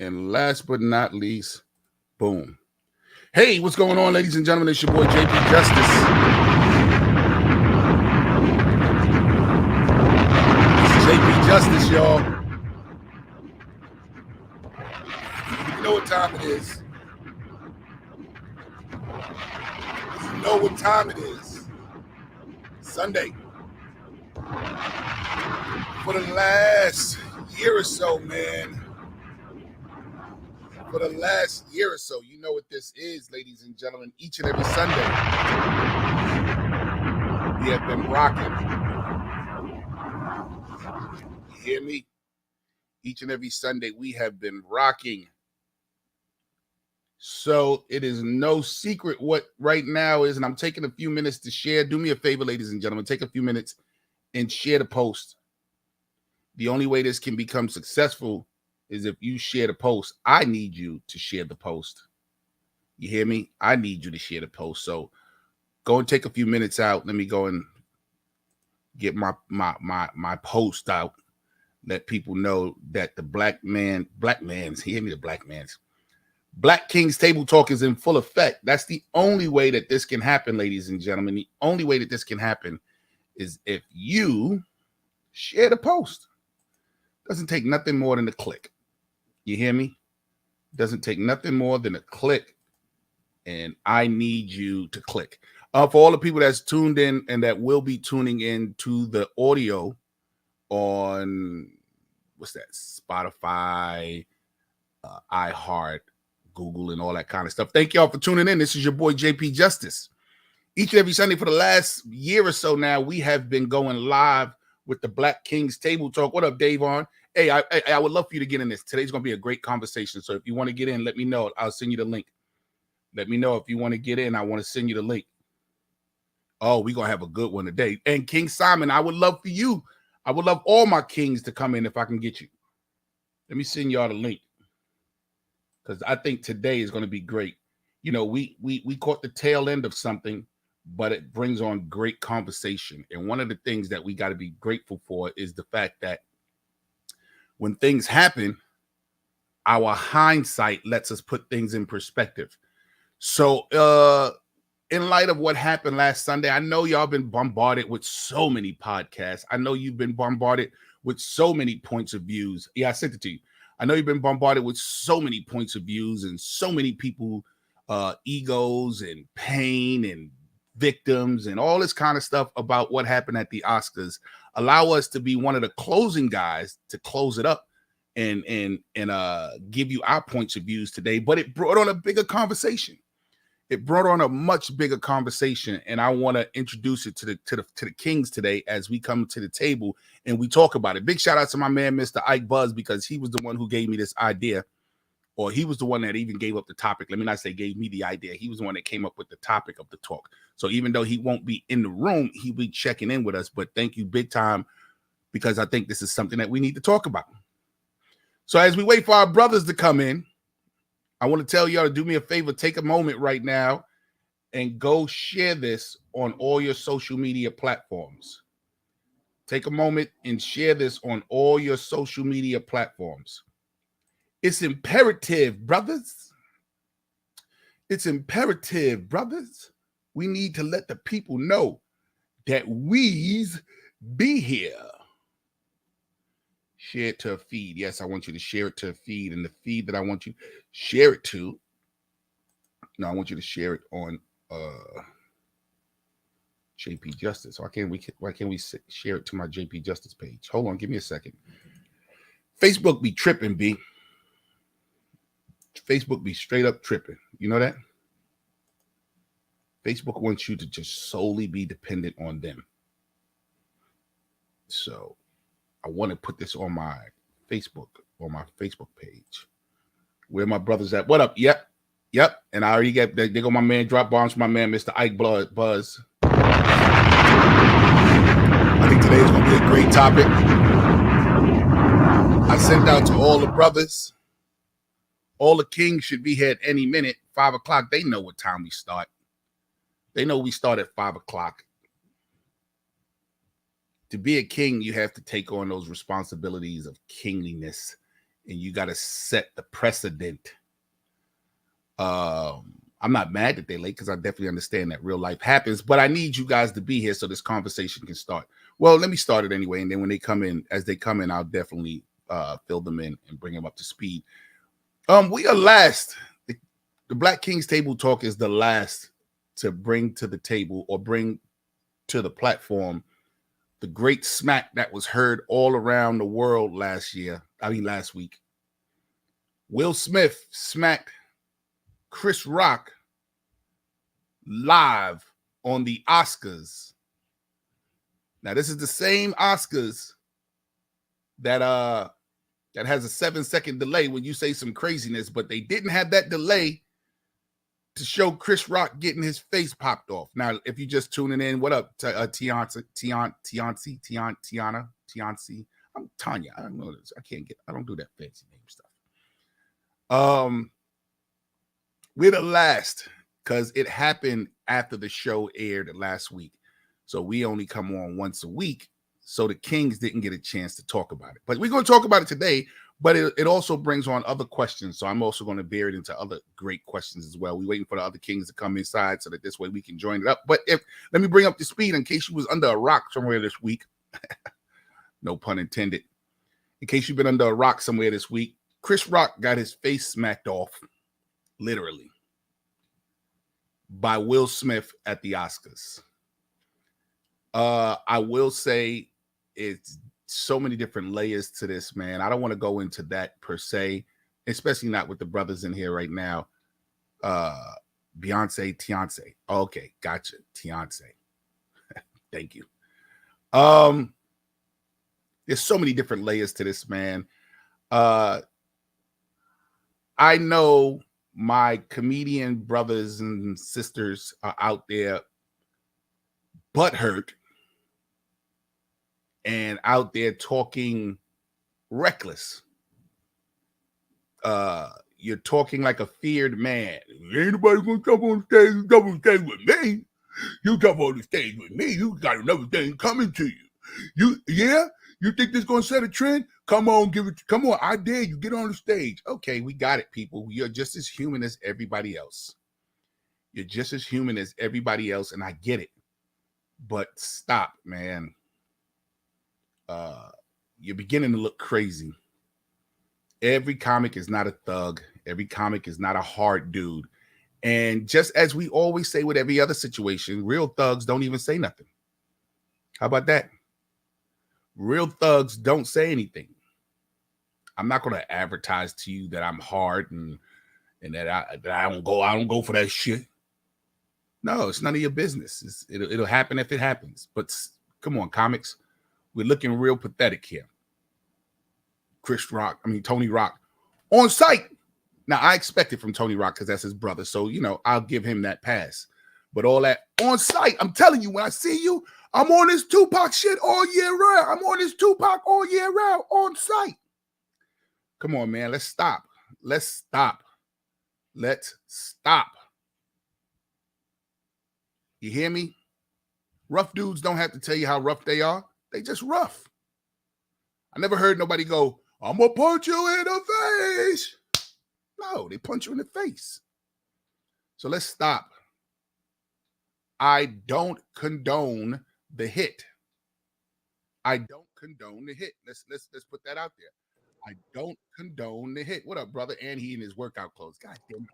And last but not least, boom. Hey, what's going on, ladies and gentlemen? It's your boy, JP Justice. This is JP Justice, y'all. You know what time it is. You know what time it is. Sunday. For the last year or so, man. For the last year or so, you know what this is, ladies and gentlemen. Each and every Sunday, we have been rocking. You hear me? Each and every Sunday, we have been rocking. So it is no secret what right now is, and I'm taking a few minutes to share. Do me a favor, ladies and gentlemen. Take a few minutes and share the post. The only way this can become successful is if you share the post. I need you to share the post. You hear me? I need you to share the post. So go and take a few minutes out. Let me go and get my post out. Let people know that the Black King's Table Talk is in full effect. That's the only way that this can happen, ladies and gentlemen. The only way that this can happen is if you share the post. Doesn't take nothing more than a click. You hear me? Doesn't take nothing more than a click. And I need you to click. For all the people that's tuned in and that will be tuning in to the audio on, what's that, Spotify, iHeart, Google, and all that kind of stuff. Thank y'all for tuning in. This is your boy, JP Justice. Each and every Sunday for the last year or so now, we have been going live with the Black King's Table Talk. What up, Davon? Hey, I would love for you to get in this. Today's going to be a great conversation. So if you want to get in, let me know. I'll send you the link. Let me know if you want to get in. I want to send you the link. Oh, we're going to have a good one today. And King Simon, I would love for you. I would love all my kings to come in if I can get you. Let me send y'all the link. Because I think today is going to be great. You know, we caught the tail end of something, but it brings on great conversation. And one of the things that we got to be grateful for is the fact that when things happen, our hindsight lets us put things in perspective. So in light of what happened last Sunday, I know y'all been bombarded with so many podcasts. I know you've been bombarded with so many points of views. Yeah, I sent it to you. I know you've been bombarded with so many points of views and so many people, egos and pain and victims and all this kind of stuff about what happened at the Oscars. Allow us to be one of the closing guys to close it up and give you our points of views today. But it brought on a bigger conversation. It brought on a much bigger conversation, and I want to introduce it to the kings today as we come to the table and we talk about it. Big shout out to my man, Mr. Ike Buzz, because he was the one who gave me this idea, or he was the one that even gave up the topic. Let me not say gave me the idea. He was the one that came up with the topic of the talk. So even though he won't be in the room, he'll be checking in with us. But thank you big time, because I think this is something that we need to talk about. So as we wait for our brothers to come in, I want to tell y'all to do me a favor. Take a moment right now and go share this on all your social media platforms. Take a moment and share this on all your social media platforms. It's imperative, brothers. It's imperative, brothers. We need to let the people know that we's be here. Share it to a feed. Yes, I want you to share it to a feed. And the feed that I want you to share it to, no, I want you to share it on JP Justice. Why can't we share it to my JP Justice page? Hold on, give me a second. Facebook be tripping, B. Facebook be straight up tripping. You know that? Facebook wants you to just solely be dependent on them. So I want to put this on my Facebook page. Where my brothers at? What up? Yep. And I already got, they go my man, drop bombs for my man, Mr. Ike Buzz. I think today is going to be a great topic. I sent out to all the brothers. All the kings should be here at any minute. 5 o'clock. They know what time we start. They know we start at 5 o'clock. To be a king, you have to take on those responsibilities of kingliness and you got to set the precedent. I'm not mad that they're late because I definitely understand that real life happens, but I need you guys to be here so this conversation can start. Well, let me start it anyway, and then when they come in, I'll definitely fill them in and bring them up to speed. We are last. The Black Kings Table Talk is the last to bring to the table or bring to the platform the great smack that was heard all around the world last week. Will Smith smacked Chris Rock live on the Oscars. Now, this is the same Oscars that has a 7-second delay when you say some craziness, but they didn't have that delay to show Chris Rock getting his face popped off. Now, if you just tuning in, what up, Tiana? I'm Tanya. I don't know this. I don't do that fancy name stuff. We're the last because it happened after the show aired last week. So we only come on once a week. So the Kings didn't get a chance to talk about it. But we're going to talk about it today. But it also brings on other questions. So I'm also going to bear it into other great questions as well. We're waiting for the other Kings to come inside so that this way we can join it up. But let me bring up the speed in case you was under a rock somewhere this week. No pun intended. In case you've been under a rock somewhere this week, Chris Rock got his face smacked off, literally, by Will Smith at the Oscars. I will say it's so many different layers to this, man. I don't want to go into that per se, especially not with the brothers in here right now. Tiance. Okay, gotcha. Tiance. Thank you. There's so many different layers to this, man. I know my comedian brothers and sisters are out there butthurt and out there talking reckless. You're talking like a feared man. Ain't nobody gonna jump on stage with me. You jump on the stage with me, you got another thing coming to you. You think this gonna set a trend? Come on, I dare you, get on the stage. Okay, we got it, people. You're just as human as everybody else. You're just as human as everybody else, and I get it. But stop, man. You're beginning to look crazy. Every comic is not a thug. Every comic is not a hard dude. And just as we always say with every other situation, real thugs don't even say nothing. How about that? Real thugs don't say anything. I'm not going to advertise to you that I'm hard and that I don't go for that shit. No, it's none of your business. It'll happen if it happens. But come on, comics. We're looking real pathetic here. Tony Rock on site. Now, I expect it from Tony Rock because that's his brother. So, I'll give him that pass. But all that on site, I'm telling you, when I see you, I'm on this Tupac shit all year round. I'm on this Tupac all year round on site. Come on, man. Let's stop. You hear me? Rough dudes don't have to tell you how rough they are. They just rough. I never heard nobody go, I'm going to punch you in the face. No, they punch you in the face. So let's stop. I don't condone the hit. Let's put that out there. I don't condone the hit. What up, brother? And he in his workout clothes. God damn it.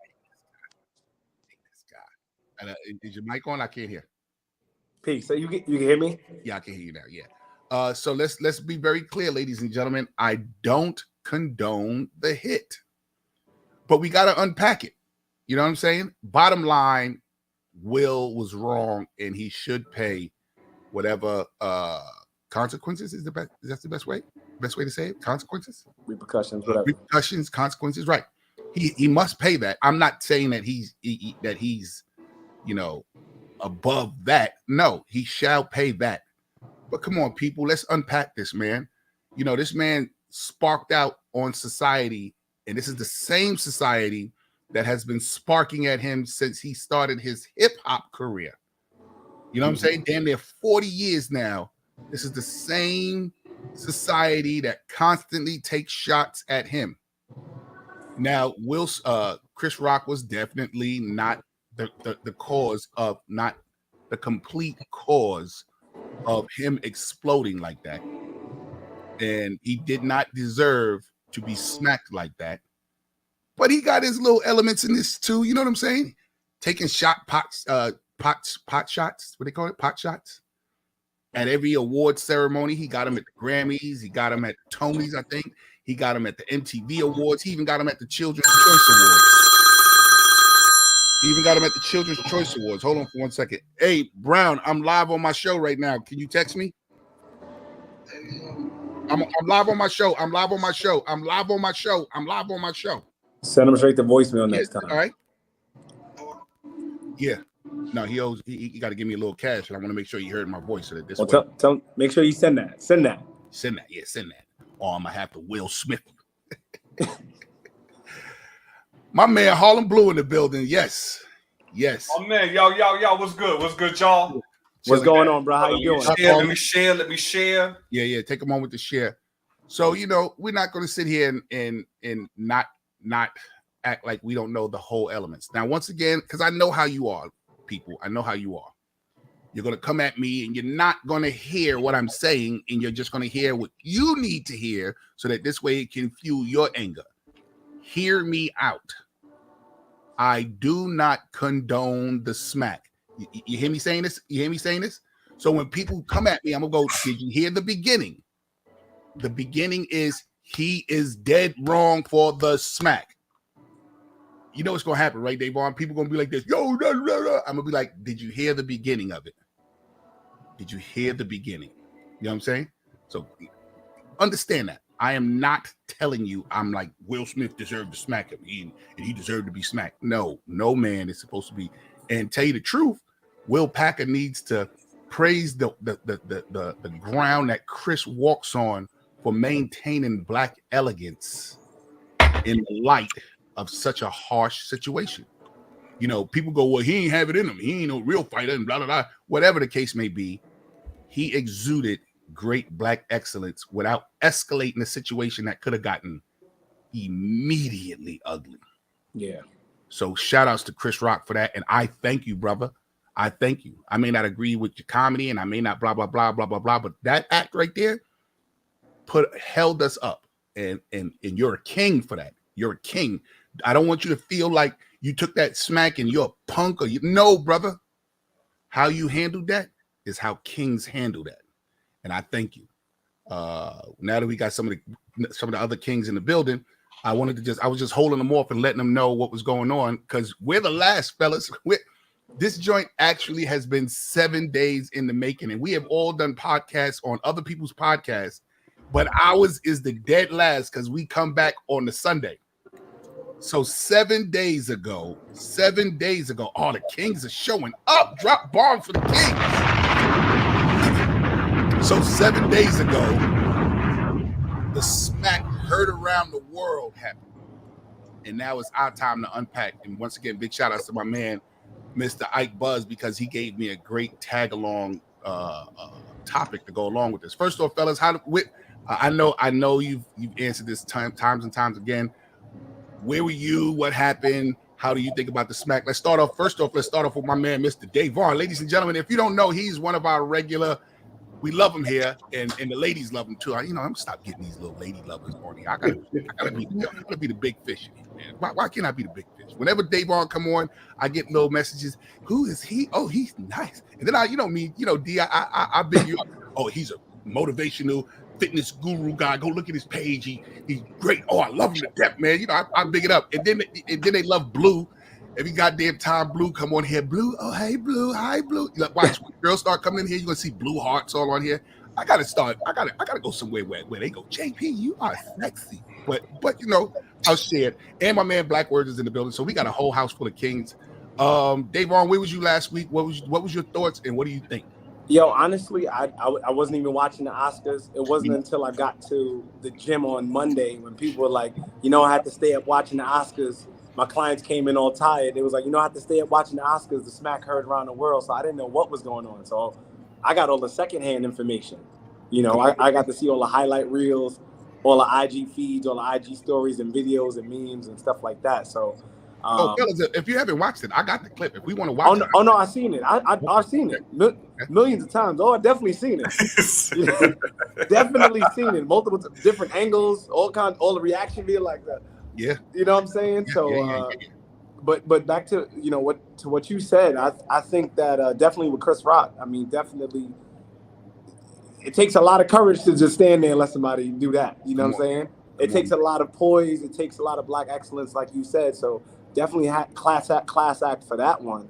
I hate this guy. Is your mic on? I can't hear. Peace. So you can hear me? Yeah, I can hear you now. Yeah. So let's be very clear, ladies and gentlemen. I don't condone the hit, but we got to unpack it. You know what I'm saying? Bottom line, Will was wrong, and he should pay whatever consequences is the best. Is that the best way? Best way to say it? Consequences, repercussions, whatever. Consequences. Right. He must pay that. I'm not saying that he's above that. No, he shall pay that. But come on, people, let's unpack this, man. This man sparked out on society, and this is the same society that has been sparking at him since he started his hip-hop career. You know what I'm saying? Damn near 40 years now. This is the same society that constantly takes shots at him. Now, Chris Rock was definitely not the cause of, not the complete cause of him exploding like that. And he did not deserve to be smacked like that. But he got his little elements in this too. You know what I'm saying? Taking pot shots. What they call it? Pot shots. At every award ceremony, he got him at the Grammys. He got him at the Tonys, I think. He got him at the MTV Awards. He even got him at the Children's Choice Awards. Hold on for 1 second. Hey, Brown, I'm live on my show right now. Can you text me? I'm live on my show. Send him straight to voicemail next time. All right. Yeah. No, he got to give me a little cash, and I want to make sure he heard my voice. So that this way. Tell make sure you send that. Send that. Yeah, send that. Or I'm gonna have to Will Smith. My man Harlem Blue in the building. Yes. Oh man, y'all, what's good, y'all? What's going on, bro? How you doing? Let me share. Yeah. Take a moment to share. So, we're not going to sit here and not act like we don't know the whole elements. Now, once again, because I know how you are, people. I know how you are. You're going to come at me and you're not going to hear what I'm saying, and you're just going to hear what you need to hear so that this way it can fuel your anger. Hear me out. I do not condone the smack. You hear me saying this? So when people come at me, I'm going to go, did you hear the beginning? The beginning is he is dead wrong for the smack. You know what's going to happen, right, Davon? People going to be like this. Yo, blah, blah, blah. I'm going to be like, did you hear the beginning of it? Did you hear the beginning? You know what I'm saying? So understand that. I am not telling you I'm like Will Smith deserved to smack him and he deserved to be smacked. No man is supposed to be. And tell you the truth, Will Packer needs to praise the ground that Chris walks on for maintaining black elegance in the light of such a harsh situation. People go, well, he ain't have it in him. He ain't no real fighter and blah, blah, blah. Whatever the case may be, he exuded great black excellence without escalating a situation that could have gotten immediately ugly. Yeah. So shout outs to Chris Rock for that. And I thank you, brother. I thank you. I may not agree with your comedy and I may not blah, blah, blah, blah, blah, blah. But that act right there held us up. And you're a king for that. You're a king. I don't want you to feel like you took that smack and you're a punk no, brother. How you handled that is how kings handle that. And I thank you. Now that we got some of the other kings in the building, I was just holding them off and letting them know what was going on, because we're the last, fellas. This joint actually has been 7 days in the making, and we have all done podcasts on other people's podcasts, but ours is the dead last because we come back on the Sunday. So 7 days ago, all the kings are showing up. Drop bombs for the kings. So 7 days ago, the smack heard around the world happened. And now it's our time to unpack. And once again, big shout outs to my man, Mr. Ike Buzz, because he gave me a great tag along topic to go along with this. First off, fellas, I know you've answered this times and times again. Where were you? What happened? How do you think about the smack? Let's start off with my man, Mr. Davon. Ladies and gentlemen, if you don't know, he's one of our regular. We love him here, and the ladies love him too. I'm gonna stop getting these little lady lovers on here. I gotta be the big fish, man. Why can't I be the big fish? Whenever Davon come on, I get little messages. Who is he? Oh, he's nice. And then D, I big you up. Oh, he's a motivational fitness guru guy. Go look at his page. He's great. Oh, I love him to death, man. I big it up. And then they love Blue. Every goddamn time Blue come on here, Blue, oh, hey, Blue, hi, Blue. Watch, when girls start coming in here, you're going to see blue hearts all on here. I got to go somewhere where they go, JP, you are sexy. But I'll share it. And my man Black Words is in the building, so we got a whole house full of kings. Davon, where was you last week? What was your thoughts, and what do you think? Yo, honestly, I wasn't even watching the Oscars. It wasn't until I got to the gym on Monday when people were like, I had to stay up watching the Oscars. My clients came in all tired. They was like, I have to stay up watching the Oscars. The smack heard around the world. So I didn't know what was going on. So I got all the secondhand information. I got to see all the highlight reels, all the IG feeds, all the IG stories and videos and memes and stuff like that. So, fellas, if you haven't watched it, I got the clip. If we want to watch it. Oh no, I've seen it. I've seen it millions of times. Oh, I've definitely seen it. Definitely seen it. Multiple different angles, all the reaction video like that. Yeah. You know what I'm saying? So, but back to what you said. I think that definitely with Chris Rock. I mean, definitely, it takes a lot of courage to just stand there and let somebody do that. You know what I'm saying? It takes a lot of poise. It takes a lot of black excellence, like you said. So definitely class act for that one.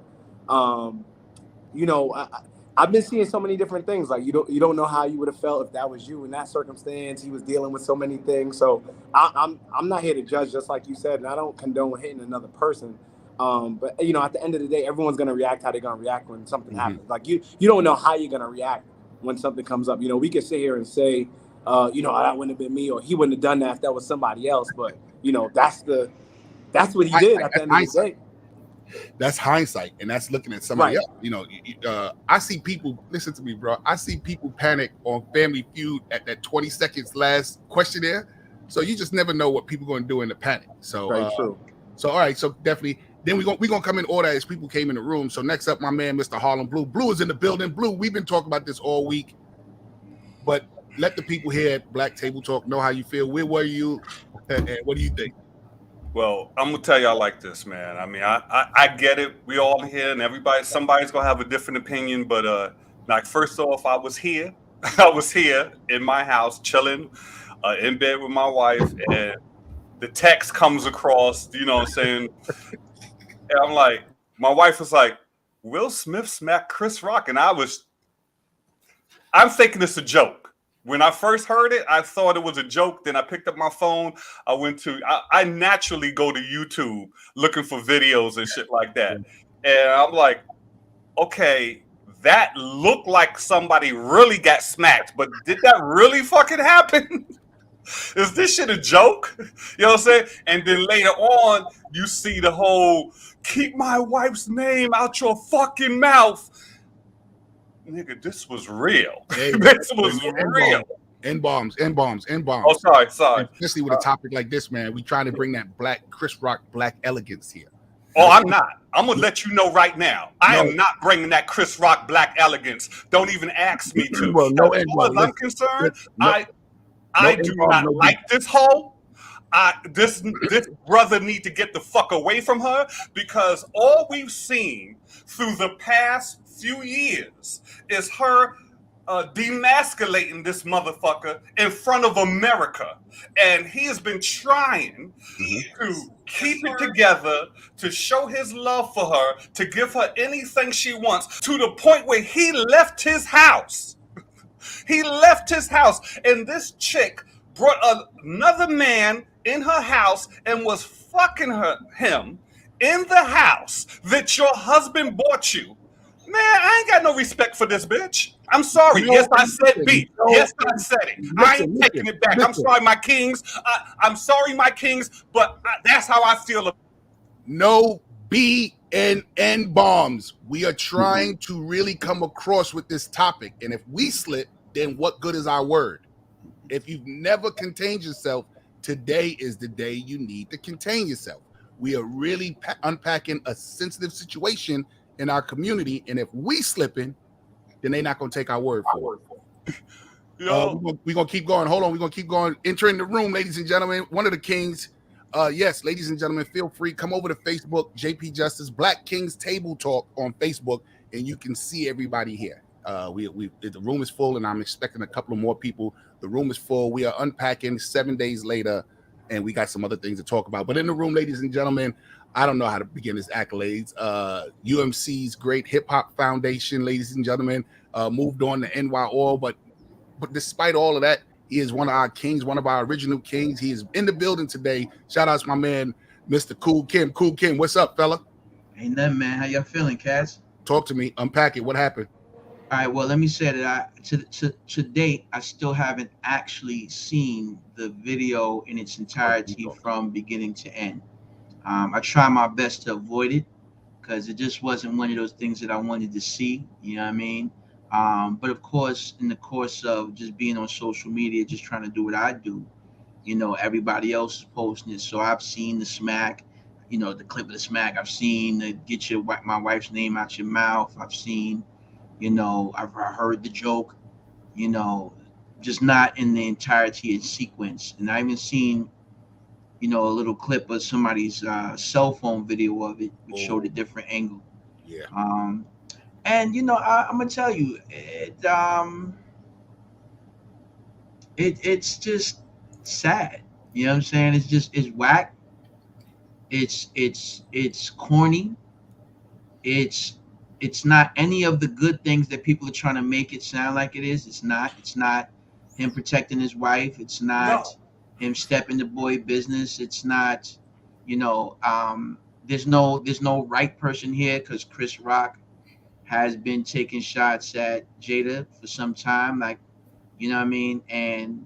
I've been seeing so many different things. Like you don't know how you would have felt if that was you in that circumstance. He was dealing with so many things. So I'm not here to judge, just like you said, and I don't condone hitting another person. But at the end of the day, everyone's gonna react how they're gonna react when something happens. Like you don't know how you're gonna react when something comes up. We can sit here and say, that wouldn't have been me, or he wouldn't have done that if that was somebody else. But that's what he did at the end of the day. That's hindsight, and that's looking at somebody else. I see people, listen to me, bro. I see people panic on Family Feud at that 20 seconds last questionnaire. So you just never know what people are going to do in the panic. So, very true. So, all right. So definitely, then we're going to come in order as people came in the room. So next up, my man, Mr. Harlem Blue. Blue is in the building. Blue, we've been talking about this all week, but let the people here at Black Table Talk know how you feel. Where were you, and what do you think? Well, I'm gonna tell y'all like this, man. I mean, I get it. We all here, and somebody's gonna have a different opinion. But like, first off, I was here in my house, chilling, in bed with my wife, and the text comes across. You know what I'm saying? And I'm like, my wife was like, "Will Smith smacked Chris Rock," and I'm thinking it's a joke. When I first heard it, I thought it was a joke. Then I picked up my phone. I naturally go to YouTube looking for videos and shit like that. And I'm like, okay, that looked like somebody really got smacked, but did that really fucking happen? Is this shit a joke? You know what I'm saying? And then later on, you see the whole, keep my wife's name out your fucking mouth. Nigga, this was real. This was real. N-bombs. Oh, sorry. Especially with a topic like this, man. We trying to bring that Chris Rock black elegance here. Oh, I'm not. I'm going to let you know right now. I am not bringing that Chris Rock black elegance. Don't even ask me to. Well, as far as I'm concerned, I do not like this hoe. This brother need to get the fuck away from her, because all we've seen through the past few years is her demasculating this motherfucker in front of America, and he has been trying to keep it together, to show his love for her, to give her anything she wants, to the point where he left his house. He left his house, and this chick brought another man in her house and was fucking him in the house that your husband bought you. Man, I ain't got no respect for this bitch. I'm sorry. Yes, I said B. Yes, I said it. I ain't taking it back. I'm sorry, my kings. I'm sorry, my kings, but that's how I feel. No B and N bombs. We are trying to really come across with this topic. And if we slip, then what good is our word? If you've never contained yourself, today is the day you need to contain yourself. We are really unpacking a sensitive situation in our community, and if we slipping, then they're not going to take our word for it. We're going to keep going. Hold on. We're going to keep going. Entering the room, ladies and gentlemen, one of the kings. Yes, ladies and gentlemen, feel free. Come over to Facebook, JP Justice, Black Kings Table Talk on Facebook, and you can see everybody here. The room is full, and I'm expecting a couple of more people. The room is full. We are unpacking 7 days later, and we got some other things to talk about. But in the room, ladies and gentlemen, I don't know how to begin his accolades. UMC's great hip hop foundation, ladies and gentlemen, moved on to NY Oil. But despite all of that, he is one of our kings, one of our original kings. He is in the building today. Shout out to my man, Mr. Cool Kim. Cool Kim, what's up, fella? Ain't nothing, man. How y'all feeling, cats? Talk to me. Unpack it. What happened? All right. Well, let me say that to date, I still haven't actually seen the video in its entirety from beginning to end. I try my best to avoid it because it just wasn't one of those things that I wanted to see. You know what I mean? But of course, in the course of just being on social media, just trying to do what I do, everybody else is posting it. So I've seen the smack, the clip of the smack. I've seen the get my wife's name out your mouth. I've seen, I've heard the joke, just not in the entirety and sequence. And I even seen, a little clip of somebody's cell phone video of it, which showed a different angle. Yeah. And I'm gonna tell you, it's just sad. You know what I'm saying? It's whack. It's corny. It's not any of the good things that people are trying to make it sound like it is. It's not him protecting his wife. It's not him stepping the boy business. It's not, there's no right person here, because Chris Rock has been taking shots at Jada for some time, like, you know what I mean? And,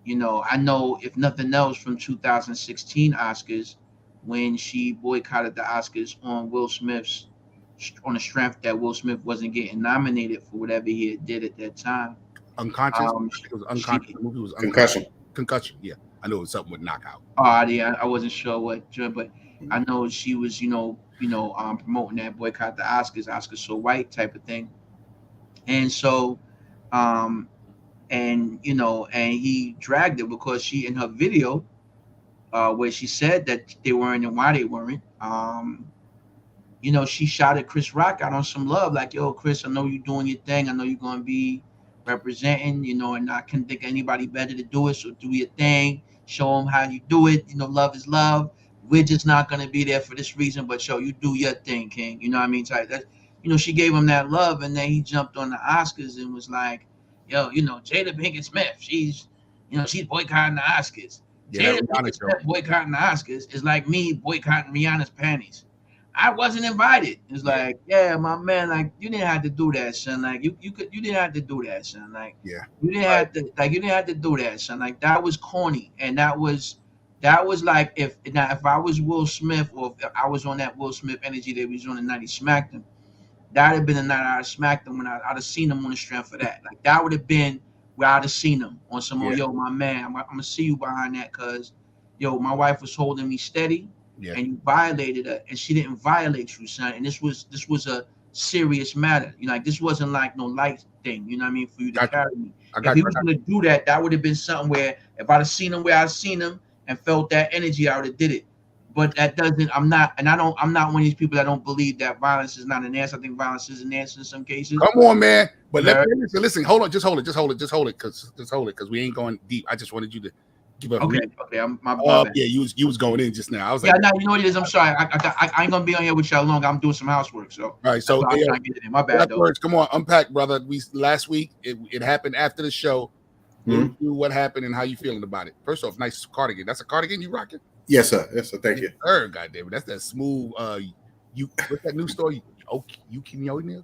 I know, if nothing else, from 2016 Oscars, when she boycotted the Oscars on the strength that Will Smith wasn't getting nominated for whatever he did at that time. Unconscious? It was unconscious. The movie was Concussion. Concussion, yeah. I know it was something with knockout. Oh, yeah, I wasn't sure what, but I know she was, promoting that boycott the Oscars so white type of thing. And so, and he dragged it because she, in her video, where she said that they weren't and why they weren't, she shouted Chris Rock out on some love, like, yo, Chris, I know you're doing your thing. I know you're going to be representing, and I can't think of anybody better to do it. So do your thing, show them how you do it. Love is love. We're just not going to be there for this reason, but yo, you do your thing, King. You know what I mean? That, she gave him that love, and then he jumped on the Oscars and was like, yo, Jada Pinkett Smith, she's boycotting the Oscars. Yeah, Jada Pinkett Smith boycotting the Oscars is like me boycotting Rihanna's panties. I wasn't invited. It's like, yeah, my man, like, you didn't have to do that, son. Like, you didn't have to do that, son. Like, yeah, you didn't have to do that, son. Like, that was corny, and that was like, if I was Will Smith, or if I was on that Will Smith energy that was on the night he smacked him, that'd have been the night I'd have smacked him, when I'd have seen him on the strength of that. Like, that would have been where I'd have seen him on some, yo, my man, I'm gonna see you behind that, cause, yo, my wife was holding me steady. Yeah. And you violated her, and she didn't violate you, son. And this was a serious matter. Like, this wasn't like no light thing. You know what I mean? For you to carry me. If he was gonna do that, that would have been something where, if I'd have seen him where I've seen him and felt that energy, I would have did it. But that doesn't. I'm not one of these people that don't believe that violence is not an answer. I think violence is an answer in some cases. Come on, man. But listen. Hold on. Just hold it. Because we ain't going deep. I just wanted you to. Okay. My bad. Yeah, you was going in just now. I was like, you know what it is. I'm sorry. I ain't gonna be on here with y'all long. I'm doing some housework. So, all right. So, I'm trying to get it in. My bad. Come on, unpack, brother. Last week it happened after the show. What happened and how you feeling about it? First off, nice cardigan. That's a cardigan you rocking? Yes, sir. Thank you. God damn it. That's that smooth. What's that new store? Ukinioni?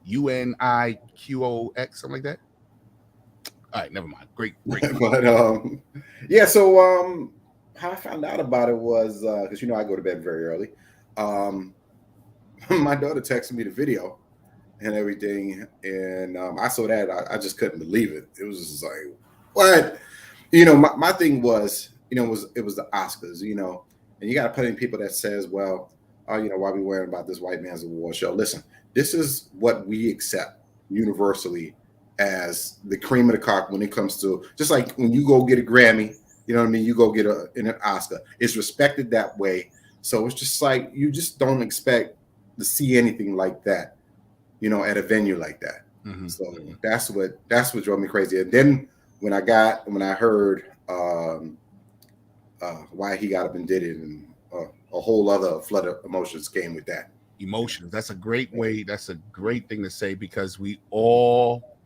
UNIQOX, something like that. All right, never mind. Great. But yeah. So how I found out about it was because I go to bed very early. My daughter texted me the video and everything, and I saw that. I just couldn't believe it. It was just like, what? My thing was, it was the Oscars, and you got to put in people that says, well, why are we worrying about this white man's award show? Listen, this is what we accept universally as the cream of the crop when it comes to, just like when you go get a Grammy, you know what I mean? You go get an Oscar. It's respected that way. So it's just like, you just don't expect to see anything like that, at a venue like that. Mm-hmm. So that's what drove me crazy. And then when I heard why he got up and did it, and a whole other flood of emotions came with that. Emotions. That's a great way. That's a great thing to say, because we all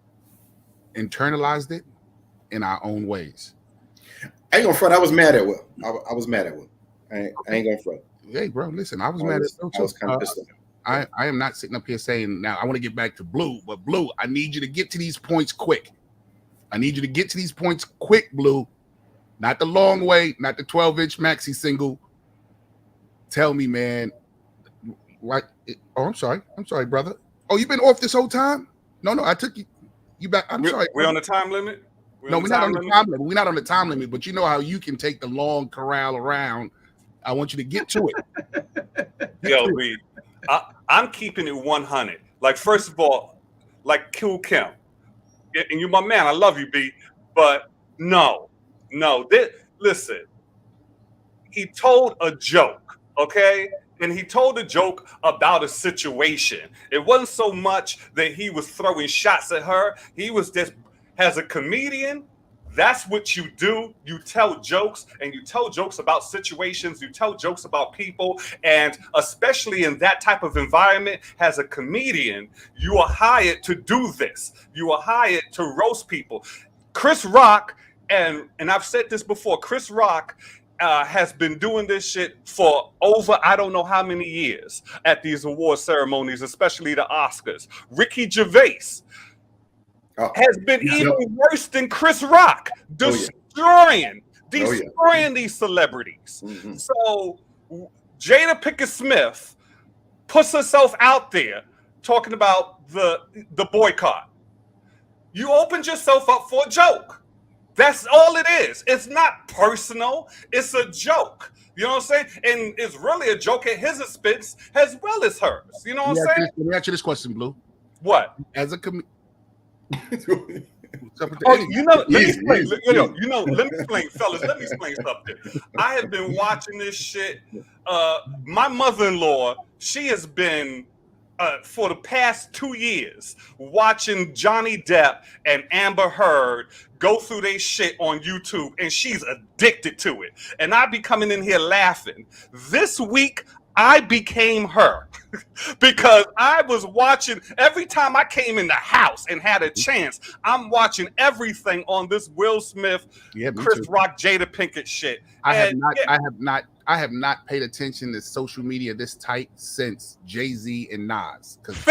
internalized it in our own ways. I ain't gonna front. I was mad at Will. I was mad at Will. I ain't gonna front. Hey, bro, listen. I was mad at Will too. I was kind of pissed off. I am not sitting up here saying, now I want to get back to Blue, but Blue, I need you to get to these points quick. Blue. Not the long way, not the 12-inch maxi single. Tell me, man. What? Oh, I'm sorry, brother. Oh, you've been off this whole time? No, I took you back. I'm sorry. We're on the time limit. No, we're not on the time limit. We're not on the time limit, but you know how you can take the long corral around. I want you to get to it. Yo, Reed, I'm keeping it 100. Like, first of all, like Kill Kim, and you my man. I love you, B. But no. Listen, he told a joke, okay? And he told a joke about a situation. It wasn't so much that he was throwing shots at her. He was just, as a comedian, that's what you do. You tell jokes, and you tell jokes about situations. You tell jokes about people. And especially in that type of environment, as a comedian, you are hired to do this. You are hired to roast people. Chris Rock, and I've said this before, Chris Rock has been doing this shit for over I don't know how many years at these award ceremonies, especially the Oscars. Ricky Gervais has been even worse than Chris Rock, destroying these celebrities. Mm-hmm. So Jada Pinkett Smith puts herself out there talking about the boycott. You opened yourself up for a joke. That's all it is. It's not personal. It's a joke. You know what I'm saying? And it's really a joke at his expense as well as hers. You know what I'm saying? Let me ask you this question, Blue. What? As a let me explain, fellas. Let me explain something. I have been watching this shit. My mother-in-law, she has been for the past 2 years watching Johnny Depp and Amber Heard go through their shit on YouTube, and she's addicted to it. And I be coming in here laughing. This week, I became her because I was watching every time I came in the house and had a chance. I'm watching everything on this Will Smith, Chris Rock, Jada Pinkett shit. I have not paid attention to social media this tight since Jay-Z and Nas. Because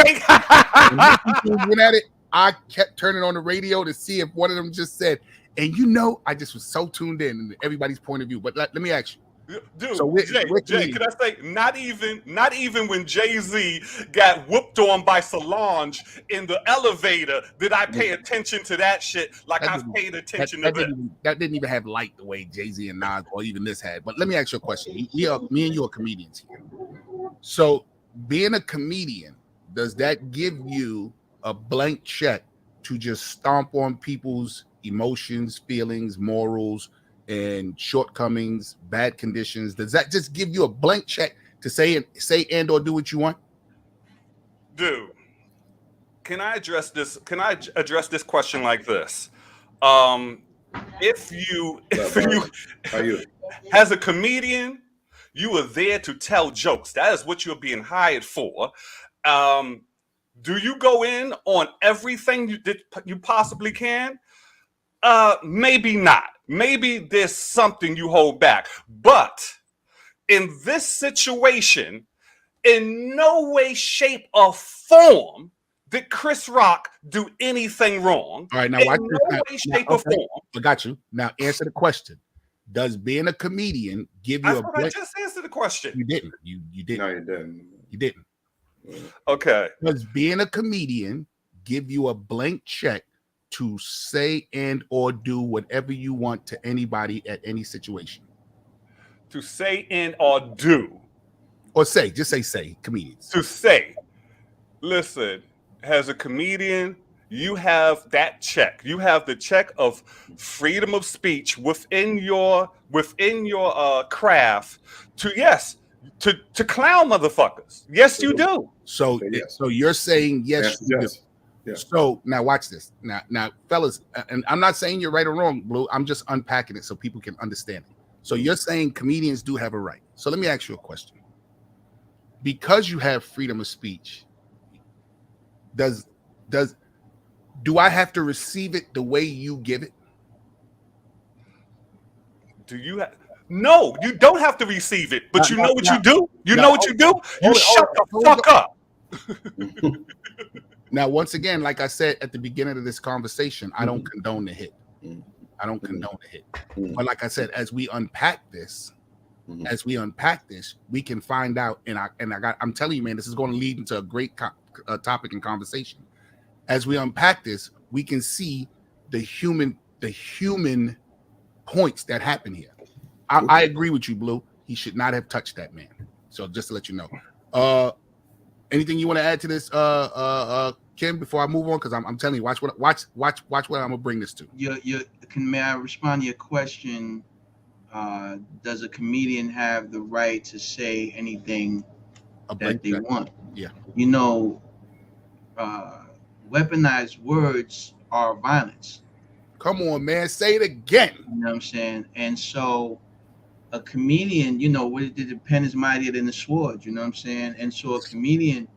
when went at it, I kept turning on the radio to see if one of them just said, and I just was so tuned in everybody's point of view. But let me ask you. Dude, so Jay, can I say not even when Jay-Z got whooped on by Solange in the elevator did I pay attention to that shit like I've paid attention to this. That didn't even have light the way Jay-Z and Nas or even this had. But let me ask you a question. Me and you are comedians here. So being a comedian, does that give you a blank check to just stomp on people's emotions, feelings, morals, and shortcomings, bad conditions? Does that just give you a blank check to say and or do what you want? Dude, can I address this question like this? If you as a comedian, you are there to tell jokes. That is what you're being hired for. Do you go in on everything you possibly can? Maybe not. Maybe there's something you hold back. But in this situation, in no way, shape, or form did Chris Rock do anything wrong. All right, now watch this. I got you. Now answer the question. Does being a comedian give you I just answered the question. You didn't. You didn't. No, you didn't. You didn't. Okay. Does being a comedian give you a blank check to say and or do whatever you want to anybody at any situation? To say and or do. Or just say, comedians. To say. Listen, as a comedian, you have that check. You have the check of freedom of speech within your craft to clown motherfuckers. Yes, you do. So you're saying yes. Yeah. So now watch this. Now, fellas, and I'm not saying you're right or wrong, Blue. I'm just unpacking it so people can understand it. So you're saying comedians do have a right. So let me ask you a question. Because you have freedom of speech, do I have to receive it the way you give it? No, you don't have to receive it, but you know what you do? You know what you do? You shut the fuck up. Now, once again, like I said at the beginning of this conversation, I don't condone the hit. I don't condone the hit. But like I said, as we unpack this, we can find out. I'm telling you, man, this is going to lead into a great topic and conversation. As we unpack this, we can see the human the human points that happen here. I agree with you, Blue. He should not have touched that man. So just to let you know. Anything you want to add to this, Kim, before I move on? Because I'm telling you, watch what I'm gonna bring this to. May I respond to your question? Does a comedian have the right to say anything that they want? Yeah. You know, weaponized words are violence. Come on, man, say it again. You know what I'm saying? And so a comedian, you know, the pen is mightier than the sword, you know what I'm saying? And so a comedian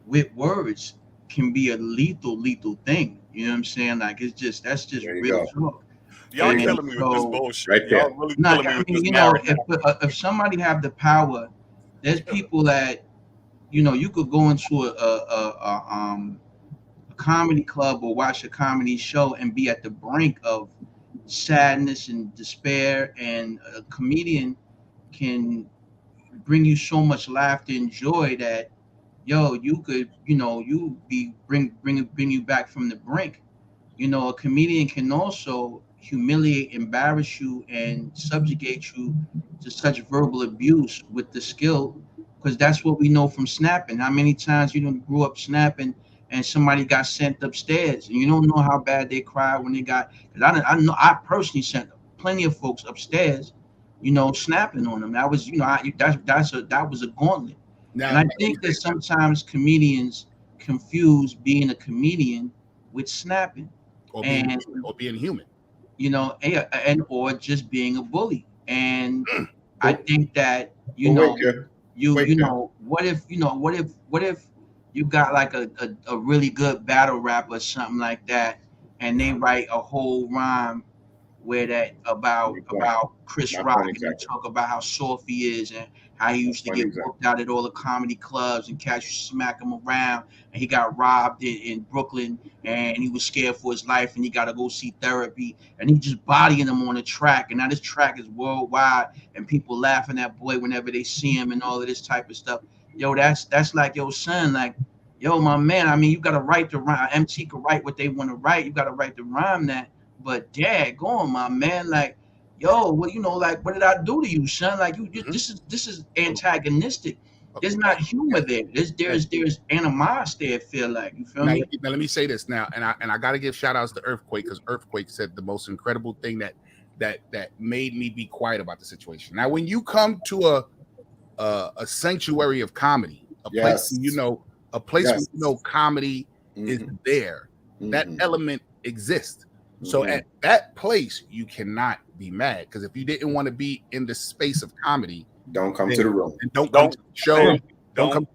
with words can be a lethal thing. You know what I'm saying? Like that's just real talk. Y'all killing me with this bullshit. Right there. Y'all really killing me with this. You know, if somebody have the power, there's people that, you know, you could go into a comedy club or watch a comedy show and be at the brink of sadness and despair, and a comedian can bring you so much laughter and joy that you could, you know, bring you back from the brink. You know, a comedian can also humiliate, embarrass you, and subjugate you to such verbal abuse with the skill, because that's what we know from snapping. How many times you grew up snapping and somebody got sent upstairs, and you don't know how bad they cried when they got. Because I personally sent plenty of folks upstairs, you know, snapping on them. That was, you know, that was a gauntlet. Now, and I think that sometimes comedians confuse being a comedian with snapping, or being human, you know, or just being a bully. And I think that you know, what if you got like a really good battle rap or something like that, and they write a whole rhyme where that about Chris Rock, and they talk about how soft he is and how he used to get booked out at all the comedy clubs and catch you smack him around, and he got robbed in Brooklyn, and he was scared for his life, and he got to go see therapy, and he just bodying him on the track, and now this track is worldwide, and people laughing at boy whenever they see him and all of this type of stuff. Yo, that's like, yo, son, like, yo, my man, I mean, you got to write the rhyme. MT can write what they want to write. You got to write the rhyme that. But dad, go on, my man. Like, yo, well, you know, like, what did I do to you, son? Like, this is antagonistic. There's not humor there. There's animosity. I feel like, you feel me? Now let me say this now, and I got to give shout outs to Earthquake, because Earthquake said the most incredible thing that made me be quiet about the situation. Now, when you come to a sanctuary of comedy, a place where you know comedy is there, that element exists. So at that place, you cannot be mad, because if you didn't want to be in the space of comedy, don't come to the room. Don't come to the show. Don't come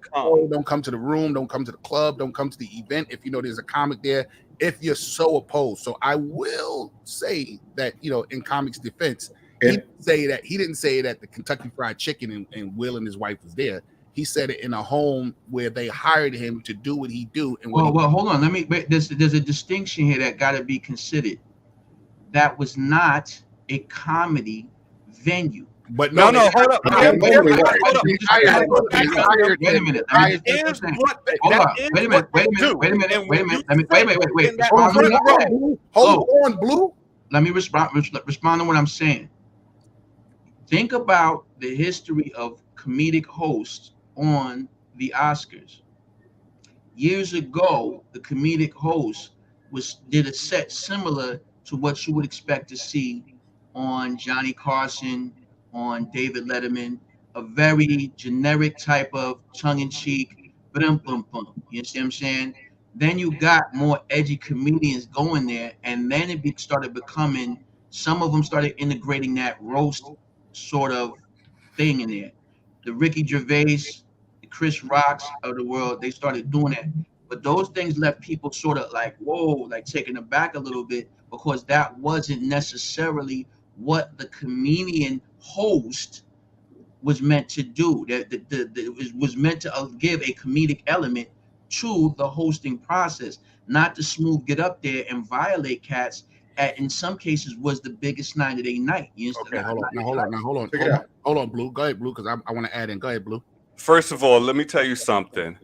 to the room. Don't come to the club. Don't come to the event if you know there's a comic there, if you're so opposed. So I will say that, you know, in Comic's defense, he didn't say that the Kentucky Fried Chicken and Will and his wife was there. He said it in a home where they hired him to do what he do. And well, hold on. There's a distinction here that got to be considered. That was not a comedy venue. But no, hold up. Wait a minute. Hold on, Blue. Let me respond to what I'm saying. Think about the history of comedic hosts on the Oscars. Years ago, the comedic host did a set similar to what you would expect to see on Johnny Carson, on David Letterman, a very generic type of tongue-in-cheek, you see what I'm saying? Then you got more edgy comedians going there, and then it started becoming, some of them started integrating that roast sort of thing in there. The Ricky Gervais, the Chris Rocks of the world, they started doing that. But those things left people sort of like, whoa, like taken aback a little bit, because that wasn't necessarily what the comedian host was meant to do. It was meant to give a comedic element to the hosting process, not to smooth get up there and violate cats. In some cases, was the biggest night of their night. Okay, hold on, Blue. Go ahead, Blue, because I want to add in. Go ahead, Blue. First of all, let me tell you something.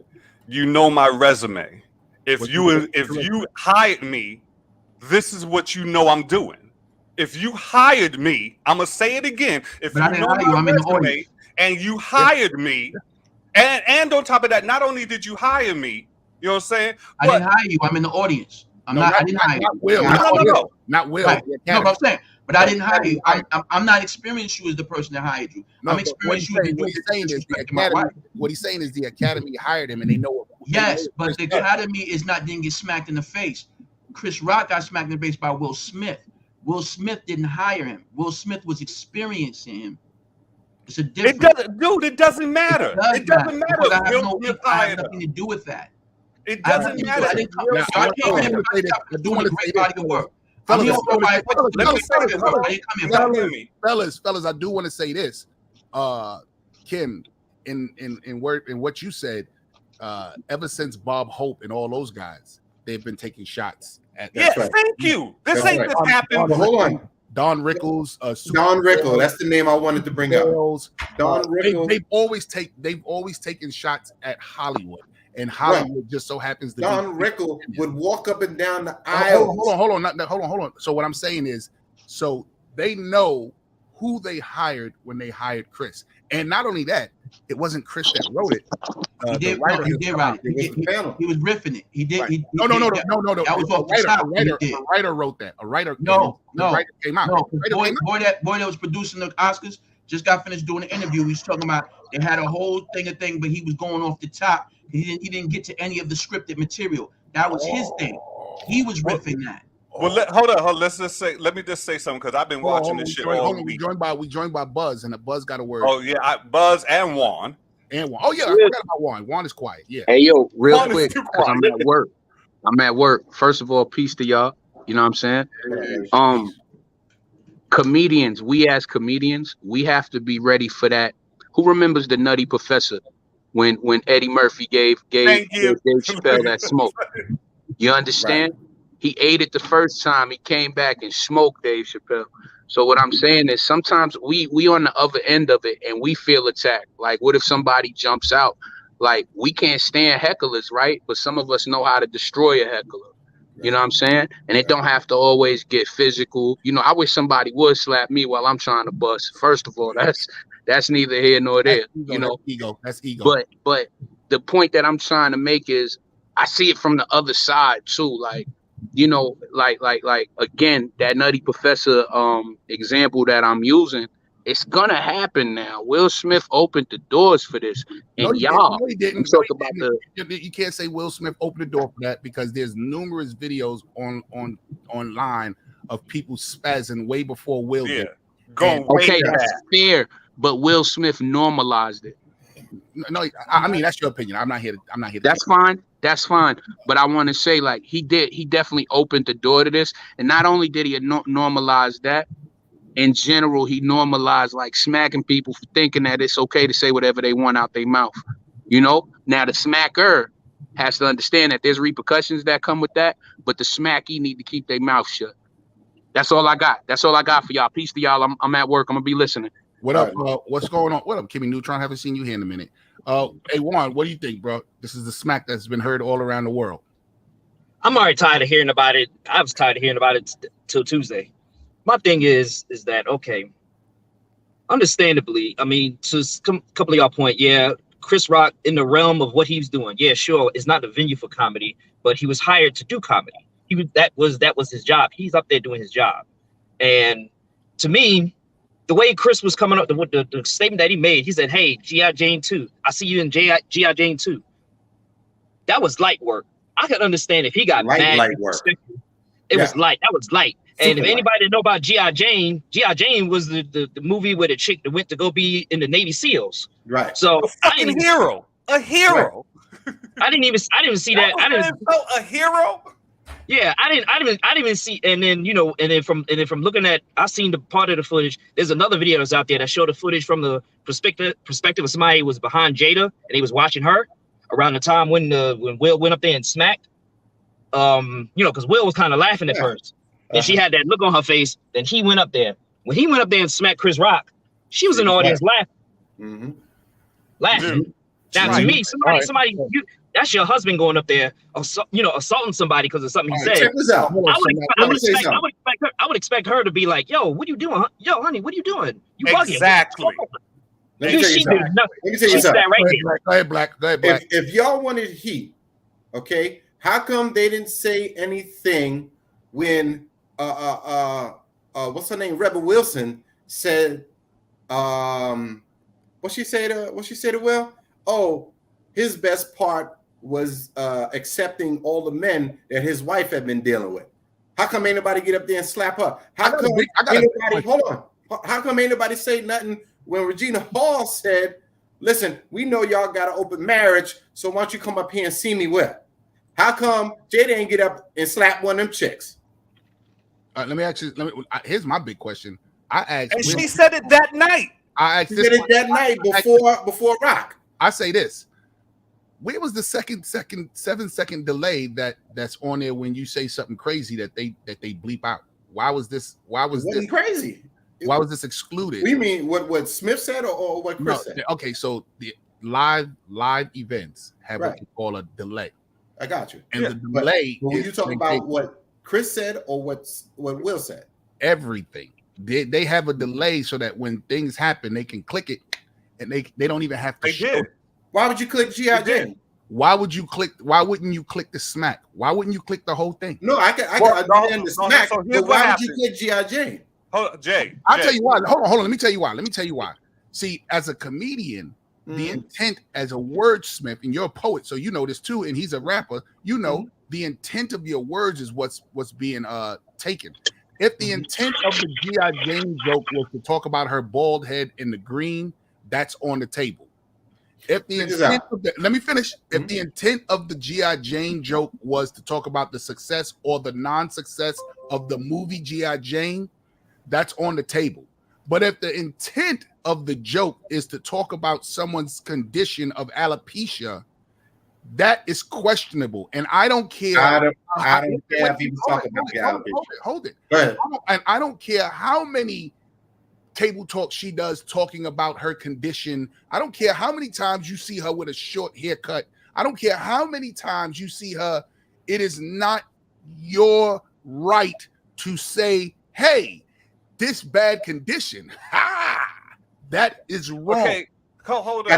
You know my resume. If you hired me this is what you know I'm doing. If you hired me, I'm gonna say it again. If But I you didn't know hire you, my I'm in the resume audience. and you hired me, and on top of that, not only did you hire me, you know what I'm saying? I didn't hire you. I'm in the audience. I didn't hire you. Will. No. Not Will. Right. The No, but I'm academy. saying, but I didn't hire you. I'm not experienced you as the person that hired you. No, I'm but what experienced he's you saying, what he's saying is the disrespecting my academy. wife. What he's saying is the academy hired him, and they know. Yes, but the academy didn't get smacked in the face. Chris Rock got smacked in the face by Will Smith. Will Smith didn't hire him. Will Smith was experiencing him. It's a difference. It doesn't matter. It doesn't matter. I have nothing to do with that. It doesn't matter. I do want to say body of work. Fellas, I do want to say this. Kim, in what you said, ever since Bob Hope and all those guys, they've been taking shots at that. Yes, thank you. This ain't just happened. Hold on. Don Rickles, Don Rickles, that's the name I wanted to bring up. Don Rickles. They've always taken shots at Hollywood, and Hollywood just so happens to Don Rickles would walk up and down the aisle. Hold on. So what I'm saying is, so they know who they hired when they hired Chris, and not only that, it wasn't Chris that wrote it. He did write it. He was riffing it. He did. Right. No. That was off the top. A writer wrote that. A writer. No. Came out. Boy that was producing the Oscars just got finished doing an interview. He was talking about they had a whole thing, but he was going off the top. He didn't get to any of the scripted material. That was his thing. He was riffing that. Well, hold on. Let me just say something because I've been watching this shit all week. We joined by Buzz, and the Buzz got a word. Oh yeah, Buzz and Juan. Oh yeah, I forgot about Juan. Juan is quiet. Yeah. Hey yo, real Juan quick, because I'm at work. First of all, peace to y'all. You know what I'm saying? Comedians, we as comedians, we have to be ready for that. Who remembers the Nutty Professor when Eddie Murphy gave Dave Chappelle that smoke? You understand? Right. He ate it the first time. He came back and smoked Dave Chappelle. So what I'm saying is sometimes we on the other end of it and we feel attacked. Like, what if somebody jumps out? Like, we can't stand hecklers, right? But some of us know how to destroy a heckler. You know what I'm saying? And it don't have to always get physical. You know, I wish somebody would slap me while I'm trying to bust. First of all, that's neither here nor there. That's ego. But the point that I'm trying to make is I see it from the other side too. Like, you know, like again, that Nutty Professor example that I'm using, it's gonna happen now. Will Smith opened the doors for this, and he didn't. Talk about you can't say Will Smith opened the door for that because there's numerous videos online of people spazzing way before Will did. Okay, that's fair, but Will Smith normalized it. No, I mean that's your opinion. I'm not here. That's fine. That's fine. But I want to say, like, he definitely opened the door to this, and not only did he normalize that. In general, he normalized like smacking people for thinking that it's okay to say whatever they want out their mouth. You know, now the smacker has to understand that there's repercussions that come with that, but the smacky need to keep their mouth shut. That's all I got. That's all I got for y'all. Peace to y'all. I'm at work. I'm gonna be listening. What up? What's going on? What up, Kimmy Neutron? Haven't seen you here in a minute. Hey Juan, what do you think, bro? This is the smack that's been heard all around the world. I'm already tired of hearing about it. I was tired of hearing about it till Tuesday. My thing is that, okay, understandably, I mean, to a couple of y'all point, yeah, Chris Rock in the realm of what he's doing, yeah, sure, it's not the venue for comedy, but he was hired to do comedy. That was his job. He's up there doing his job. And to me, the way Chris was coming up, the statement that he made, he said, hey, G.I. Jane 2, I see you in G.I. Jane 2. That was light work. I could understand if he got mad. Light work. It was light. That was light. And if anybody didn't know about G.I. Jane was the movie where the chick that went to go be in the Navy SEALs. Right. So a hero. Right. I didn't even see that. A hero. Yeah, I didn't even see. And then from looking at, I seen the part of the footage. There's another video that's out there that showed the footage from the perspective of somebody who was behind Jada and he was watching her around the time when Will went up there and smacked. Because Will was kind of laughing at first. And she had that look on her face. Then he went up there. When he went up there and smacked Chris Rock, she was in the audience laughing. Mm-hmm. Laughing. Now, to me, somebody, That's your husband going up there, assaulting somebody because of something he said. Check this out. I would expect her to be like, "Yo, what are you doing? Yo, honey, what are you doing? You bugging?" Exactly. Let me tell you something. Go ahead, Black. If y'all wanted heat, okay, how come they didn't say anything when what's her name, Rebel Wilson said what she said to Will? Oh, his best part was accepting all the men that his wife had been dealing with. How come ain't nobody get up there and slap her? How come ain't nobody say nothing when Regina Hall said, listen, we know y'all got an open marriage, so why don't you come up here and see me with? How come Jada ain't get up and slap one of them chicks? Let me ask you. Here's my big question. I asked, and she said it that night. I asked she said it that night before Rock. I say this. Where was the 7-second delay that's on there when you say something crazy that they bleep out? Why was this? Why was this crazy? Why was this excluded? We mean what Smith said or what Chris said? Okay, so the live events have what you call a delay. I got you. And the delay. But when you talk about what Chris said or what Will said? Everything. They have a delay so that when things happen, they can click it, and they don't even have to show it. Why would you click G.I. Jane? Why wouldn't you click the smack? Why wouldn't you click the whole thing? No, I understand the smack, but why would you click G.I. Jane? Jay. I'll tell you why. Hold on. Let me tell you why. See, as a comedian, the intent as a wordsmith, and you're a poet, so you know this too, and he's a rapper, you know the intent of your words is what's being taken. If the intent of the G.I. Jane joke was to talk about her bald head in the green, that's on the table. If the intent let me finish. If the intent of the G.I. Jane joke was to talk about the success or the non-success of the movie G.I. Jane, that's on the table. But if the intent of the joke is to talk about someone's condition of alopecia, that is questionable. And I don't care. I don't care if he was talking about alopecia. Hold it. Go ahead. And I don't care how many table talk she does talking about her condition. I don't care how many times you see her with a short haircut. I don't care how many times you see her. It is not your right to say, hey, this bad condition. That is wrong. Okay, hold on.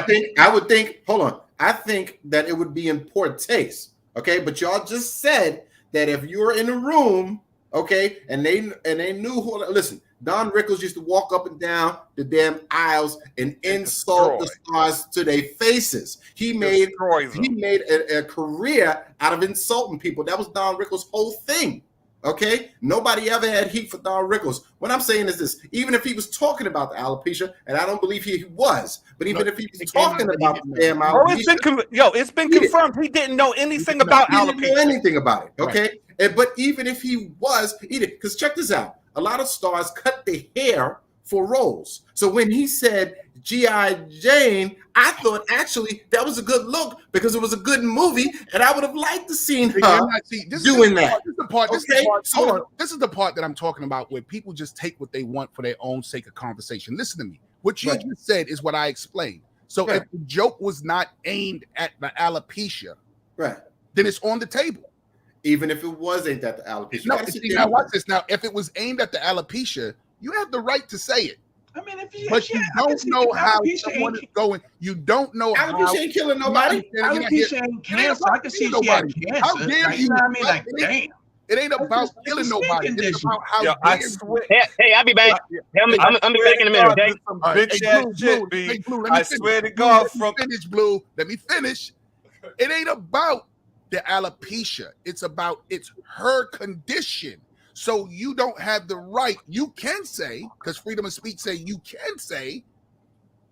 I think that it would be in poor taste. Okay, but y'all just said that if you're in a room, okay, and they knew who. Listen, Don Rickles used to walk up and down the damn aisles and insult the stars to their faces. He made a career out of insulting people. That was Don Rickles' whole thing. Okay, nobody ever had heat for Don Rickles. What I'm saying is this: even if he was talking about the alopecia, and I don't believe he was, but even if he was talking about the damn alopecia, it's been confirmed he didn't know anything about alopecia. He didn't know anything about it. Okay, but even if he was, because check this out: a lot of stars cut their hair for roles. So when he said G.I. Jane, I thought actually that was a good look because it was a good movie, and I would have liked to seen her doing that. This is the part that I'm talking about, where people just take what they want for their own sake of conversation. Listen to me. What you just said is what I explained. So if the joke was not aimed at the alopecia, then it's on the table. Even if it was aimed at the alopecia. Now watch this. Now, if it was aimed at the alopecia, you have the right to say it. I mean, but you don't know how someone is going. You don't know how. Alopecia ain't killing nobody. Alopecia ain't cancer. I can see she had cancer. How dare you? You know what I mean? Like, damn. It ain't about killing nobody. It's about how I swear. Hey, I'll be back. I'm be back in a minute, okay? Bitch ass shit, B. I swear to God. Let me finish. It ain't about the alopecia. It's her condition. So you don't have the right. You can say, because freedom of speech say you can say,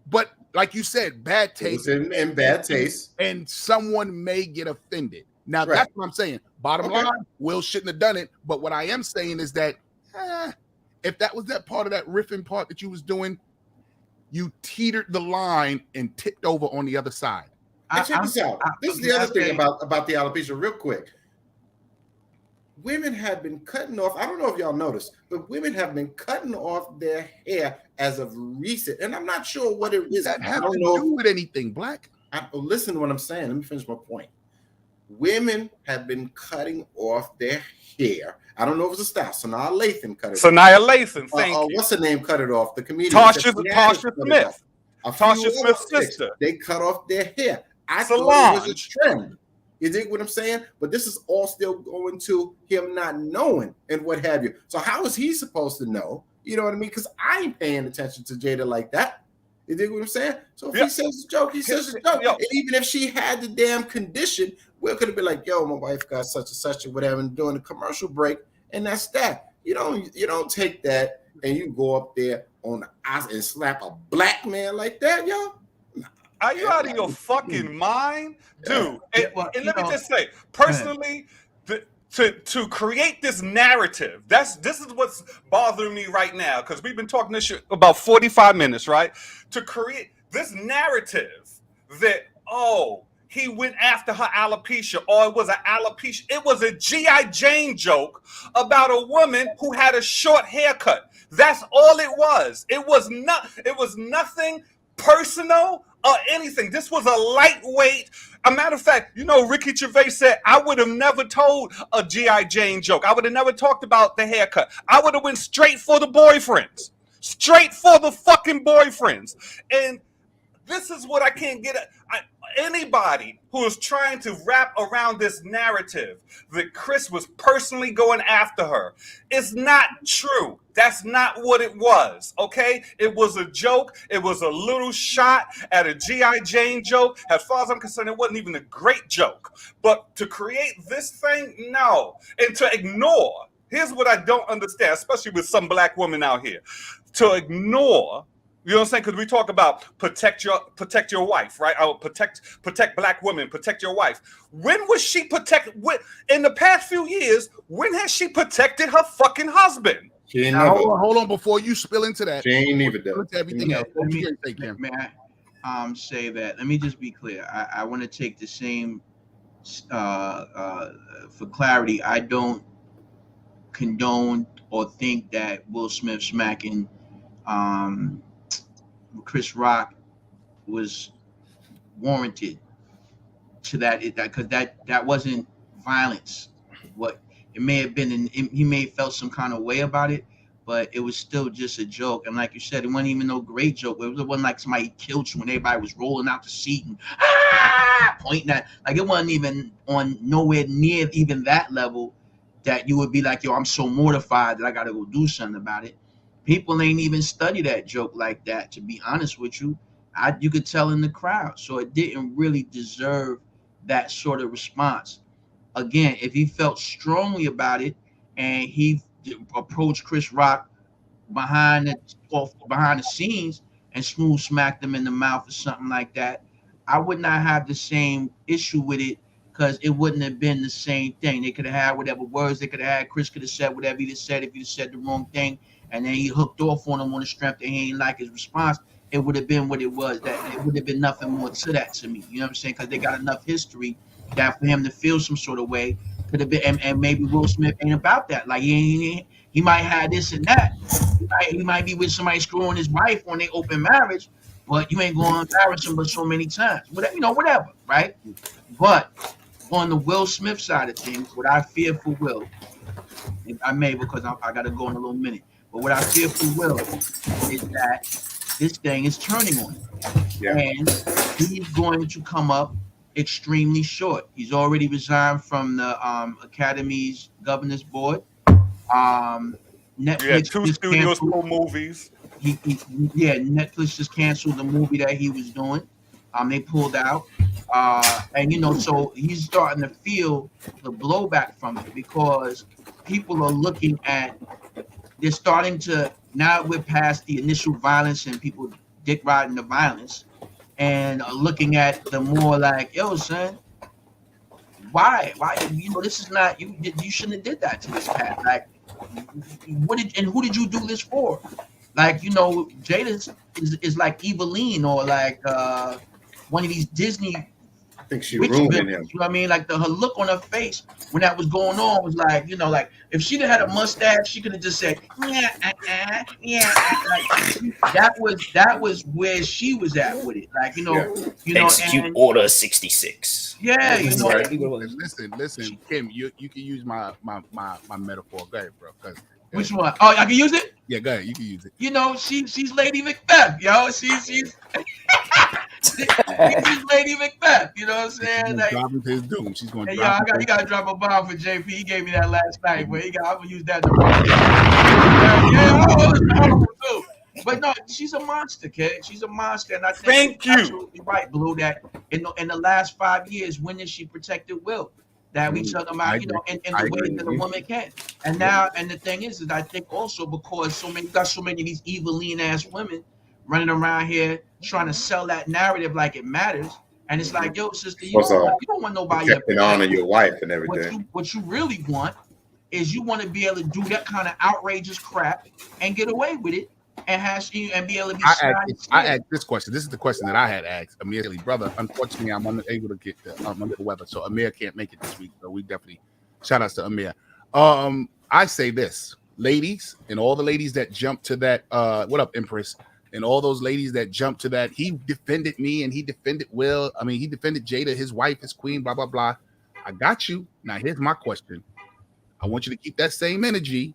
but like you said, bad taste and bad taste, and someone may get offended. Now that's what I'm saying. Bottom line, Will shouldn't have done it. But what I am saying is that if that was that part of that riffing part that you was doing, you teetered the line and tipped over on the other side. Check this out. This is the other thing about the alopecia, real quick. Women have been cutting off. I don't know if y'all noticed, but women have been cutting off their hair as of recent, and I'm not sure what it is. That have to do with anything, Black. Listen to what I'm saying. Let me finish my point. women have been cutting off their hair. I don't know if it's a style. Sanaa Lathan cut it Sanaa Lathan, thank you. What's her name? Cut it off. The comedian. Tasha Smith. Tasha Smith's sister. They cut off their hair. I Solange. thought it was a trend. You dig what I'm saying? But this is all still going to him not knowing and what have you. So how is he supposed to know? You know what I mean? Because I ain't paying attention to Jada like that. You dig what I'm saying? So if he says it's a joke, he says it's a joke. And even if she had the damn condition, we could have been like, yo, my wife got such and such or whatever, and during the commercial break, and that's that. You don't take that and you go up there on the ice and slap a black man like that, yo. Are you out of your fucking mind, dude? And let me just say, personally, to create this narrative, this is what's bothering me right now, because we've been talking this shit about 45 minutes, right? To create this narrative that, he went after her alopecia, or it was an alopecia. It was a G.I. Jane joke about a woman who had a short haircut. That's all it was. It was nothing personal or anything. This was a lightweight. A matter of fact, Ricky Gervais said, I would have never told a G.I. Jane joke. I would have never talked about the haircut. I would have went straight for the boyfriends. Straight for the fucking boyfriends. And this is what I can't get at. Anybody who is trying to wrap around this narrative that Chris was personally going after her, it's not true. That's not what it was, okay? It was a joke. It was a little shot at a G.I. Jane joke. As far as I'm concerned, it wasn't even a great joke. But to create this thing, no. And to ignore, here's what I don't understand, especially with some black women out here. To ignore, you know what I'm saying? Because we talk about protect your wife, right? Protect black women, protect your wife. When was she protected? In the past few years, when has she protected her fucking husband? Hold on before you spill into that. She ain't even done everything else. May I say that? Let me just be clear. I want to take the same for clarity. I don't condone or think that Will Smith smacking Chris Rock was warranted to that, because that wasn't violence. What it may have been, he may have felt some kind of way about it, but it was still just a joke. And like you said, it wasn't even no great joke. It wasn't like somebody killed you when everybody was rolling out the seat and pointing at, like, it wasn't even on nowhere near even that level that you would be like, yo, I'm so mortified that I got to go do something about it. People ain't even study that joke like that, to be honest with you. You could tell in the crowd. So it didn't really deserve that sort of response. Again, if he felt strongly about it and he approached Chris Rock behind the scenes and smooth smacked him in the mouth or something like that, I would not have the same issue with it, because it wouldn't have been the same thing. They could have had whatever words they could have had. Chris could have said whatever he said if he said the wrong thing. And then he hooked off on him on the strength that he ain't like his response. It would have been what it was. That it would have been nothing more to that to me. You know what I'm saying? Because they got enough history that for him to feel some sort of way could have been. And maybe Will Smith ain't about that. Like he might have this and that. He might be with somebody screwing his wife on their open marriage, but you ain't going to embarrass him but so many times. Whatever, right? But on the Will Smith side of things, what I fear for Will, I may, because I got to go in a little minute. But what I fear for Will is that this thing is turning on him. Yeah. And he's going to come up extremely short. He's already resigned from the Academy's Governors Board. Netflix 2 studios, 4 movies. Netflix just canceled the movie that he was doing. They pulled out. And, so he's starting to feel the blowback from it, because people are looking at, they're starting to, now we're past the initial violence and people dick riding the violence, and are looking at the more like, yo, son, why, this is not, you shouldn't have did that to this cat. Like, who did you do this for? Like, Jada is like Eveline, or like one of these Disney think she Which ruined villain, him. you know what I mean? Like her look on her face when that was going on was like, you know, like if she'd have had a mustache, she could have just said, yeah, like that was where she was at with it. Like, you know, Execute and Order 66. yeah, you know, Right. Listen, Kim, you can use my metaphor. Go ahead, bro. Which one? Oh, I can use it? Yeah, go ahead. You can use it. You know, she's Lady Macbeth, yo. She's Lady Macbeth, you know what I'm saying? Like, drop him to his doom. She's going to hey, drop you gotta drop a bomb for JP. He gave me that last night, but I'm gonna use that in the horrible too. But no, she's a monster, kid. She's a monster, and I think you're absolutely right, Blue. That in the last 5 years, when did she protected Will? That we talking about, you know, in the way that a woman can. And now, and the thing is I think also because you got so many of these evil, lean ass women running around here trying to sell that narrative like it matters. And it's like, yo, sister, you don't want nobody to honor your wife and everything. What you really want is you want to be able to do that kind of outrageous crap and get away with it and be able to be I asked this question. This is the question that I had asked immediately, brother. Unfortunately, I'm unable to get I'm under the weather, so Amir can't make it this week. So we definitely shout outs to Amir. I say this, ladies, and all the ladies that jumped to that. What up, Empress? And all those ladies that jumped to that. He defended me, and he defended Will. I mean, he defended Jada, his wife, his queen, blah blah blah. I got you. Now here's my question. I want you to keep that same energy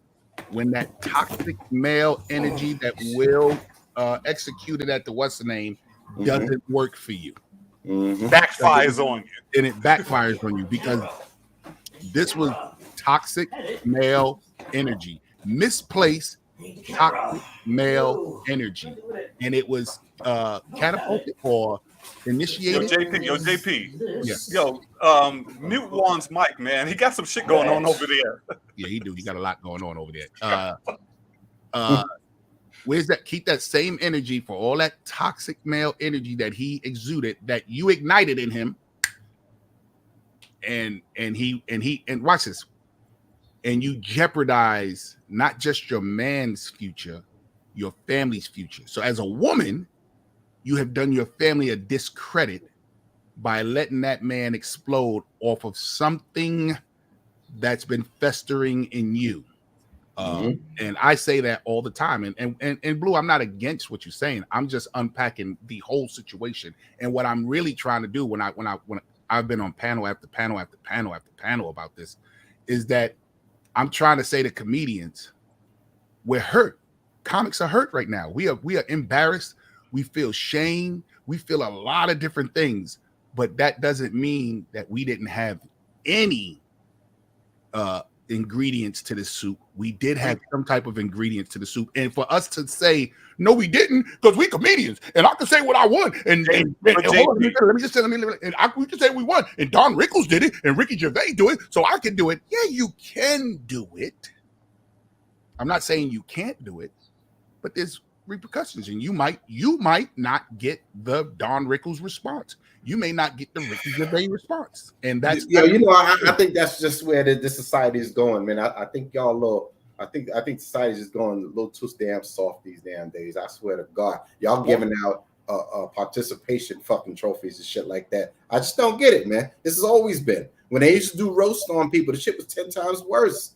when that toxic male energy that Will executed at the what's the name doesn't work for you. Backfires on you. And it backfires on you because this was toxic male energy. Misplaced toxic male energy. And it was catapulted or initiated. Yo, JP. Yes. Yo, mute Juan's mic, man. He got some shit going on over there. Yeah, he do. He got a lot going on over there. Where's that? Keep that same energy for all that toxic male energy that he exuded, that you ignited in him. And watch this. And you jeopardize not just your man's future, your family's future. So as a woman, you have done your family a discredit by letting that man explode off of something that's been festering in you. And I say that all the time. And Blue, I'm not against what you're saying. I'm just unpacking the whole situation. And what I'm really trying to do when I've been on panel after panel after panel after panel about this is that I'm trying to say to comedians, we're hurt. Comics are hurt right now. We are embarrassed. We feel shame. We feel a lot of different things, but that doesn't mean that we didn't have any ingredients to the soup. We did have some type of ingredients to the soup. And for us to say, no, we didn't, because we comedians, and I can say what I want. And let me just say, we can say we won. And Don Rickles did it, and Ricky Gervais do it, so I can do it. Yeah, you can do it. I'm not saying you can't do it, but there's repercussions, and you might not get the Don Rickles response. You may not get the Ricky Gervais response, and that's I think that's just where this society is going, man. I think y'all little. I think society is just going a little too damn soft these damn days. I swear to God, y'all giving out participation fucking trophies and shit like that. I just don't get it, man. This has always been when they used to do roast on people. The shit was 10 times worse.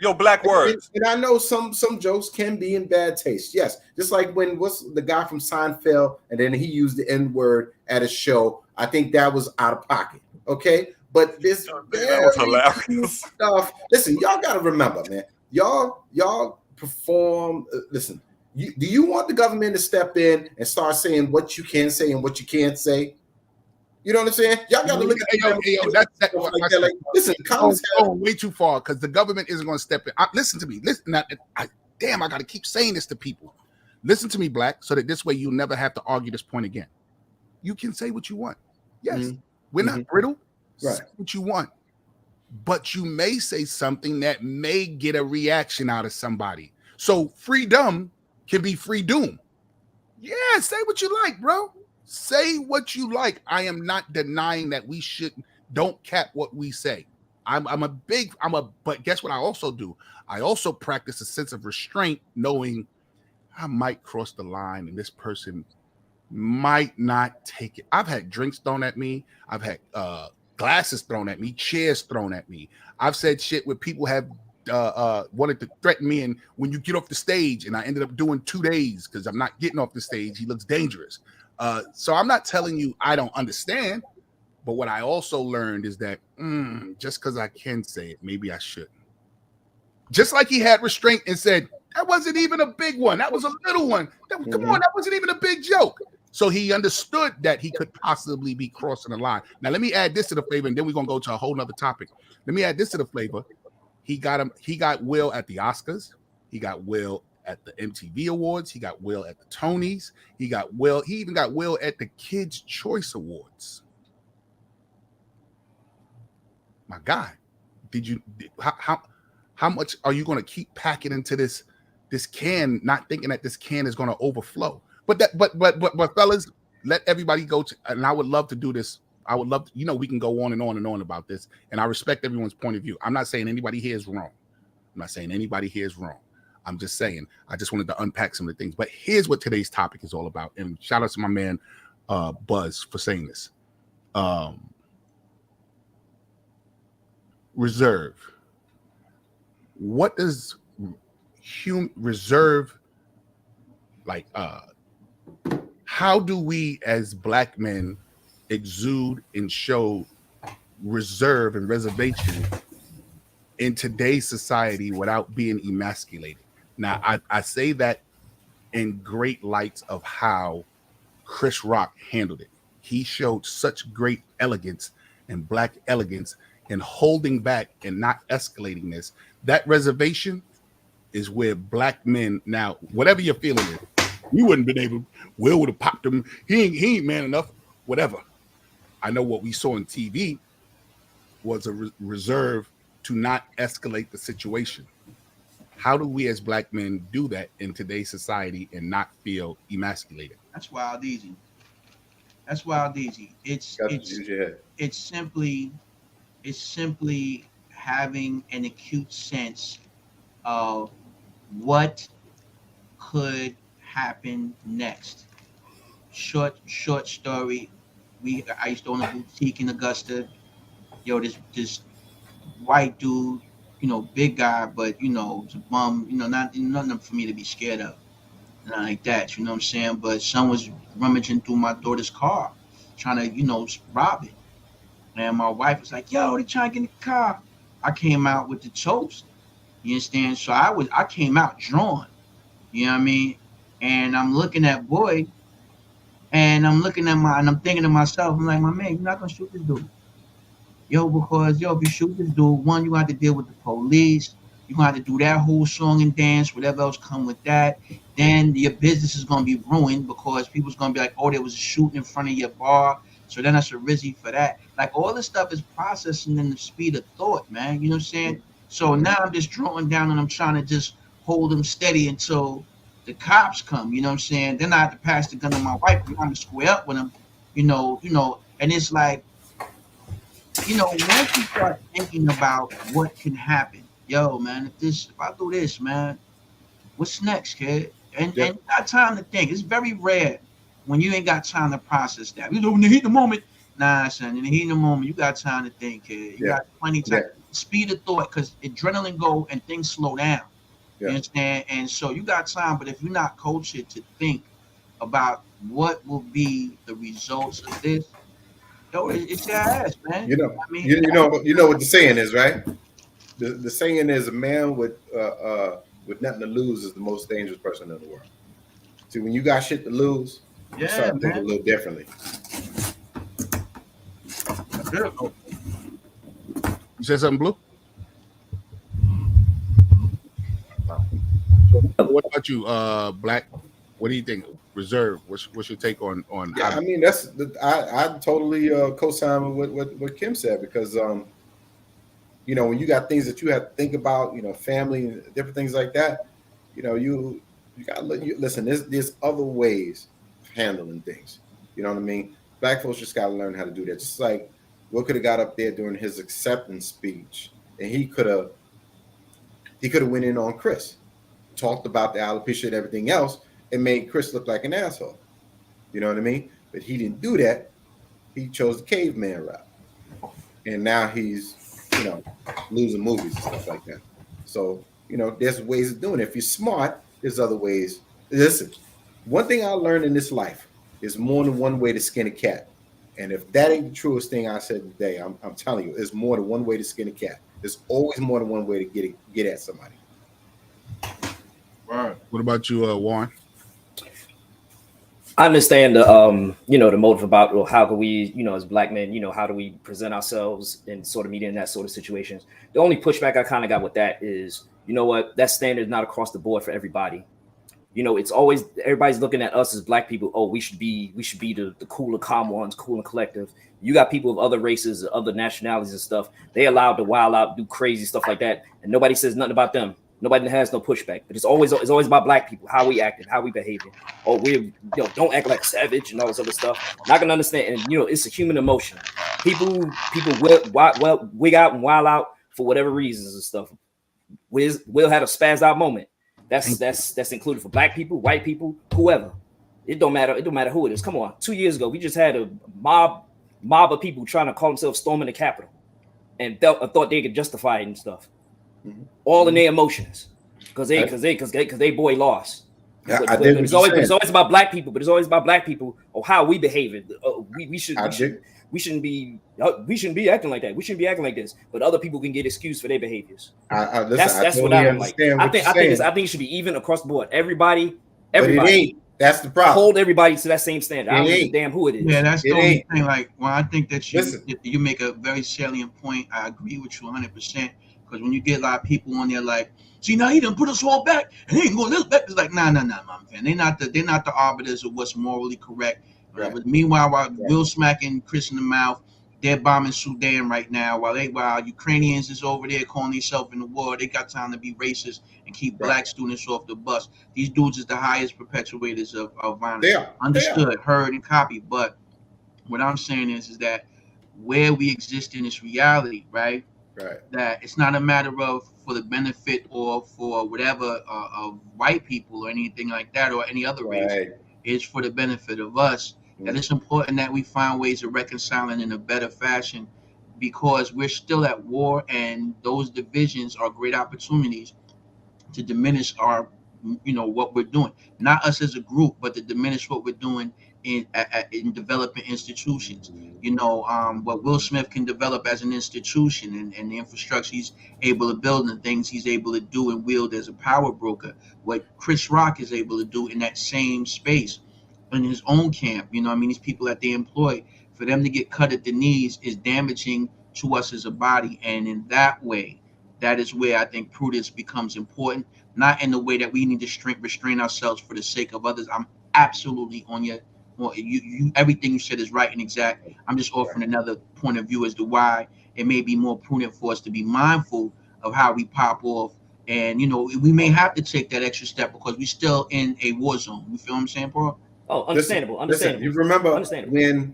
Yo, black words. And I know some jokes can be in bad taste. Yes. Just like when what's the guy from Seinfeld and then he used the N-word at a show. I think that was out of pocket. Okay. But this was hilarious stuff. Listen, y'all gotta remember, man. Y'all perform. Listen, do you want the government to step in and start saying what you can say and what you can't say? You know what I'm saying? Y'all got to look at listen, going way too far because the government isn't going to step in. Listen to me. I got to keep saying this to people. Listen to me, Black, so that this way you'll never have to argue this point again. You can say what you want. Yes, we're not brittle. Right. Say what you want, but you may say something that may get a reaction out of somebody. So freedom can be free doom. Yeah, say what you like, bro. Say what you like. I am not denying that we don't cap what we say. But guess what I also do? I also practice a sense of restraint, knowing I might cross the line and this person might not take it. I've had drinks thrown at me. I've had glasses thrown at me, chairs thrown at me. I've said shit where people have wanted to threaten me, and when you get off the stage, and I ended up doing 2 days because I'm not getting off the stage. He looks dangerous. So I'm not telling you I don't understand, but what I also learned is that just because I can say it, maybe I shouldn't. Just like he had restraint and said, that wasn't even a big one. That was a little one. Come on, that wasn't even a big joke. So he understood that he could possibly be crossing the line. Now, let me add this to the flavor, and then we're going to go to a whole nother topic. Let me add this to the flavor. He got Will at the Oscars. He got Will at the MTV Awards. He got Will at the Tonys. He even got Will at the Kids' Choice Awards. My God, how much are you going to keep packing into this can, not thinking that this can is going to overflow? But fellas, let everybody go to, and I would love to do this. I would love to, we can go on and on and on about this, and I respect everyone's point of view. I'm not saying anybody here is wrong. I'm just saying, I just wanted to unpack some of the things. But here's what today's topic is all about. And shout out to my man, Buzz, for saying this. Reserve. What does reserve, like, how do we as Black men exude and show reserve and reservation in today's society without being emasculated? Now, I say that in great lights of how Chris Rock handled it. He showed such great elegance and Black elegance in holding back and not escalating this. That reservation is where Black men, now, whatever you're feeling it, you wouldn't have been able, Will would have popped him. He ain't man enough, whatever. I know what we saw on TV was a reserve to not escalate the situation. How do we as Black men do that in today's society and not feel emasculated? That's wild easy. It's simply having an acute sense of what could happen next. Short story. I used to own a boutique in Augusta. This white dude, big guy, but it's a bum. Nothing for me to be scared of, nothing like that. You know what I'm saying? But someone was rummaging through my daughter's car, trying to rob it. And my wife was like, "Yo, they trying to get in the car." I came out with the toast. You understand? So I came out drawn. You know what I mean? And I'm looking at Boyd, and I'm thinking to myself, I'm like, my man, you're not gonna shoot this dude. Because if you shoot this dude, one, you have to deal with the police. You're gonna have to do that whole song and dance, whatever else come with that. Then your business is gonna be ruined because people's gonna be like, oh, there was a shooting in front of your bar. So then that's a rizzy for that. Like, all this stuff is processing in the speed of thought, man. You know what I'm saying? So now I'm just drawing down and I'm trying to just hold them steady until the cops come. You know what I'm saying? Then I have to pass the gun to my wife and I'm gonna square up with them. And it's like, once you start thinking about what can happen, man, if I do this, man, what's next, kid? And you got time to think. It's very rare when you ain't got time to process that. In the heat of the moment, nah, son. In the heat of the moment, you got time to think, kid. You got plenty of time. Speed of thought, because adrenaline go and things slow down. You understand? And so you got time, but if you're not cultured to think about what will be the results of this, it's your ass, man. You know what the saying is, right? The saying is, a man with nothing to lose is the most dangerous person in the world. See, when you got shit to lose, you start thinking a little differently. You said something, Blue? What about you, Black? What do you think? Reserve. What's your take on? Yeah, I mean, I totally co-sign with what Kim said, because when you got things that you have to think about, family, different things like that, you gotta listen. There's other ways of handling things. You know what I mean? Black folks just gotta learn how to do that. Just like Will could have got up there during his acceptance speech, and he could have went in on Chris, talked about the alopecia and everything else, and made Chris look like an asshole. You know what I mean? But he didn't do that. He chose the caveman route. And now he's, losing movies and stuff like that. So, there's ways of doing it. If you're smart, there's other ways. Listen, one thing I learned in this life is more than one way to skin a cat. And if that ain't the truest thing I said today, I'm telling you, it's more than one way to skin a cat. There's always more than one way to get at somebody. Right. What about you, Warren? I understand the the motive about, well, how can we, as black men, how do we present ourselves in sort of media in that sort of situations. The only pushback I kind of got with that is, that standard is not across the board for everybody. It's always, everybody's looking at us as black people. Oh, we should be the cooler, calm ones, cool and collective. You got people of other races, other nationalities and stuff. They allowed to wild out, do crazy stuff like that, and nobody says nothing about them. Nobody has no pushback, but it's always about black people, how we acting, how we behaving. Oh, we don't act like savage and all this other stuff. Not gonna understand, and it's a human emotion. People will wig out and wild out for whatever reasons and stuff. We'll have a spaz out moment. That's included for black people, white people, whoever. It don't matter. It don't matter who it is. Come on, 2 years ago we just had a mob of people trying to call themselves storming the Capitol, and thought they could justify it and stuff. Mm-hmm. All in their emotions, because they boy lost. It's always about black people, but it's always about black people or how we behave. We shouldn't be acting like that. We shouldn't be acting like this. But other people can get excused for their behaviors. That's what I don't like. I think it should be even across the board. Everybody. But it ain't. That's the problem. Hold everybody to that same standard. I don't give a damn who it is. Yeah, that's the only thing. Like, well, I think that you make a very salient point. I agree with you 100%. Because when you get a lot of people on there like, see, now he done put us all back and he ain't going this back. It's like, nah, my man. They're not the arbiters of what's morally correct. Right. But meanwhile, while Will smacking Chris in the mouth, they're bombing Sudan right now. While Ukrainians is over there calling themselves in the war, they got time to be racist and keep black students off the bus. These dudes is the highest perpetuators of violence. Understood, heard, and copied. But what I'm saying is that where we exist in this reality, right? Right. That it's not a matter of for the benefit or for whatever of white people or anything like that or any other race. It's for the benefit of us. Mm-hmm. That it's important that we find ways of reconciling in a better fashion, because we're still at war, and those divisions are great opportunities to diminish our, what we're doing. Not us as a group, but to diminish what we're doing in developing institutions. What Will Smith can develop as an institution and the infrastructure he's able to build and the things he's able to do and wield as a power broker. What Chris Rock is able to do in that same space in his own camp. These people that they employ, for them to get cut at the knees is damaging to us as a body. And in that way, that is where I think prudence becomes important, not in the way that we need to restrain ourselves for the sake of others. I'm absolutely on your. Well, you everything you said is right and exact. I'm just offering another point of view as to why it may be more prudent for us to be mindful of how we pop off. And, we may have to take that extra step because we're still in a war zone. You feel what I'm saying, Paul? Oh, understandable. Listen, you remember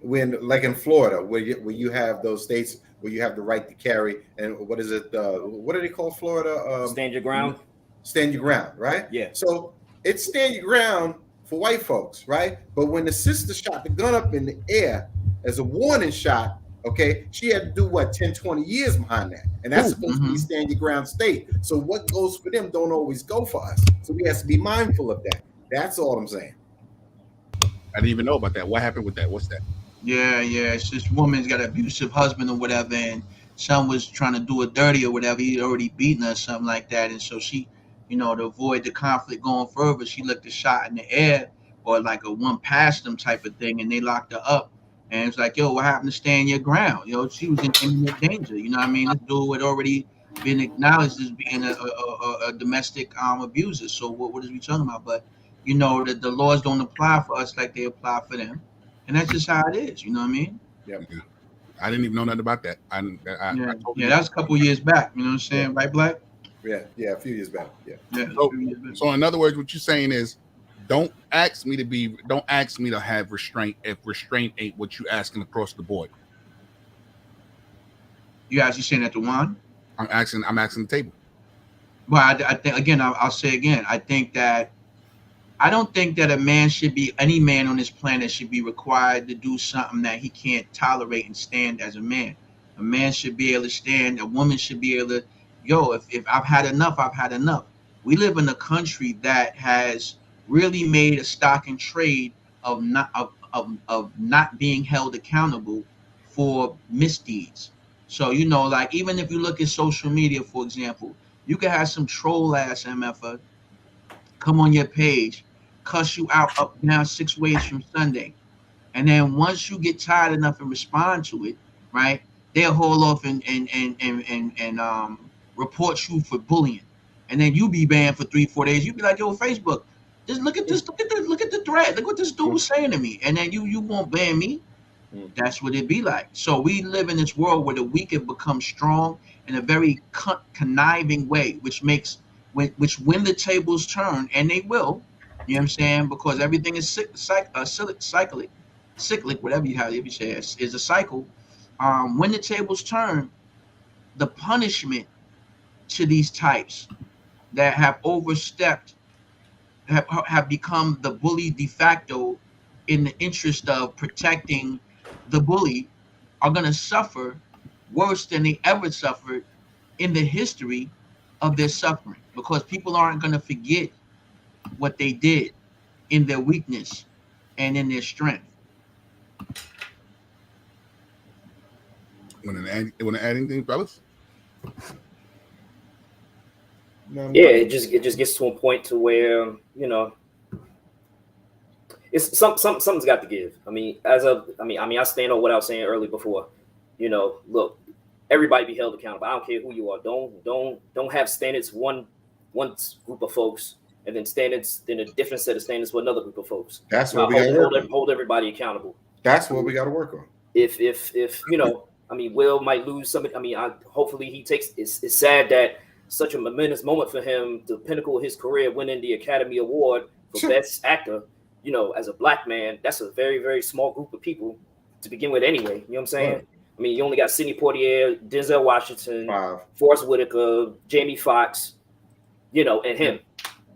when like in Florida, where you have those states where you have the right to carry, and what is it? What do they call Florida? Stand your ground. Stand your ground, right? Yeah. So it's stand your ground for white folks, right? But when the sister shot the gun up in the air as a warning shot, okay, she had to do what, 10, 20 years behind that. And that's supposed to be stand your ground state. So what goes for them don't always go for us. So we have to be mindful of that. That's all I'm saying. I didn't even know about that. What happened with that? What's that? Yeah. It's this woman's got an abusive husband or whatever, and son was trying to do her dirty or whatever. He'd already beaten her or something like that. And so she, to avoid the conflict going further, she looked a shot in the air or like a one past them type of thing, and they locked her up. And it's like, yo, what happened to stand your ground? She was in imminent danger. This dude had already been acknowledged as being a domestic abuser. So what is we talking about? But that the laws don't apply for us like they apply for them, and that's just how it is. You know what I mean? Yeah. I didn't even know nothing about that. I that was a couple years back. You know what I'm saying, right, Black? Yeah, a few years back. Yeah. So in other words, what you're saying is, don't ask me to have restraint if restraint ain't what you asking across the board. You actually saying that to Juan? I'm asking the table. Well, I think again, I'll say again, I think that I don't think that any man on this planet should be required to do something that he can't tolerate and stand as a man. A man should be able to stand, a woman should be able to, if I've had enough, I've had enough. We live in a country that has really made a stock and trade of not being held accountable for misdeeds. So, like even if you look at social media, for example, you can have some troll ass MFer come on your page, cuss you out up, down, 6 ways from Sunday. And then once you get tired enough and respond to it, right, they'll haul off and report you for bullying. And then you be banned for 3-4 days. You be like, yo, Facebook, just look at this, look at the thread. Look what this dude was saying to me. And then you won't ban me. That's what it be like. So we live in this world where the weak have become strong in a very conniving way, which when the tables turn, and they will, you know what I'm saying? Because everything is cyclic, whatever you say, is a cycle. When the tables turn, the punishment to these types that have overstepped, have become the bully de facto in the interest of protecting the bully, are going to suffer worse than they ever suffered in the history of their suffering, because people aren't going to forget what they did in their weakness and in their strength. Want to add anything, fellas? No, yeah, it just gets to a point to where it's something's got to give. I mean, I stand on what I was saying earlier before. Look, everybody be held accountable. I don't care who you are. Don't have standards one group of folks and then a different set of standards for another group of folks. That's what we got to work on. Hold everybody accountable. That's what we got to work on. If Will might lose some. Hopefully he takes. It's sad that such a momentous moment for him, the pinnacle of his career, winning the Academy Award for Best Actor. As a black man, that's a very, very small group of people to begin with anyway. You know what I'm saying? Right. I mean, you only got Sidney Poitier, Denzel Washington, Forrest Whitaker, Jamie Foxx, and him.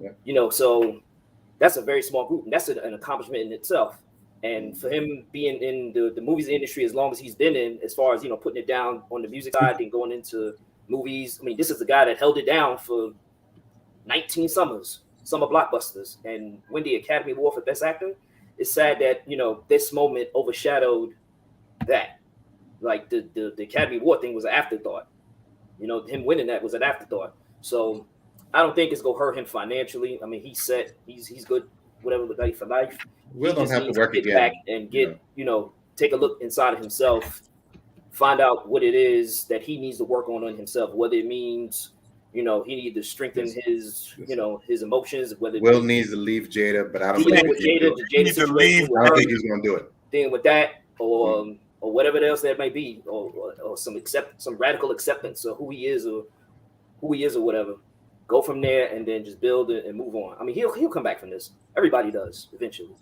Yeah. So that's a very small group, and that's an accomplishment in itself. And for him being in the movies industry as long as he's been in, as far as, putting it down on the music side and going into movies, I mean, this is the guy that held it down for 19 summers. Summer blockbusters, and win the Academy Award for Best Actor. It's sad that this moment overshadowed that. Like the Academy Award thing was an afterthought. Him winning that was an afterthought. So I don't think it's gonna hurt him financially. I mean, he's set. He's good. Whatever the value for life. Will don't have to work again. Back and get take a look inside of himself, find out what it is that he needs to work on himself. Whether it means he needs to strengthen his, his emotions. Whether Will needs to leave Jada, but I don't think Jada he's going to do it. Then with that, or whatever else that may be, or some radical acceptance of who he is or whatever. Go from there and then just build it and move on. I mean, he'll come back from this. Everybody does eventually.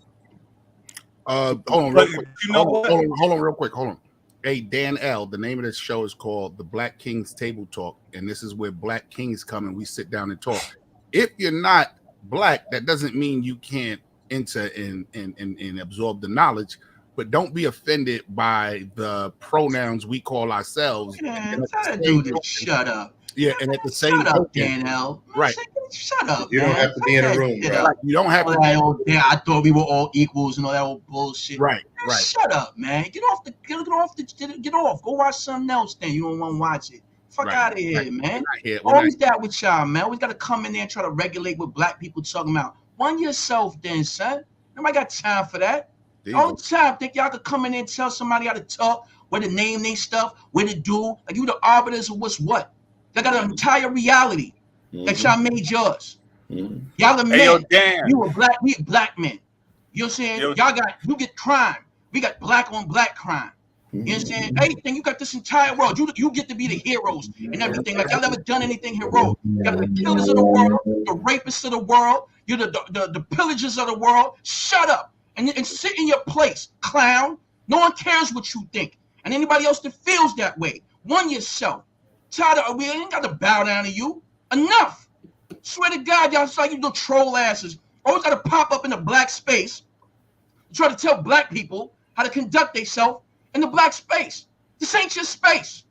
Hold on, real quick. Hold on, real quick. Hold on. Hey, Dan L., the name of this show is called The Black Kings Table Talk, and this is where Black Kings come and we sit down and talk. If you're not Black, that doesn't mean you can't enter and absorb the knowledge, but don't be offended by the pronouns we call ourselves. Shut up. Yeah, and at the same time, shut up, Dan L. Right. Shut up. You don't have to be in a room, bro. You don't have to. I thought we were all equals and all that old bullshit. Right. Shut up, man. Get off. Go watch something else. Then you don't want to watch it. Fuck out of here, man. Always that with y'all, man. Always got to come in there and try to regulate what black people talking about. Run yourself, then, son. Nobody got time for that. All the time, think y'all could come in there and tell somebody how to talk, where to name their stuff, where to do. Like you the arbiters of what's what. They got an entire reality that y'all made yours. Y'all are men. You are black. We black men. You know what I'm saying? You get crime. We got black on black crime. You know what I'm saying? Everything. You got this entire world. You get to be the heroes and everything. Like y'all never done anything heroic. Y'all the killers of the world, the rapists of the world. You're the pillagers of the world. Shut up and sit in your place, clown. No one cares what you think. And anybody else that feels that way. One yourself. We ain't got to bow down to you. Enough. Swear to God, y'all saw you little troll asses. Always got to pop up in a black space, try to tell black people how to conduct themselves in the black space. This ain't your space.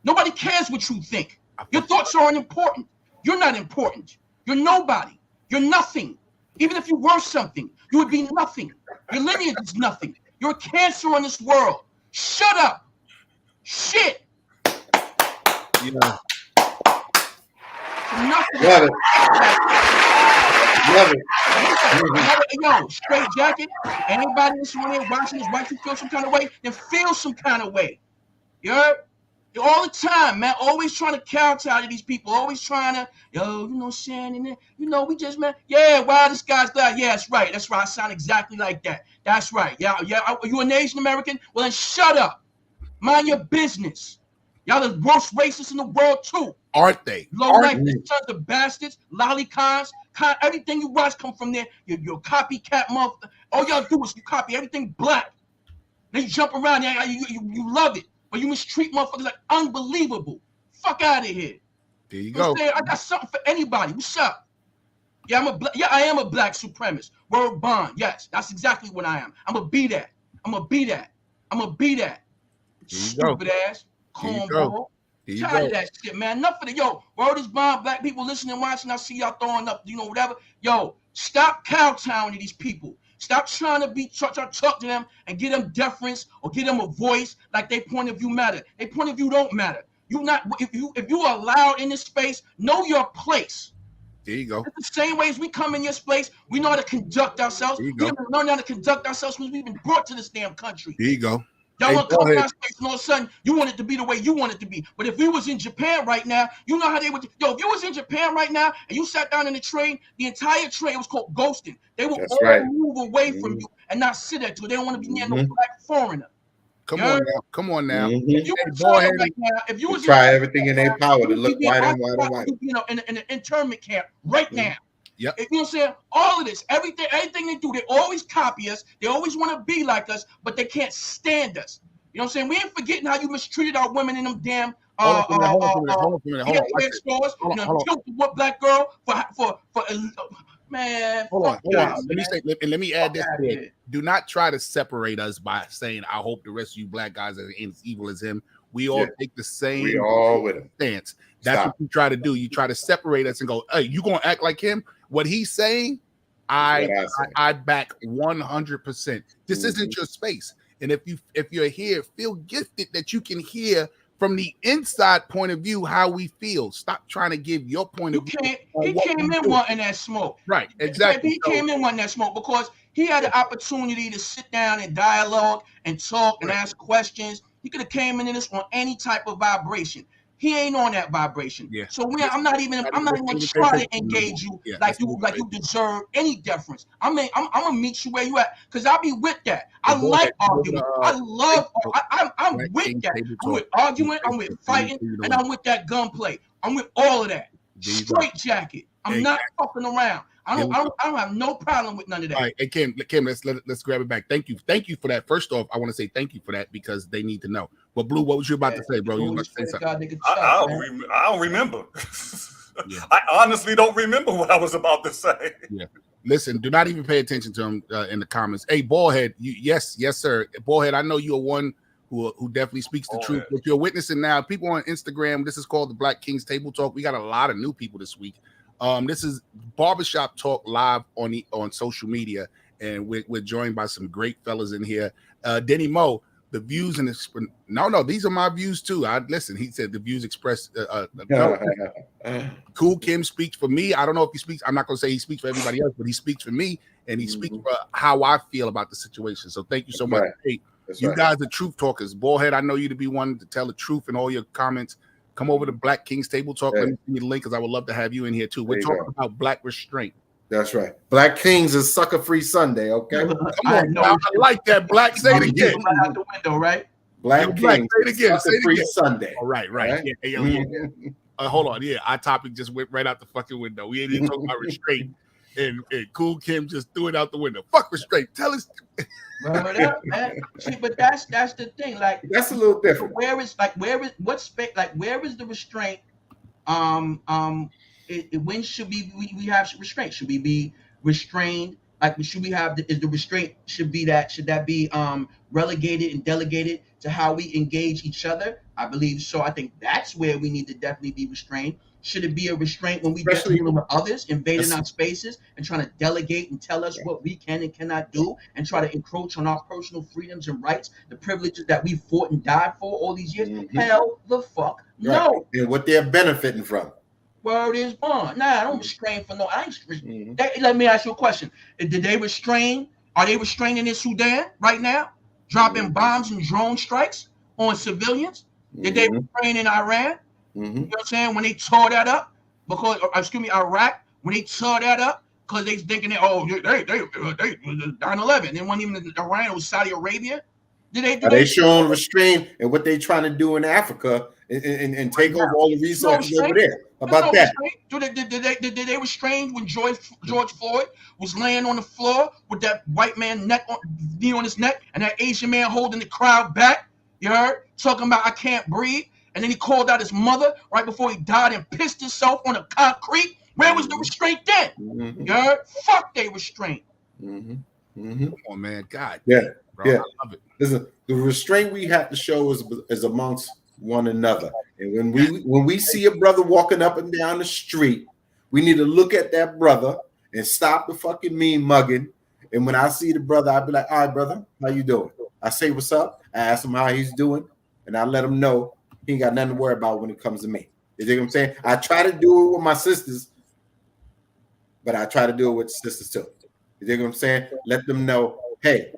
Nobody cares what you think. Your thoughts aren't important. You're not important. You're nobody. You're nothing. Even if you were something, you would be nothing. Your lineage is nothing. You're a cancer on this world. Shut up. Shit. Yeah. Nothing. Love it. Love it. Yo, straight jacket. Anybody that's on there watching this, watch you feel some kind of way, then feel some kind of way. You heard? All the time, man. Always trying to kowtow to these people. Always trying to, yo, you know, Shannon, you know, we just, man. Yeah, wow, this guy's glad. Yeah, that's right. That's right. I sound exactly like that. That's right. Yeah. Are you an Asian American? Well, then shut up. Mind your business. Y'all the worst racists in the world, too. Aren't they? Low-life sons of bastards, lollicons, everything you watch come from there. You're copycat motherfucker. All y'all do is you copy everything black. Then you jump around there, you love it. But you mistreat motherfuckers like unbelievable. Fuck out of here. There you go. I got something for anybody. What's up? Yeah, I am a black supremacist. Word bond. Yes, that's exactly what I am. I'm gonna be that. Stupid ass. Cornball. Tired of that shit, man. Enough of it. Yo, word is bond. Black people listening, watching. I see y'all throwing up, you know, whatever. Yo, stop kowtowing to these people. Stop trying to talk to them and get them deference or get them a voice like their point of view matter. Their point of view don't matter. If you are allowed in this space, know your place. There you go. It's the same way as we come in your space, we know how to conduct ourselves. We haven't learned how to conduct ourselves because we've been brought to this damn country. There you go. Y'all want to come in our space and all of a sudden you want it to be the way you want it to be. But if we was in Japan right now, you know how they would. Yo, if you was in Japan right now and you sat down in the train, the entire train was called ghosting. They would move away from you and not sit at you. They don't want to be near no black foreigner. Come on now. If you right now, if you was try everything in their power to look white and white. You know, in an internment camp right now. Yep. You know what I'm saying? All of this, everything they do, they always copy us. They always want to be like us, but they can't stand us. You know what I'm saying? We ain't forgetting how you mistreated our women in them damn stores. You know, killed what black girl for man. Hold on. Let me add this to it. Do not try to separate us by saying, I hope the rest of you black guys are as evil as him. We all take the same stance. That's what you try to do. You try to separate us and go, hey, you gonna act like him? What he's saying, I back 100%. This isn't your space. And if you're here, feel gifted that you can hear from the inside point of view how we feel. Stop trying to give your point of view. He came in wanting that smoke. Right, exactly. He came in wanting that smoke because he had the opportunity to sit down and dialogue and talk and ask questions. He could have came into this on any type of vibration. He ain't on that vibration. Yeah. So I'm not even gonna try to engage you like you deserve any deference. I'm gonna meet you where you at because I'll be with that. I like arguing. I'm with that. I'm with arguing, I'm with fighting, and I'm with that gunplay. I'm with all of that. Straight jacket. I'm not fucking around. I don't have no problem with none of that. All right, hey Kim, let's grab it back. Thank you for that. First off, I want to say thank you for that because they need to know. But Blue, what was you about to say, bro? You about to say something? I don't remember. I honestly don't remember what I was about to say. Yeah. Listen, do not even pay attention to him in the comments. Hey, Ballhead, yes, sir. Ballhead, I know you're one who definitely speaks the truth. What you're witnessing now, people on Instagram, this is called the Black Kings Table Talk. We got a lot of new people this week. This is Barbershop Talk live on social media, and we're joined by some great fellas in here. Denny Mo, the views and no, these are my views too. Listen. He said the views expressed. Cool Kim speaks for me. I don't know if he speaks. I'm not going to say he speaks for everybody else, but he speaks for me, and he speaks for how I feel about the situation. So thank you so much. Hey, you guys are truth talkers. Ballhead, I know you to be one to tell the truth in all your comments. Come over to Black Kings Table Talk. Let me send you the link because I would love to have you in here too. We're talking about black restraint. That's right. Black Kings is Sucker Free Sunday, okay? Come on, I like that. Black, say it again. Out the window, right? Black Kings, say it again. Sucker Free Sunday. All right. Yeah. Hold on. Yeah, our topic just went right out the fucking window. We ain't even talking about restraint. And Cool Kim just threw it out the window. Fuck restraint. Tell us. See, but that's the thing. Like that's a little different. Where is the restraint? When should we have restraint? Should we be restrained? Like, should we have is the restraint should that be relegated and delegated to how we engage each other? I believe so. I think that's where we need to definitely be restrained. Should it be a restraint when we dealing with others, invading our spaces and trying to delegate and tell us what we can and cannot do, and try to encroach on our personal freedoms and rights, the privileges that we fought and died for all these years? Hell the fuck no. And what they're benefiting from. Word is bond. Nah, I don't restrain for no. Let me ask you a question. Did they restrain? Are they restraining in Sudan right now, dropping bombs and drone strikes on civilians? Did they restrain in Iran? You know what I'm saying? When they tore that up, because Iraq, when they tore that up, because they thinking that 9/11, it wasn't even Iran, it was Saudi Arabia. Are they showing restraint in what they trying to do in Africa and take over all the resources over there? About that? Did they restrain when George Floyd was laying on the floor with that white man knee on his neck and that Asian man holding the crowd back? You heard? Talking about I can't breathe. And then he called out his mother right before he died and pissed himself on the concrete. Where was the restraint then? You heard? Fuck they restraint. Come on, man. God. Yeah. Bro, yeah. I love it. Listen, the restraint we have to show is amongst one another. And when we see a brother walking up and down the street, we need to look at that brother and stop the fucking mean mugging. And when I see the brother, I'll be like, all right, brother, how you doing? I say what's up. I ask him how he's doing, and I let him know he ain't got nothing to worry about when it comes to me. You know what I'm saying? I try to do it with my sisters, but I try to do it with sisters too. You know what I'm saying? Let them know, hey,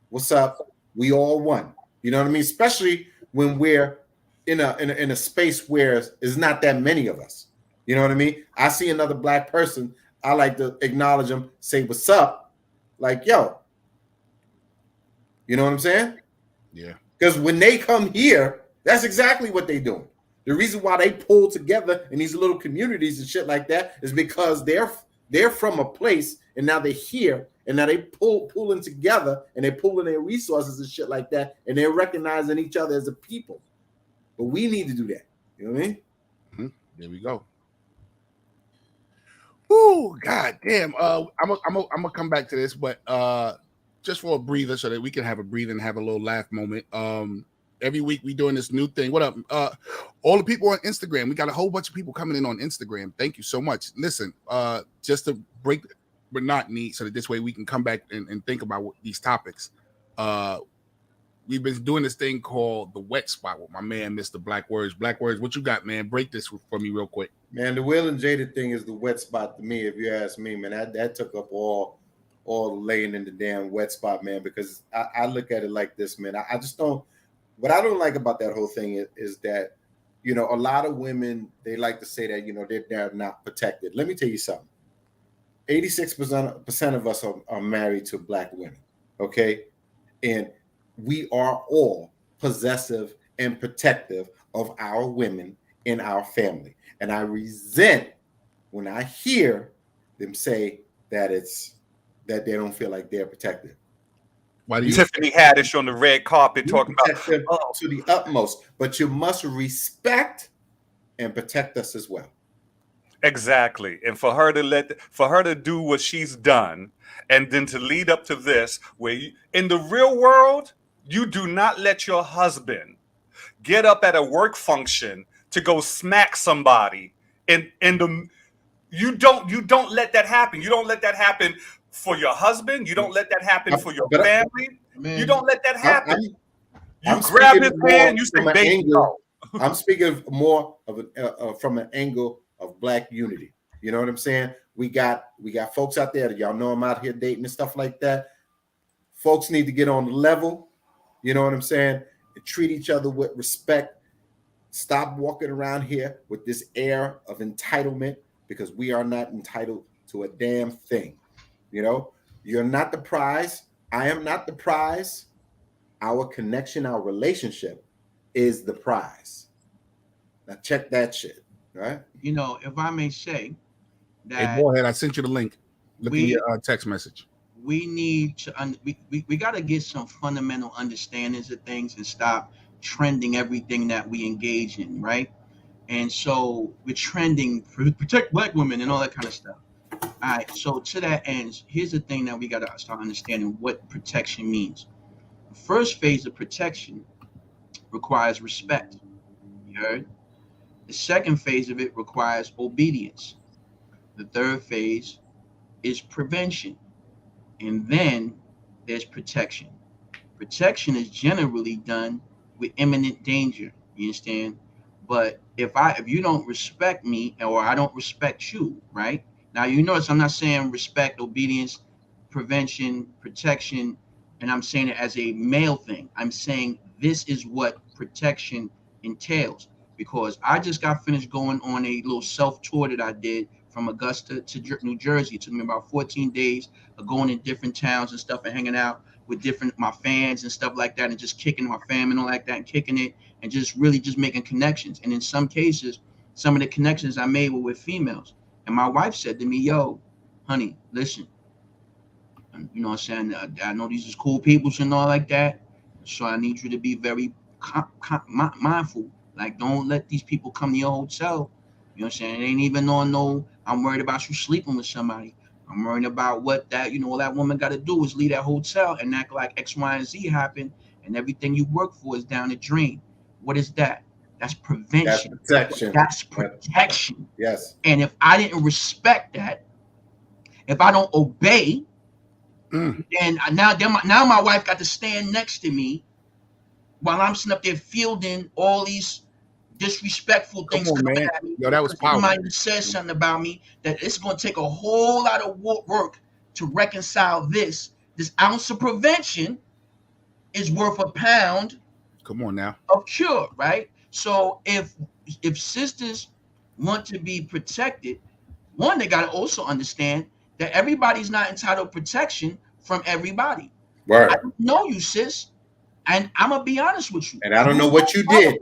what's up? We all one. You know what I mean? Especially when we're in a space where there's not that many of us. You know what I mean? I see another black person, I like to acknowledge them, say what's up, like, yo. You know what I'm saying? Yeah. Because when they come here, that's exactly what they're doing. The reason why they pull together in these little communities and shit like that is because they're from a place, and now they're here, and now they pulling together, and they're pulling their resources and shit like that, and they're recognizing each other as a people. But we need to do that. You know what I mean? Mm-hmm. There we go. Oh, god damn. I'm gonna come back to this, but just for a breather, so that we can have a breather and have a little laugh moment. Every week we doing this new thing. What up? All the people on Instagram. We got a whole bunch of people coming in on Instagram. Thank you so much. Listen, just to break the monotony so that this way we can come back and think about these topics. We've been doing this thing called the wet spot with my man, Mr. Black Words. Black Words, what you got, man? Break this for me real quick. Man, the Will and Jada thing is the wet spot to me, if you ask me, man. That took up all laying in the damn wet spot, man, because I look at it like this, man. I just don't. What I don't like about that whole thing is that, you know, a lot of women, they like to say that, you know, they're not protected. Let me tell you something. 86% of us are married to black women, okay? And we are all possessive and protective of our women in our family. And I resent when I hear them say that they don't feel like they're protected. Why do you Tiffany Haddish on the red carpet talking about to the utmost, but you must respect and protect us as well. Exactly. And for her to do what she's done, and then to lead up to this, where in the real world, you do not let your husband get up at a work function to go smack somebody you don't let that happen. You don't let that happen for your husband. You don't let that happen for your family. You don't let that happen. You grab his hand, you say, baby, no. I'm speaking more of from an angle of black unity. You know what I'm saying? We got folks out there that y'all know I'm out here dating and stuff like that. Folks need to get on the level. You know what I'm saying? And treat each other with respect. Stop walking around here with this air of entitlement, because we are not entitled to a damn thing. You know, you're not the prize. I am not the prize. Our connection, our relationship is the prize. Now check that shit, right? You know, if I may say that. Hey, go ahead. I sent you the link. Look at your text message. We need to, we got to get some fundamental understandings of things and stop trending everything that we engage in, right? And so we're trending, protect black women and all that kind of stuff. All right. So to that end, here's the thing that we got to start understanding what protection means. The first phase of protection requires respect. You heard? The second phase of it requires obedience. The third phase is prevention. And then there's protection. Protection is generally done with imminent danger. You understand? But if you don't respect me or I don't respect you, right? Now you notice I'm not saying respect, obedience, prevention, protection, and I'm saying it as a male thing. I'm saying this is what protection entails, because I just got finished going on a little self-tour that I did from Augusta to New Jersey. It took me about 14 days of going in different towns and stuff and hanging out with my fans and stuff like that, and just kicking my fam and all like that, and kicking it and just really just making connections. And in some cases, some of the connections I made were with females. And my wife said to me, yo, honey, listen, you know what I'm saying? I know these is cool people and all like that. So I need you to be very mindful. Like, don't let these people come to your hotel. You know what I'm saying? It ain't even no, I'm worried about you sleeping with somebody. I'm worried about what that woman got to do is leave that hotel and act like X, Y, and Z happened, and everything you work for is down the drain. What is that? That's prevention. That's protection. That's protection. Yes. And if I didn't respect that, if I don't obey, then now my wife got to stand next to me while I'm sitting up there fielding all these disrespectful things coming at me. Yo, that was powerful. Somebody said something about me that it's going to take a whole lot of work to reconcile this. This ounce of prevention is worth a pound. Come on now. Of cure, right? So if sisters want to be protected, one, they got to also understand that everybody's not entitled to protection from everybody. Right. I don't know you, sis, and I'm gonna be honest with you. And I don't know what you did.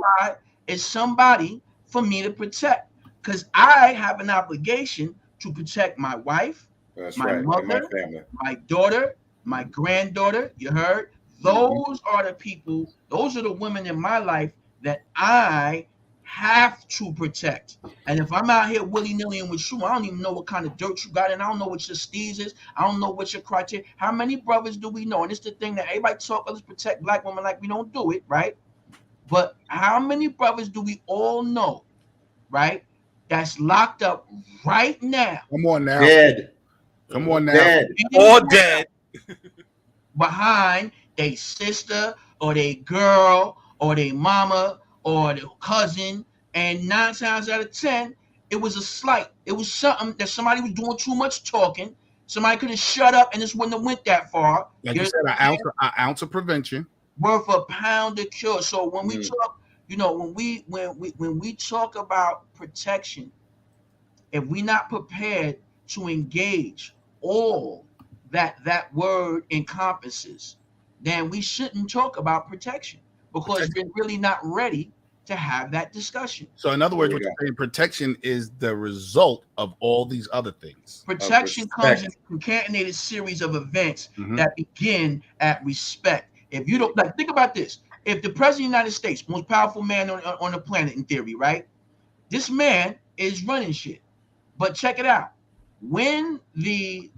Is somebody for me to protect, because I have an obligation to protect my wife, my mother, my daughter, my granddaughter. You heard? Those are the people, those are the women in my life that I have to protect. And if I'm out here willy-nilly with you, I don't even know what kind of dirt you got, and I don't know what your steez is. I don't know what your criteria. How many brothers do we know? And it's the thing that everybody talk, let's protect black women like we don't do it, right? But how many brothers do we all know, right, that's locked up right now? Come on now. Dead. Come on now. Dead. Or dead. Behind their sister or their girl or their mama or their cousin, and 9 times out of 10, it was a slight. It was something that somebody was doing too much talking. Somebody could have shut up and this wouldn't have went that far. Like you said, an ounce of prevention worth a pound of cure. So when we talk, when we talk about protection, if we're not prepared to engage all that word encompasses, then we shouldn't talk about protection, because we're really not ready to have that discussion. So in other words, what you're saying, protection is the result of all these other things. Protection comes in a concatenated series of events that begin at respect. If you don't, like, think about this. If the president of the United States, most powerful man on the planet in theory, right? This man is running shit. But check it out. When the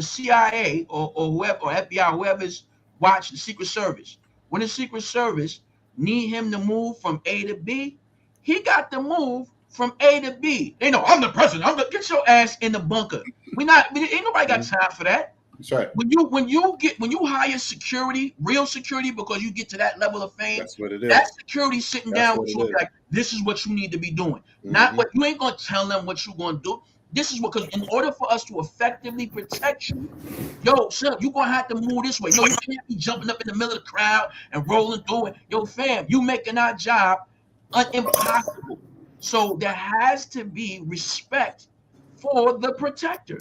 CIA or whoever, or FBI, whoever's watching the Secret Service, when the Secret Service need him to move from A to B, he got to move from A to B. They know I'm the president. Get your ass in the bunker. Ain't nobody got time for that. That's right. When you hire security, real security, because you get to that level of fame, that's what it is. That security sitting down with you like, this is what you need to be doing. Not what you ain't gonna tell them what you're gonna do. This is what, because in order for us to effectively protect you, yo, son, you're gonna have to move this way. No, you can't be jumping up in the middle of the crowd and rolling through it. Yo, fam, you making our job impossible. So there has to be respect for the protector.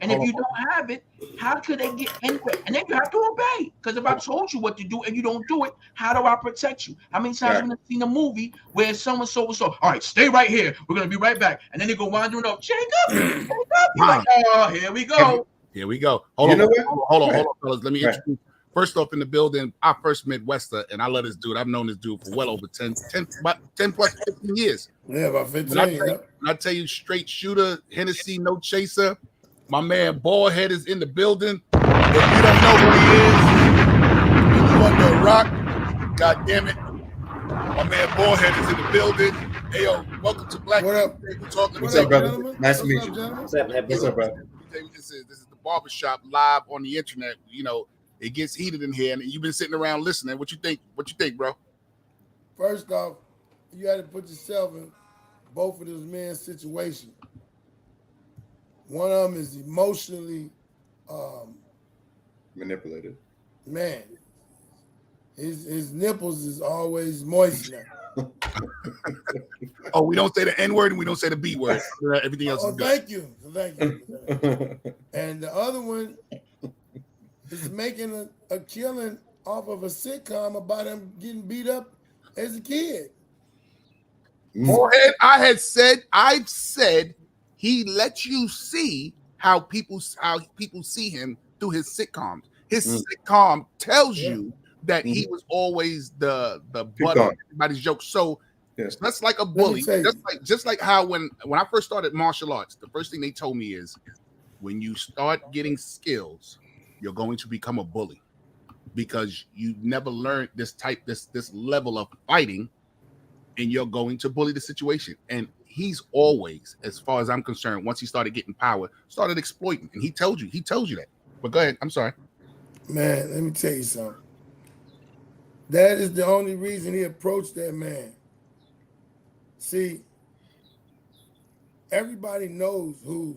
And if you don't have it, how could they get into it? And then you have to obey. Because if I told you what to do and you don't do it, how do I protect you? How many times have you seen a movie where so-and-so was all right, stay right here. We're going to be right back. And then they go wandering up. Jacob. You're like, oh, here we go. Here we go. Hold on, fellas. Let me introduce First off, in the building, our first Midwester, and I love this dude. I've known this dude for well over 10 plus 15 years. Yeah, about 15. When I tell you, straight shooter, Hennessy, no chaser. My man Ballhead is in the building. If you don't know who he is, you under a rock. God damn it. My man Ballhead is in the building. Hey, yo, welcome to Black. What up? What's up, brother? Nice to meet you. What's up, brother? This is the barbershop live on the internet. You know, it gets heated in here, and you've been sitting around listening. What you think? What you think, bro? First off, you got to put yourself in both of those men's situation. One of them is emotionally manipulated. Man, his nipples is always moist now. Oh, we don't say the N word and we don't say the B word. Everything else is good. Thank you. And the other one is making a killing off of a sitcom about him getting beat up as a kid. Forehead, I've said he lets you see how people see him through his sitcoms. His sitcom tells you that he was always the butt of everybody's jokes. So that's like a bully. Just like how when I first started martial arts, the first thing they told me is when you start getting skills, you're going to become a bully because you never learned this level of fighting, and you're going to bully the situation. And he's always, as far as I'm concerned, once he started getting power, started exploiting. And he tells you that. But go ahead. I'm sorry. Man, let me tell you something. That is the only reason he approached that man. See, everybody knows who's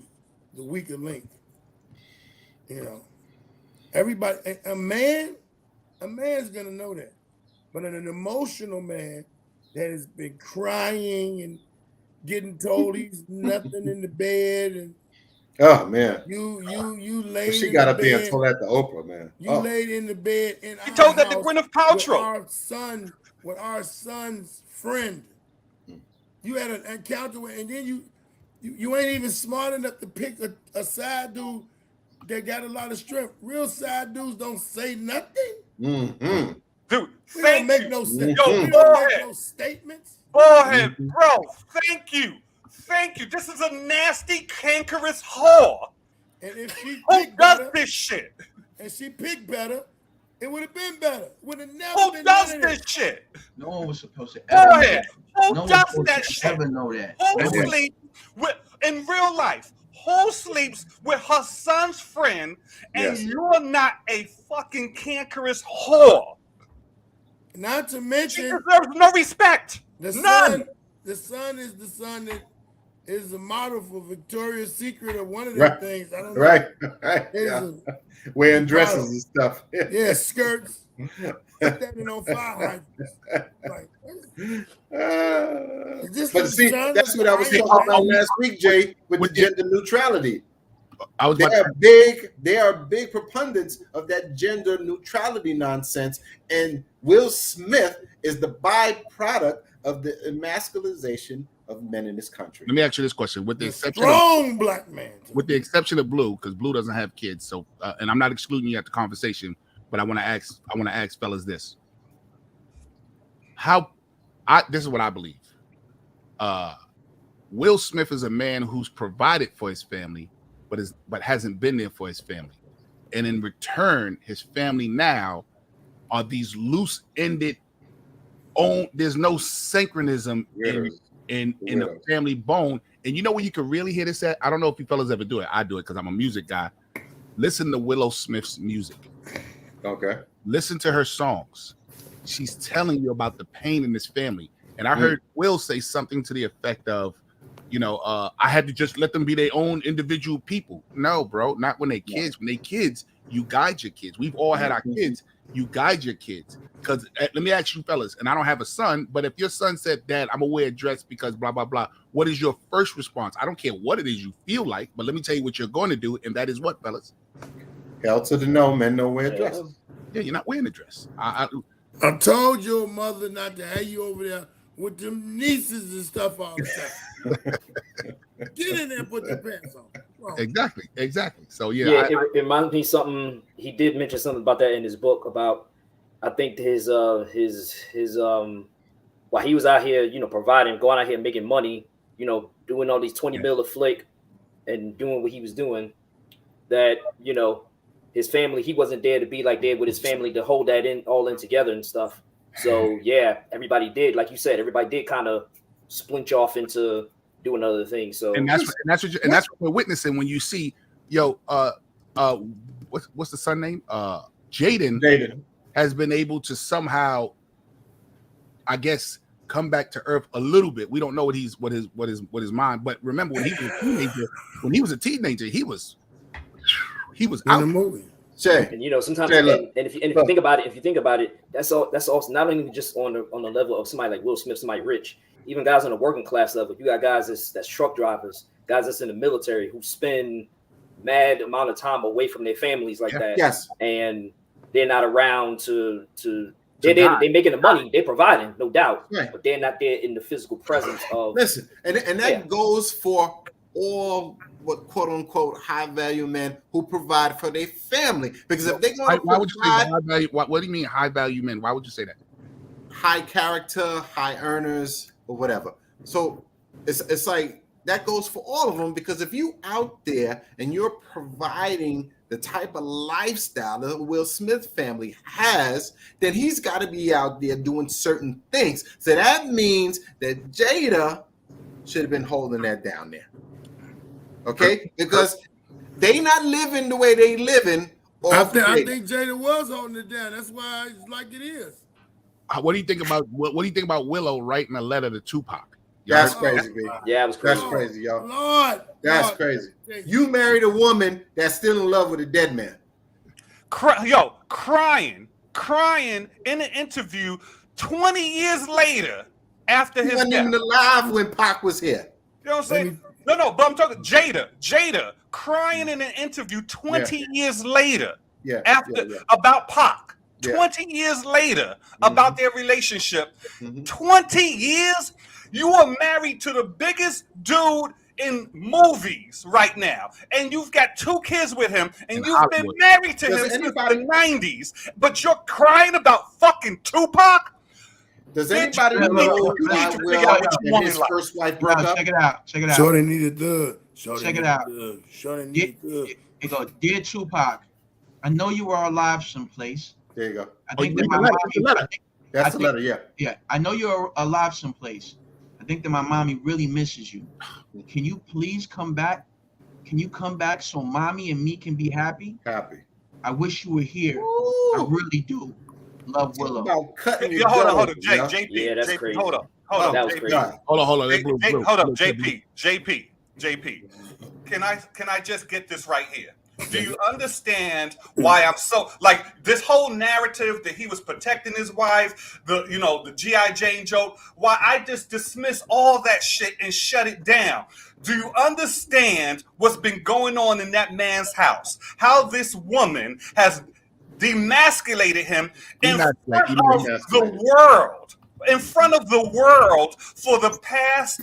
the weaker link. You know, everybody, a man's gonna know that. But an emotional man that has been crying and getting told he's nothing in the bed, and oh man, you laid. She got up there and told that to Oprah, man. You laid in the bed in He told that to Gwyneth Paltrow. With our son's friend. You had an encounter with, and then you ain't even smart enough to pick a side dude that got a lot of strength. Real side dudes don't say nothing. Mm-hmm. Dude, we don't make no sense. Yo, we don't make no statements. Ballhead, bro, thank you. This is a nasty, cankerous whore. And if she who does this shit? And she picked better, it would have been better. Would have never who been does this shit? No one was supposed to ever Ballhead, who no does that shit? Ever know that? Who sleeps with, in real life? Who sleeps with her son's friend, and you're not a fucking cankerous whore? Not to mention, she deserves no respect. None. The son is the son that is the model for Victoria's Secret or one of them things. I don't know. Right. Yeah. Wearing dresses and stuff. Yeah, skirts. Standing on fire but see, that's what I was talking about last week, Jay, with the gender neutrality. They are big proponents of that gender neutrality nonsense, and Will Smith is the byproduct of the emasculization of men in this country. Let me ask you this question: with the exception of black man, with the exception of Blue, because Blue doesn't have kids, so and I'm not excluding you at the conversation, but I want to ask fellas this: this is what I believe. Will Smith is a man who's provided for his family, but hasn't been there for his family, and in return, his family now are these loose-ended. There's no synchronism in the family bone. And you know where you can really hear this at? I don't know if you fellas ever do it. I do it because I'm a music guy. Listen to Willow Smith's music. Okay. Listen to her songs. She's telling you about the pain in this family. And I heard Will say something to the effect of, I had to just let them be their own individual people. No, bro, not when they kids. When they kids, you guide your kids. We've all had our kids. You guide your kids. Because let me ask you fellas, and I don't have a son, but if your son said, Dad, I'm gonna wear a dress because blah, blah, blah, what is your first response? I don't care what it is you feel like, but let me tell you what you're going to do, and that is what, fellas? Hell to the no, men don't wear dresses. Yeah, you're not wearing a dress. I told your mother not to have you over there with them nieces and stuff all the time. Get in there and put your pants on. Exactly. So yeah, Yeah, it reminds me something. He did mention something about that in his book about, I think his while he was out here, providing, going out here making money, doing all these 20 mil a flick and doing what he was doing, that, his family, he wasn't there to be like there with his family to hold that all in together and stuff. So yeah, everybody did, like you said, everybody did kind of splinch off into doing other things. So and that's what we're witnessing when you see, what's the son name? Jaden has been able to somehow, I guess, come back to earth a little bit. We don't know what his mind. But remember, when he was a teenager, he was out. In the movie. And sometimes, if you think about it, that's also not only just on the level of somebody like Will Smith, somebody rich. Even guys on the working class level, you got guys that's truck drivers, guys that's in the military who spend mad amount of time away from their families like that. Yes, and they're not around to they're making the money, they're providing, no doubt, but they're not there in the physical presence of. Listen, and that goes for all what quote unquote high value men who provide for their family. Because if they're going to why would you say high value? What do you mean high value men? Why would you say that? High character, high earners, or whatever. So it's like that goes for all of them, because if you out there and you're providing the type of lifestyle that the Will Smith family has, then he's got to be out there doing certain things. So that means that Jada should have been holding that down there. Okay? Because they not living the way they living. I think Jada was holding it down. That's why it's like it is. What do you think about Willow writing a letter to Tupac? That's crazy, baby. Yeah, it was crazy. That's crazy, y'all. Lord, that's crazy. You married a woman that's still in love with a dead man. Crying in an interview 20 years later after his death. He wasn't even alive when Pac was here. You know what I'm saying? No, but I'm talking Jada crying in an interview 20 years later about Pac. 20 years later about their relationship. 20 years? You are married to the biggest dude in movies right now, and you've got 2 kids with him, and you've been married to him since the 90s, but you're crying about fucking Tupac? Does anybody know why Will and his first wife broke up? Check it out. Shorty needed good. Check it out. Shorty needed good. It goes, Dear Tupac, I know you are alive someplace. There you go. I think that my mommy, that's the letter, yeah. Yeah, I know you're alive someplace. I think that my mommy really misses you. Can you please come back? Can you come back so mommy and me can be happy? Happy. I wish you were here. Ooh. I really do. Love Willow. About cutting hold on, JP. Yeah, that's JP, crazy. Hold on. That was crazy. Hold on. Hold up, JP. Can I just get this right here? Do you understand why I'm so like this whole narrative that he was protecting his wife, the G.I. Jane joke, why I just dismiss all that shit and shut it down? Do you understand what's been going on in that man's house? How this woman has demasculated him in front of the world. In front of the world for the past,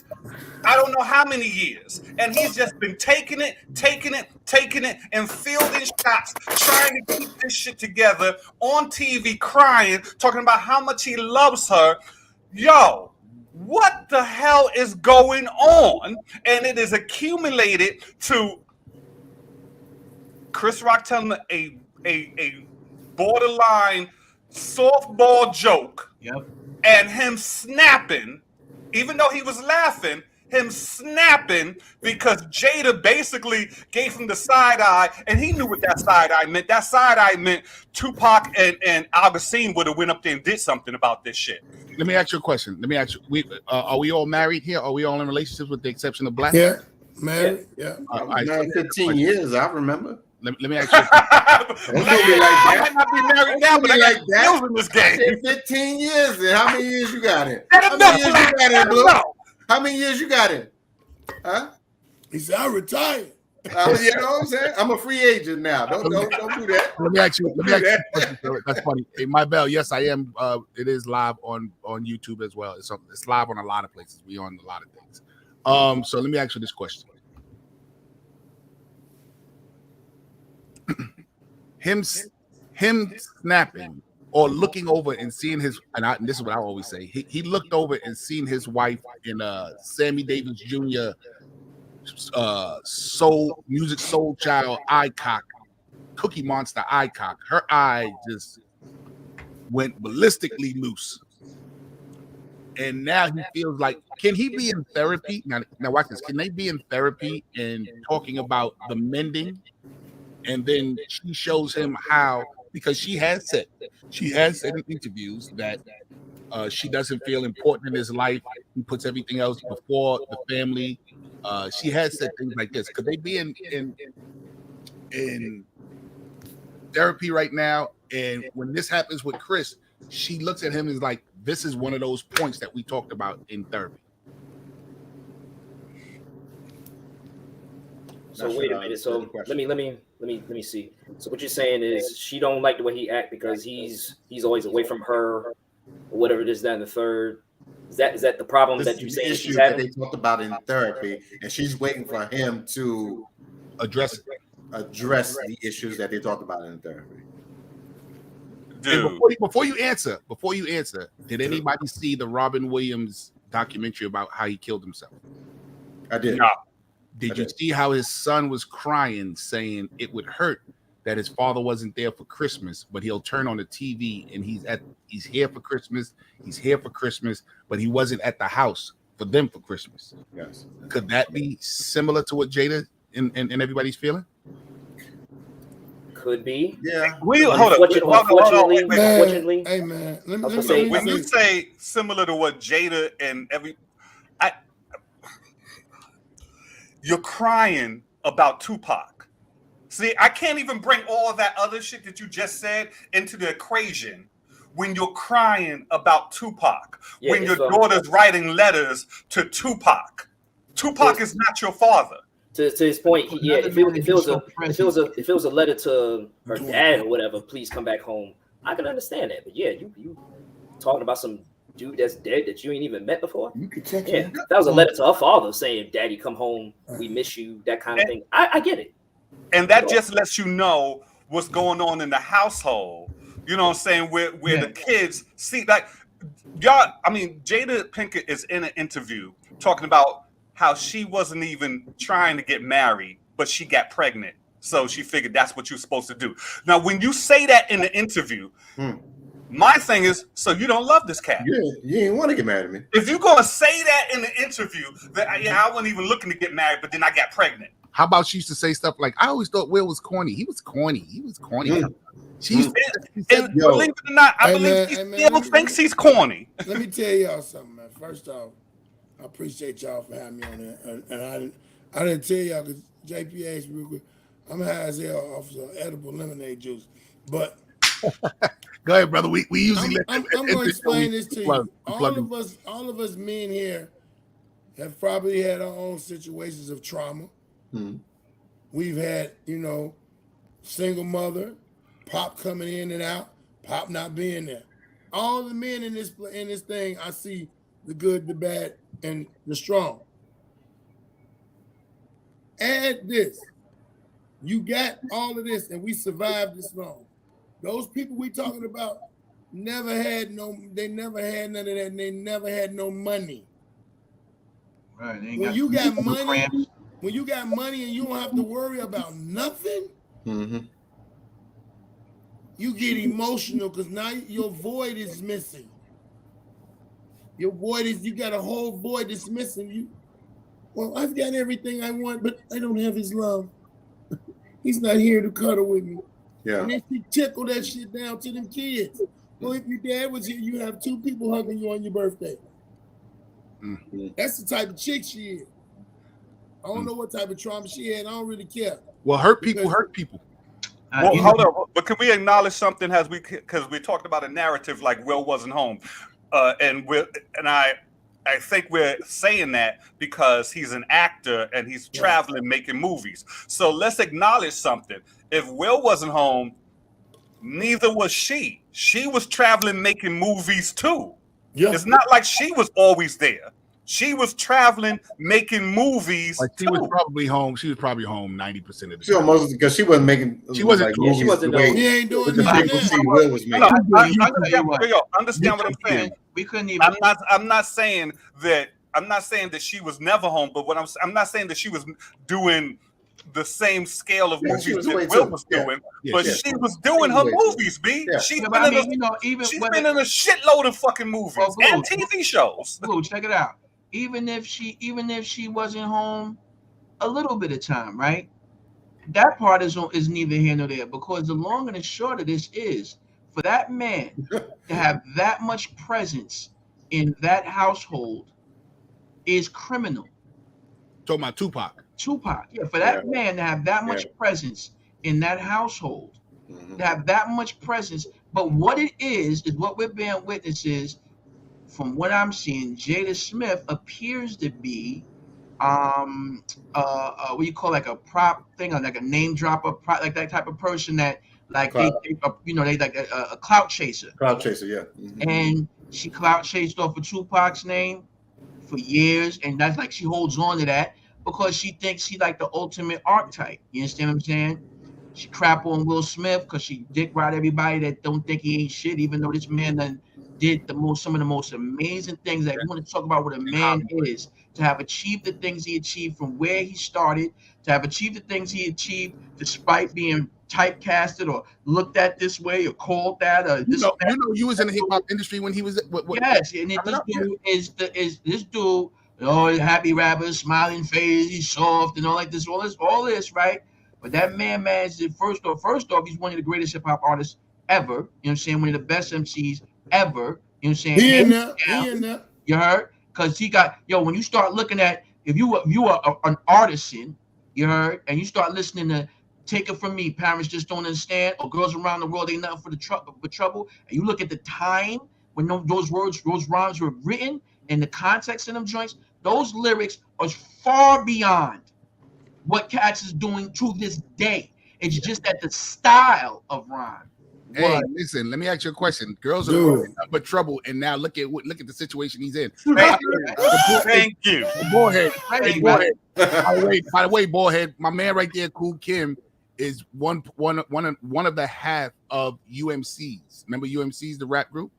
I don't know how many years. And he's just been taking it, and fielding shots, trying to keep this shit together on TV, crying, talking about how much he loves her. Yo, what the hell is going on? And it is accumulated to Chris Rock telling a borderline softball joke. Yep. And him snapping, even though he was laughing, him snapping because Jada basically gave him the side eye, and he knew what that side eye meant. That side eye meant Tupac and Augustine would have went up there and did something about this shit. Let me ask you a question. Are we all married here? Are we all in relationships with the exception of Black? Yeah, married. Yeah. Married 15 years, I remember. Let me ask you. I might not be married now, but I got skills in this game. 15 years. Then how many years you got in? How many years you got in, Blue? How many years you got in? Huh? He said, I retired. You know what I'm saying? I'm a free agent now. Don't do that. Let me ask you. That's funny. Hey, my bell. Yes, I am. It is live on YouTube as well. It's live on a lot of places. We on a lot of things. So let me ask you this question. him snapping or looking over and seeing his, and this is what I always say, he looked over and seen his wife in Sammy Davis Jr. Soul Child Icock, Cookie Monster Icock. Her eye just went ballistically loose. And now he feels like, can he be in therapy? Now watch this. Can they be in therapy and talking about the mending? And then she shows him how, because she has said in interviews that she doesn't feel important in his life. He puts everything else before the family. She has said things like this. Could they be in therapy right now? And when this happens with Chris, she looks at him and is like, this is one of those points that we talked about in therapy. So wait a minute. So let me see. So what you're saying is she don't like the way he act because he's always away from her, or whatever it is, that and the third. Is that the problem that you're saying she's having? That they talked about in therapy, and she's waiting for him to address the issues that they talked about in therapy. Dude. Before you answer, did anybody see the Robin Williams documentary about how he killed himself? I did. No. Did you see how his son was crying, saying it would hurt that his father wasn't there for Christmas, but he'll turn on the TV and he's here for Christmas, but he wasn't at the house for them for Christmas? Yes. Could that be similar to what Jada and everybody's feeling? Could be. Yeah. Hold on. Unfortunately, hey man, when you say similar to what Jada and you're crying about Tupac. See, I can't even bring all that other shit that you just said into the equation when you're crying about Tupac. Yeah, when your daughter's writing letters to Tupac. Tupac is not your father. To his point, if it was a letter to her dad or whatever, please come back home, I can understand that. But yeah, you talking about some dude that's dead that you ain't even met before? You could check that was a letter to her father saying, "Daddy, come home, we miss you," that kind of thing. I get it. And that just lets you know what's going on in the household. You know what I'm saying? Where the kids see, like, y'all, I mean, Jada Pinkett is in an interview talking about how she wasn't even trying to get married, but she got pregnant. So she figured that's what you're supposed to do. Now, when you say that in the interview, my thing is, so you don't love this cat. You didn't want to get married to me. If you're going to say that in the interview, that I wasn't even looking to get married, but then I got pregnant. How about she used to say stuff like, I always thought Will was corny. He was corny. She said, believe it or not, I believe he still thinks he's corny. Let me tell y'all something, man. First off, I appreciate y'all for having me on there. And I didn't tell y'all because JP asked me real quick. I'm high as hell off of edible lemonade juice. But go ahead, brother. We usually I'm going to explain this to you. All of us men here have probably had our own situations of trauma. We've had, single mother, Pop coming in and out, Pop not being there. All the men in this thing, I see the good, the bad, and the strong. Add this. You got all of this, and we survived this long. Those people we talking about never had none of that, and they never had no money. Right. When you got money and you don't have to worry about nothing, you get emotional because now your void is missing. Your void is, you got a whole void that's missing. You, well, I've got everything I want, but I don't have his love. He's not here to cuddle with me. Yeah. And then she tickle that shit down to them kids. Well, if your dad was here, you have two people hugging you on your birthday. That's the type of chick she is. I don't know what type of trauma she had. I don't really care. Well, hurt people hurt people. Well, hold on. But can we acknowledge something because we talked about a narrative like Will wasn't home. And I think we're saying that because he's an actor and he's traveling, making movies. So let's acknowledge something. If Will wasn't home, neither was she. She was traveling, making movies too. Yeah. It's not like she was always there. She was traveling, making movies. Like she was probably home. She was probably home 90% of the She time. almost because she wasn't making. She wasn't. Like, Yeah, she movies wasn't the way He ain't doing the that people now. see Will was making. Understand what I'm saying. We couldn't even. I'm not saying that she was never home, but I'm not saying that she was doing the same scale of movies that Will was doing, but she was doing her movies, B. Yeah. She's Yeah, been but in I mean, you know, even she's whether- been in a shitload of fucking movies Well, Blue, and TV shows. Blue, check it out. Even if she wasn't home a little bit of time, right? That part is neither here nor there, because the long and the short of this is for that man to have that much presence in that household is criminal. Talking about Tupac. Yeah, for that man to have that much presence in that household, to have that much presence. But what it is what we're being witnesses. From what I'm seeing, Jada Smith appears to be what you call like a prop thing, or like a name dropper, like that type of person that like they like a clout chaser. Clout chaser, yeah. And she clout chased off of Tupac's name for years, and that's like she holds on to that because she thinks she like the ultimate archetype. You understand what I'm saying? She crap on Will Smith because she dick ride everybody that don't think he ain't shit, even though this man done did some of the most amazing things that you want to talk about what a man is, to have achieved the things he achieved from where he started, to have achieved the things he achieved despite being typecasted or looked at this way or called that or this. You was in the hip hop industry when he was. Yes, and this dude, happy rapper, smiling face, he's soft and all this, right? But that man managed it. First off, he's one of the greatest hip hop artists ever. You know what I'm saying? One of the best MCs ever. You know what I'm saying? He in there. You heard? Because he got when you start looking at if you are an artisan, you heard, and you start listening to Take It From Me, Parents Just Don't Understand, or Girls Around the World Ain't Nothing but Trouble, and you look at the time when those rhymes were written and the context in them joints, those lyrics are far beyond what Cats is doing to this day. It's just that the style of rhyme. Hey, listen, let me ask you a question. Girls are nothing but trouble, and now look at the situation he's in. Thank you. Ballhead. By the way, Ballhead, my man right there, Cool Kim, is one of the half of UMCs. Remember UMCs, the rap group?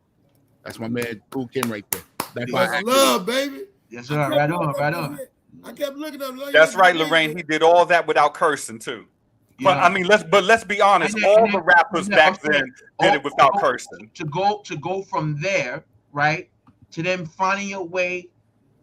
That's my man, Cool Kim, right there. That's love, baby. Yes, sir. Right on. I kept looking up. That's right, Lorraine. He did all that without cursing too. But I mean, let's be honest. All the rappers back then did it without cursing. To go from there, right, to then finding your way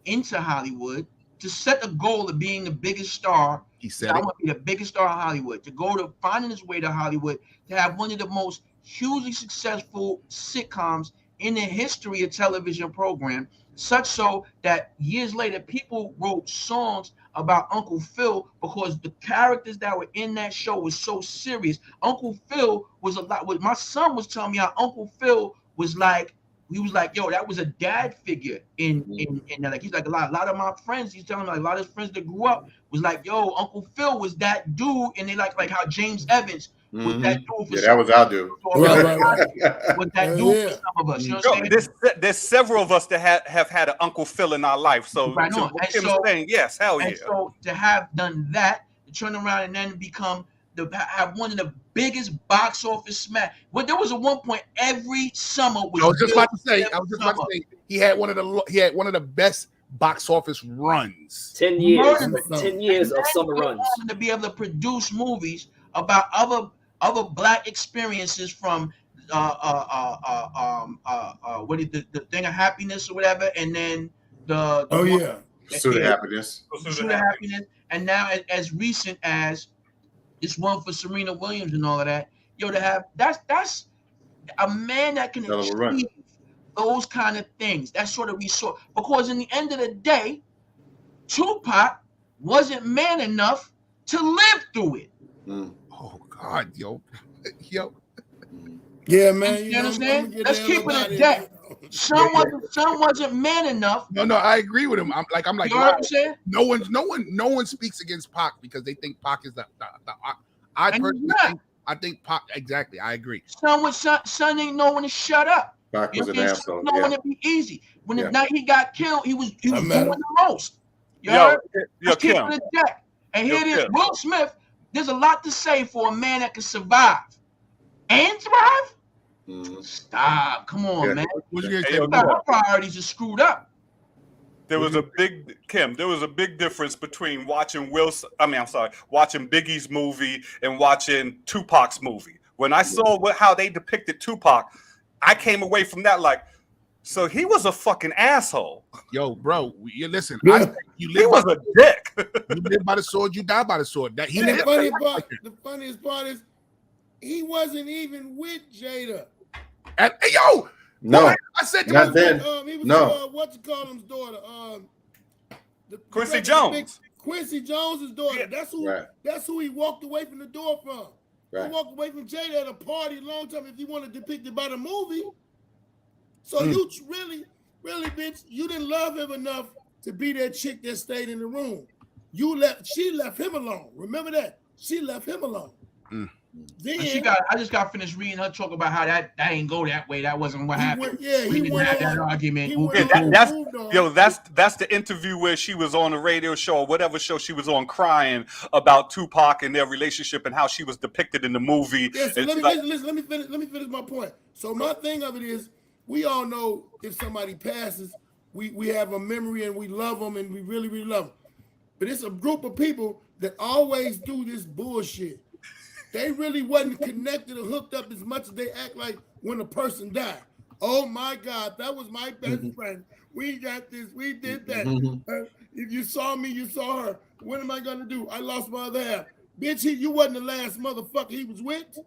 into Hollywood, to set a goal of being the biggest star. He said, "I want to be the biggest star in Hollywood." To go to finding his way to Hollywood, to have one of the most hugely successful sitcoms in the history of television program, such so that years later people wrote songs about Uncle Phil because the characters that were in that show was so serious. Uncle Phil was a lot. What my son was telling me, how Uncle Phil was like, yo, that was a dad figure in that. Like he's like a lot of my friends. He's telling me like a lot of his friends that grew up was like, yo, Uncle Phil was that dude, and they like how James Evans was that dude. For that was our dude. Was that dude for some of us? You know what I'm saying? There's several of us that have had an Uncle Phil in our life. So, right on. What Kim is saying, yes, hell yeah. And so to have done that, to turn around and then have one of the biggest box office smash. Well, there was at one point every summer was. I was just about to say he had one of the best box office runs. 10 years of summer runs. To be able to produce movies about other Black experiences from what is the thing of happiness or whatever, and then the Pursuit of Happiness. And now as recent as this one for Serena Williams and all of that, to have that's a man that can achieve those kind of things. That sort of resort, because in the end of the day, Tupac wasn't man enough to live through it. Oh God, yo. Yeah, man. You understand? Let's keep it a deck. Some wasn't man enough. No, I agree with him. I'm like, you know what I'm saying? No one speaks against Pac because they think Pac is the I personally think Pac, exactly. I agree. Son ain't know when to shut up. Pac was an asshole. No, when it be easy. When the night he got killed, he was doing the most. Yo, keeping it check. And here it is, Will Smith. There's a lot to say for a man that can survive and thrive. Stop! Come on, man. Our priorities are screwed up. There was a big difference between watching watching Biggie's movie and watching Tupac's movie. When I saw how they depicted Tupac, I came away from that like, so he was a fucking asshole. Yo, bro, listen. Yeah. He was a dick. You live by the sword, you die by the sword. The funniest part is he wasn't even with Jada. Hey, yo, no, boy, I said to not then. He was what you call him's daughter? Quincy Jones. Quincy Jones's daughter. Yeah. That's who he walked away from the door from. Right. He walked away from Jada at a party a long time. If you want to depict it by the movie, so you really, bitch, you didn't love him enough to be that chick that stayed in the room. She left him alone. Remember that? She left him alone. Then I just got finished reading her talk about how that ain't go that way. That wasn't what happened. He didn't have that argument. That's the interview where she was on a radio show or whatever show she was on, crying about Tupac and their relationship and how she was depicted in the movie. Yes, let me finish my point. So my thing of it is, we all know if somebody passes, we have a memory and we love them and we really, really love them. But it's a group of people that always do this bullshit. They really wasn't connected or hooked up as much as they act like when a person died. Oh my God, that was my best friend. We got this, we did that. If you saw me, you saw her. What am I gonna do? I lost my other half. Bitch, you wasn't the last motherfucker he was with.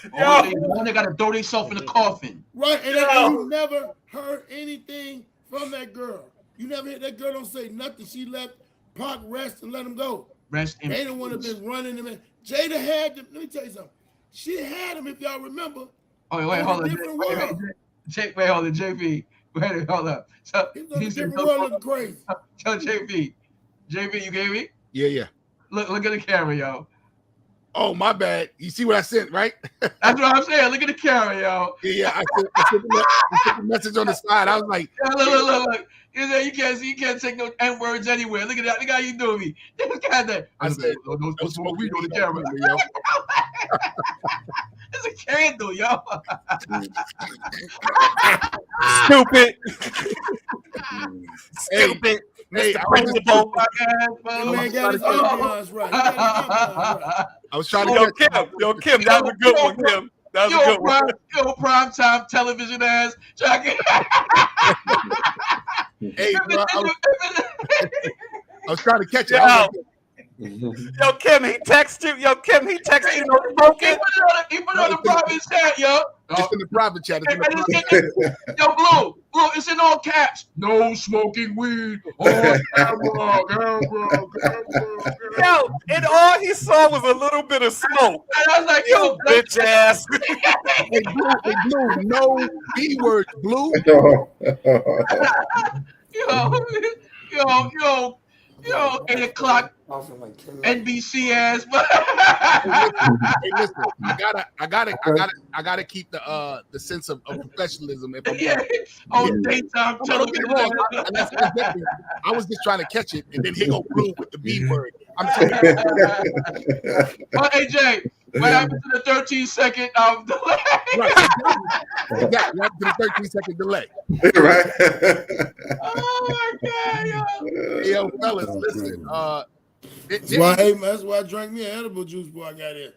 They gotta throw themselves in the coffin. Right, and you never heard anything from that girl. You never heard that girl don't say nothing. She let Pac rest and let him go. Rest in They don't want to been running him in. Jada had them. Let me tell you something. She had him, if y'all remember. Oh, wait, hold on. Wait, hold on, JP. Wait, hold up. So he's different world looking crazy. So JP, you gave me? Yeah. Look at the camera, yo. Oh, my bad. You see what I sent, right? That's what I'm saying. Look at the camera, yo. Yeah. I sent the message on the side. I was like, look. You can't take no N words anywhere. Look at that. Look how you doing me. This guy there. I said, don't smoke weed on the camera, yo. It's a candle, yo. Stupid. Stupid. Hey, I was trying to Kim, that was a good one, Kim. That was a good one. Yo, primetime television ass. Hey, bro, I was trying to catch it. Yo, Kim, he texted you. No smoking. He put it on the private chat, yo. Just in the private chat. Yo, Blue, it's in all caps. No smoking weed. Oh, Yo, and all he saw was a little bit of smoke. And I was like, yo, bitch ass. Hey, Blue, no B words, Blue. Yo, 8 o'clock NBC ass. Hey, listen, I gotta keep the sense of professionalism. If I'm daytime television. I was just trying to catch it, and then he go Blue with the B word. I'm telling you. Well, AJ, what happened to the 13-second delay? Right, to the 13-second delay. Right. Oh my God, yo, fellas, listen. That's why I drank me an edible juice before I got in.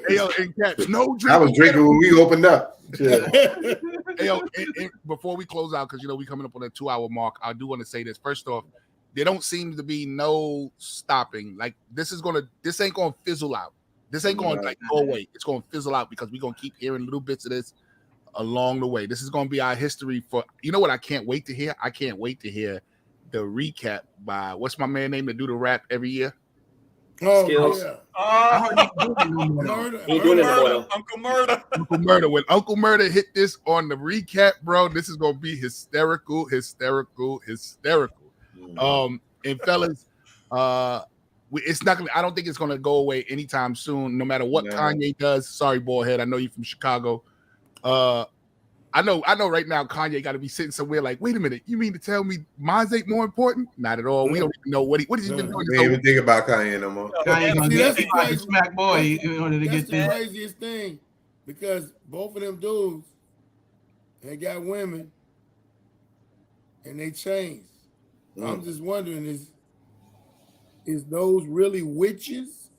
Hey, yo, and Caps, no drink. I was drinking when we opened up. Yeah. Hey, yo, and before we close out, because we coming up on a 2-hour mark, I do want to say this. First off, there don't seem to be no stopping. Like this ain't gonna fizzle out. This ain't gonna go away. It's gonna fizzle out because we're gonna keep hearing little bits of this along the way. This is gonna be our history for what I can't wait to hear. I can't wait to hear the recap by what's my man name to do the rap every year? Skills. He doing it no Uncle Murder. Uncle Murder. When Uncle Murder hit this on the recap, bro, this is gonna be hysterical. And fellas, it's not gonna. I don't think it's gonna go away anytime soon. No matter what Kanye does. Sorry, Ballhead. I know you from Chicago. I know right now Kanye got to be sitting somewhere like, wait a minute, you mean to tell me mines ain't more important? Not at all. We don't even know what he's been doing. We ain't even think about Kanye no more. Kanye gonna See, get that's like a smack boy in order to That's get the there. craziest thing, because both of them dudes, they got women, and they changed. I'm just wondering, is those really witches?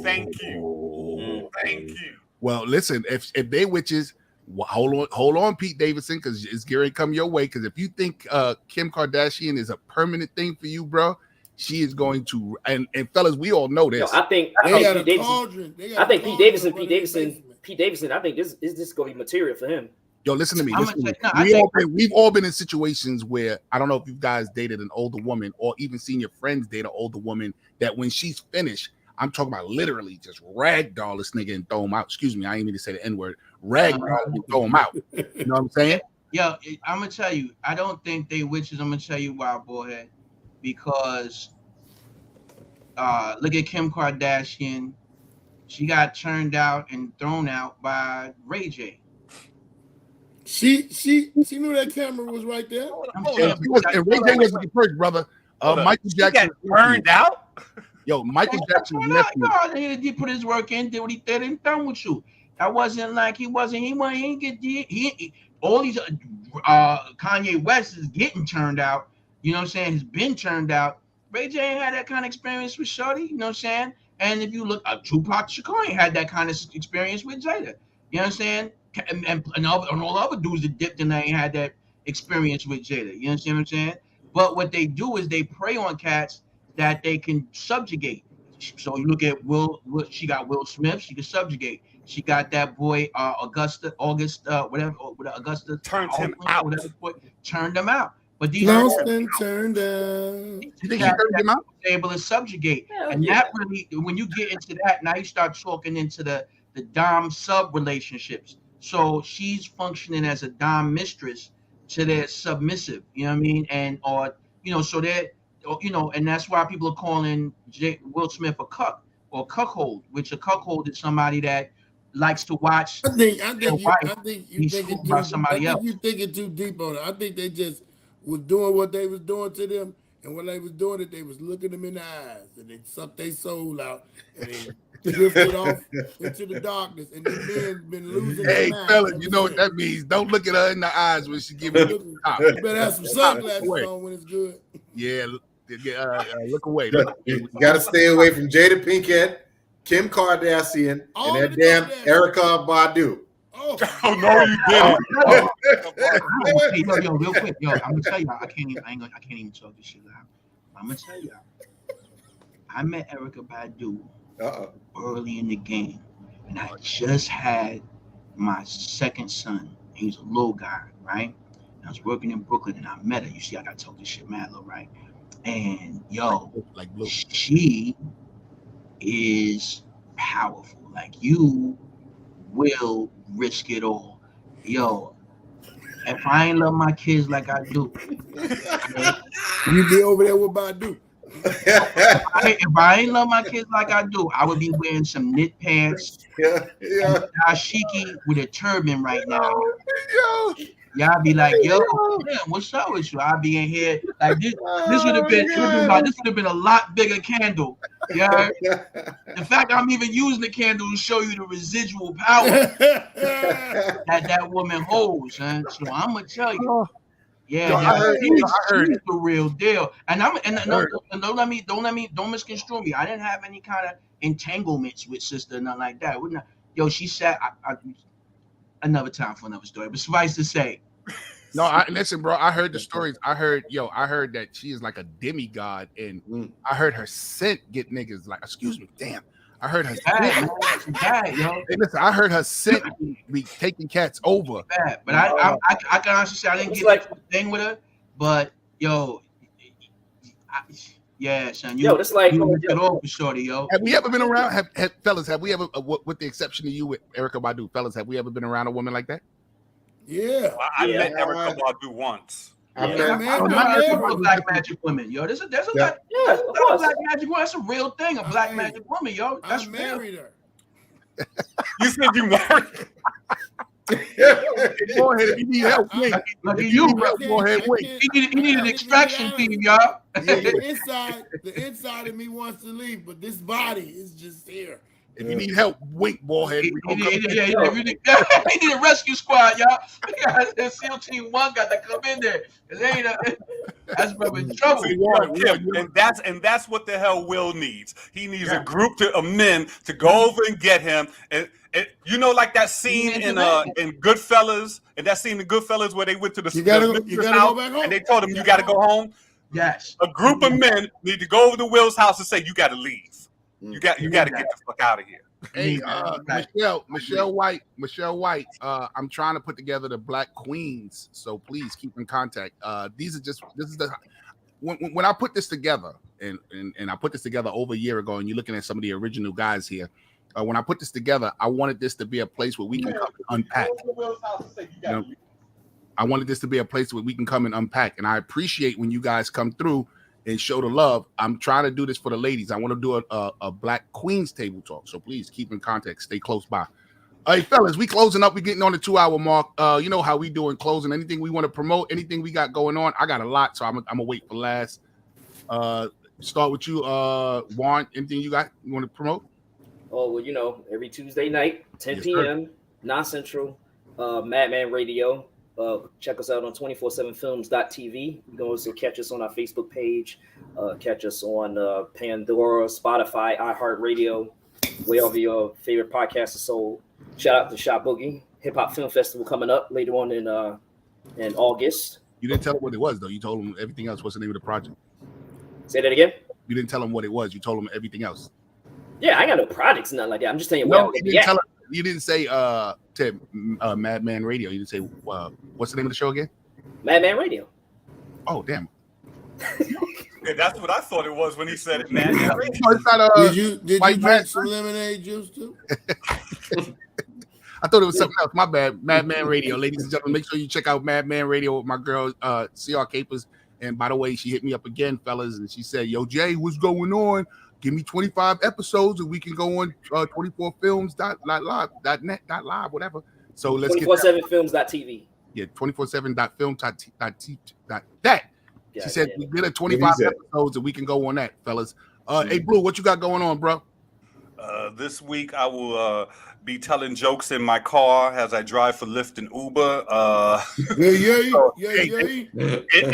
Thank you. Thank you. Well, listen, if they witches, hold on, Pete Davidson, because it's Gary come your way. Because if you think Kim Kardashian is a permanent thing for you, bro, she is going to. And fellas, we all know this. I think Pete Davidson. Pete Davidson. I think this is going to be material for him. Yo, listen to me. We've all been in situations where I don't know if you guys dated an older woman or even seen your friends date an older woman that when she's finished, I'm talking about literally just ragdoll this nigga and throw him out. Excuse me, I ain't mean to say the N-word. Ragdoll and throw him out. You know what I'm saying? Yo, I'm gonna tell you, I don't think they witches. I'm gonna tell you why, Ballhead. Because look at Kim Kardashian. She got turned out and thrown out by Ray J. She knew that camera was right there. And Ray J wasn't the first, brother. Michael Jackson got turned out. Yo, Michael Jackson's nephew. He put his work in, did what he did, and done with you. That wasn't like he all these Kanye West is getting turned out. You know what I'm saying? Has been turned out. Ray J ain't had that kind of experience with Shorty. You know what I'm saying? And if you look, Tupac Shakur ain't had that kind of experience with Jada. You know what I'm saying? And all the other dudes that dipped in there ain't had that experience with Jada. You understand what I'm saying? But what they do is they prey on cats that they can subjugate. So you look at Will. She got Will Smith. She can subjugate. She got that boy Augusta turned him out. Turned them out. But these lost and turned out. You think she turned him out? Able to subjugate, that really, when you get into that, now you start talking into the dom sub relationships. So she's functioning as a dom mistress to their submissive. You know what I mean? And so that. And that's why people are calling Will Smith a cuck or cuckold, which a cuckold is somebody that likes to watch. I think you thinking too deep on it. I think they just was doing what they was doing to them, and when they was doing it, they was looking them in the eyes, and they sucked their soul out, and they drifted off into the darkness, and the men been losing. Hey, fella, you know what that means? Don't look at her in the eyes when she giving you. You better have some sunglasses on when it's good. Yeah. Look away. You got to stay away from Jada Pinkett, Kim Kardashian, and that damn Erykah Badu. Oh no, you didn't. Yo, real quick, I'm gonna tell y'all. I can't even talk this shit out. I'm gonna tell y'all. I met Erykah Badu early in the game, and I just had my second son. He was a little guy, right? And I was working in Brooklyn, and I met her. You see, I gotta talk this shit mad low, right? And she is powerful. Like, you will risk it all. Yo, if I ain't love my kids like I do, you be over there with Badu. If I ain't love my kids like I do, I would be wearing some knit pants, and dashiki with a turban right now. Y'all be like, yo, damn, what's up with you? I'll be in here like this. This would have been a lot bigger candle. Yeah. In fact, I'm even using the candle to show you the residual power that woman holds. Huh? So I'm gonna tell you, she's the real deal. And don't misconstrue me. I didn't have any kind of entanglements with sister, nothing like that. Yo, she said, another time for another story, but suffice to say. No, listen, bro. I heard the stories. I heard that she is like a demigod, and I heard her scent get niggas like, excuse me, damn. I heard her scent. Hey, listen, I heard her scent be taking cats over. Bad, but I can honestly say I didn't get like a thing with her, but son, it's like get over shorty, yo. Have we ever been around? Fellas, have we ever, with the exception of you with Erykah Badu, fellas, have we ever been around a woman like that? Yeah. Well, I met Erykah Badu once. I'm Yeah. Black magic women, yo. There's a lot. Yeah, of course. Black magic woman. That's a real thing. A black magic woman, yo. That's I married her. You said you married. Go ahead if you need help. Wink. Look at If you, need bro. help, go ahead, wink. He need an extraction team, y'all. The inside of me wants to leave, but this body is just here. If you need help, wink, ballhead. He need a rescue squad, y'all. SEAL Team 1 got to come in there. That's brother in trouble. And that's what the hell Will needs. He needs a group of men to go over and get him. And you know, like that scene in Goodfellas, and that scene in Goodfellas where they went to the you gotta house go back home. and they told him you got to go home. Yes. A group of men need to go over to Will's house and say you got to leave. You got to get the fuck out of here. Hey, Michelle White. I'm trying to put together the Black Queens, so please keep in contact. When I put this together, and I put this together over a year ago, and you're looking at some of the original guys here. When I put this together, I wanted this to be a place where we can come and unpack. I wanted this to be a place where we can come and unpack, and I appreciate when you guys come through and show the love. I'm trying to do this for the ladies. I want to do a Black Queens table talk. So please keep in contact. Stay close by. Hey, fellas, we closing up. We're getting on the 2-hour mark. You know how we do in closing. Anything we want to promote, anything we got going on. I got a lot, so I'm going to wait for last. Start with you, Juan. Anything you want to promote? Oh, well, you know, every Tuesday night, 10 p.m., non-central, Madman Radio. Check us out on 247films.tv. You can also catch us on our Facebook page, catch us on Pandora, Spotify, iHeartRadio, wherever your favorite podcast is sold. Shout out to Shop Boogie, Hip Hop Film Festival coming up later on in August. You didn't tell them what it was, though. You told them everything else. What's the name of the project? Say that again? You didn't tell them what it was. You told them everything else. Yeah, I ain't got no projects, nothing like that. I'm just telling you No, you didn't say to Madman Radio. You didn't say what's the name of the show again? Madman Radio. Oh, damn. Yeah, that's what I thought it was when he said it, man. Did you drink some lemonade juice too? I thought it was something else. My bad. Madman Radio, ladies and gentlemen. Make sure you check out Madman Radio with my girl CR Capers. And by the way, she hit me up again, fellas, and she said, "Yo, Jay, what's going on? Give me 25 episodes, and we can go on 24films.live, whatever." So let's 247films.tv. Yeah, 247.film.that. She said we get a 25 episodes, and we can go on that, fellas. Hey, Blue, what you got going on, bro? This week I will be telling jokes in my car as I drive for Lyft and Uber.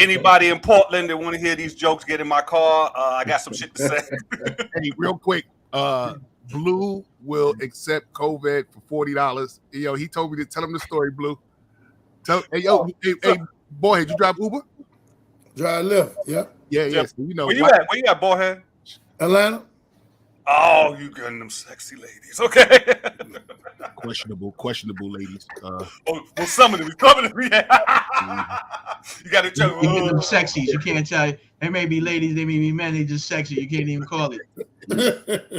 Anybody in Portland that want to hear these jokes, get in my car. I got some shit to say. Hey, real quick, Blue will accept COVID for $40. Yo, he told me to tell him the story, Blue. Hey, boy, did you drive Uber? Drive Lyft, yeah. So, you know, where you at, boyhead? Atlanta. Oh, you getting them sexy ladies? Okay. questionable ladies. Well, some of them, yeah. You got to check. You get them sexies. You can't tell. They may be ladies, they may be men. They just sexy. You can't even call it.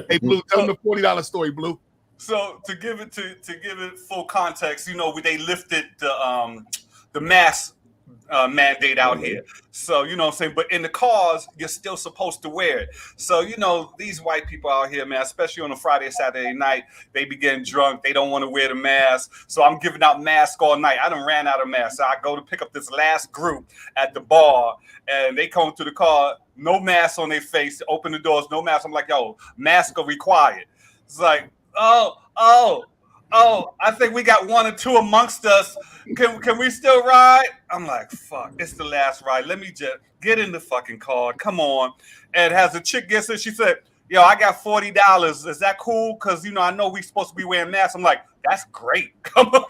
Hey, Blue, tell them the $40 story, Blue. So to give it full context, you know, they lifted the mask mandate out here. So, you know what I'm saying? But in the cars, you're still supposed to wear it. So, you know, these white people out here, man, especially on a Friday, Saturday night, they be getting drunk. They don't want to wear the mask. So I'm giving out masks all night. I done ran out of masks. So I go to pick up this last group at the bar, and they come to the car, no mask on their face, open the doors, no mask. I'm like, yo, masks are required. It's like, oh, I think we got one or two amongst us. Can we still ride? I'm like, fuck, it's the last ride. Let me just get in the fucking car. Come on. And as a chick gets it, she said, yo, I got $40. Is that cool? Because, you know, I know we supposed to be wearing masks. I'm like, that's great. Come on.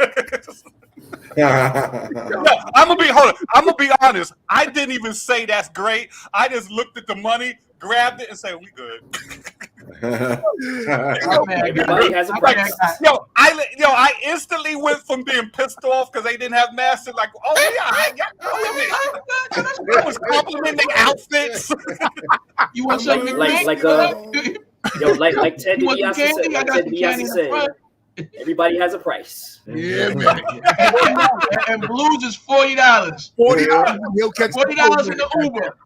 I'm going to be honest. I didn't even say that's great. I just looked at the money, grabbed it, and said, we good. Everybody has a price. I instantly went from being pissed off because they didn't have masks to like, oh yeah, I was complimenting their outfits. You want something like Ted DiBiase said. Everybody has a price. Yeah, man. And blues is $40. $40. He'll catch $40 in the Uber.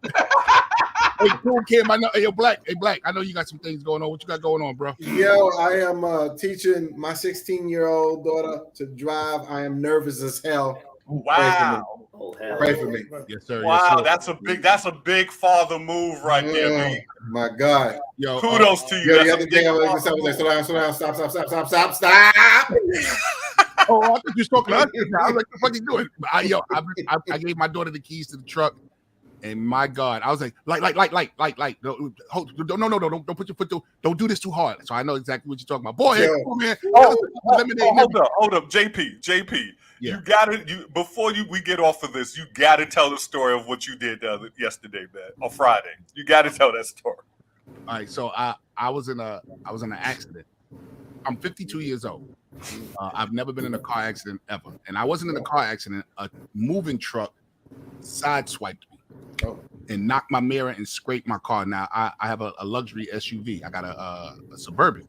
Hey, cool, Kim. I know. Hey, yo, Black. Hey, Black. I know you got some things going on. What you got going on, bro? Yo, I am teaching my 16-year-old daughter to drive. I am nervous as hell. Wow. Oh, hell. Pray for me. Yes, sir. Wow, yes, sir. that's a big father move right there, Oh, man. my God. Yo, Kudos to you. Yo, the That's a other big day I was father like, move. slow down, stop. oh, I thought you was talking to us. I was like, "What the fuck you doing?" But I gave my daughter the keys to the truck, and my God, I was like, don't put your foot through. Don't do this too hard. So I know exactly what you're talking about. Boy, hey, Yeah. come on, man. Hold up, JP. Yeah. You gotta before we get off of this, you gotta tell the story of what you did yesterday, man, or Friday. You gotta tell that story. All right, so I was in an accident. I'm 52 years old. I've never been in a car accident ever, and I wasn't in a car accident. A moving truck sideswiped me and knocked my mirror and scraped my car. Now I have a luxury SUV. I got a Suburban,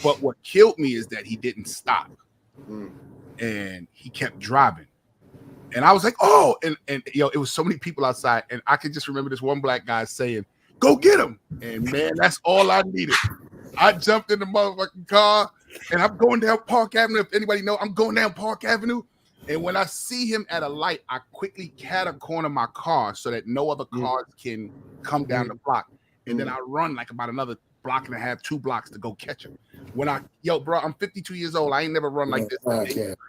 but what killed me is that he didn't stop, and he kept driving. And I was like, oh, and it was so many people outside, and I could just remember this one black guy saying, "Go get him!" And man, that's all I needed. I jumped in the motherfucking car, and I'm going down Park Avenue. If anybody know, I'm going down Park Avenue. And when I see him at a light, I quickly cat-a-corner my car so that no other cars can come down the block. And then I run like about another block and a half, 2 blocks to go catch him. Bro, I'm 52 years old. I ain't never run like this.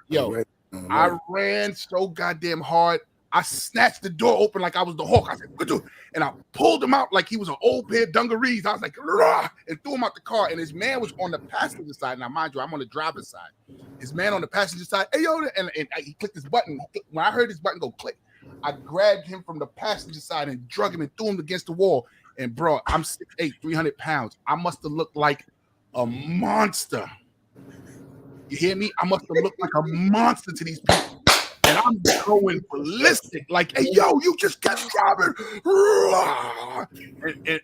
Yo, I ran so goddamn hard. I snatched the door open like I was the Hawk. I said, "Good dude," and I pulled him out like he was an old pair of dungarees. I was like, "Rah!" and threw him out the car. And his man was on the passenger side. Now, mind you, I'm on the driver's side. His man on the passenger side, hey yo, and he clicked his button. When I heard his button go click, I grabbed him from the passenger side and drug him and threw him against the wall. And bro, I'm 6'8", 300 pounds. I must have looked like a monster. You hear me? I must have looked like a monster to these people. And I'm going ballistic, like, "Hey, yo, you just got driving."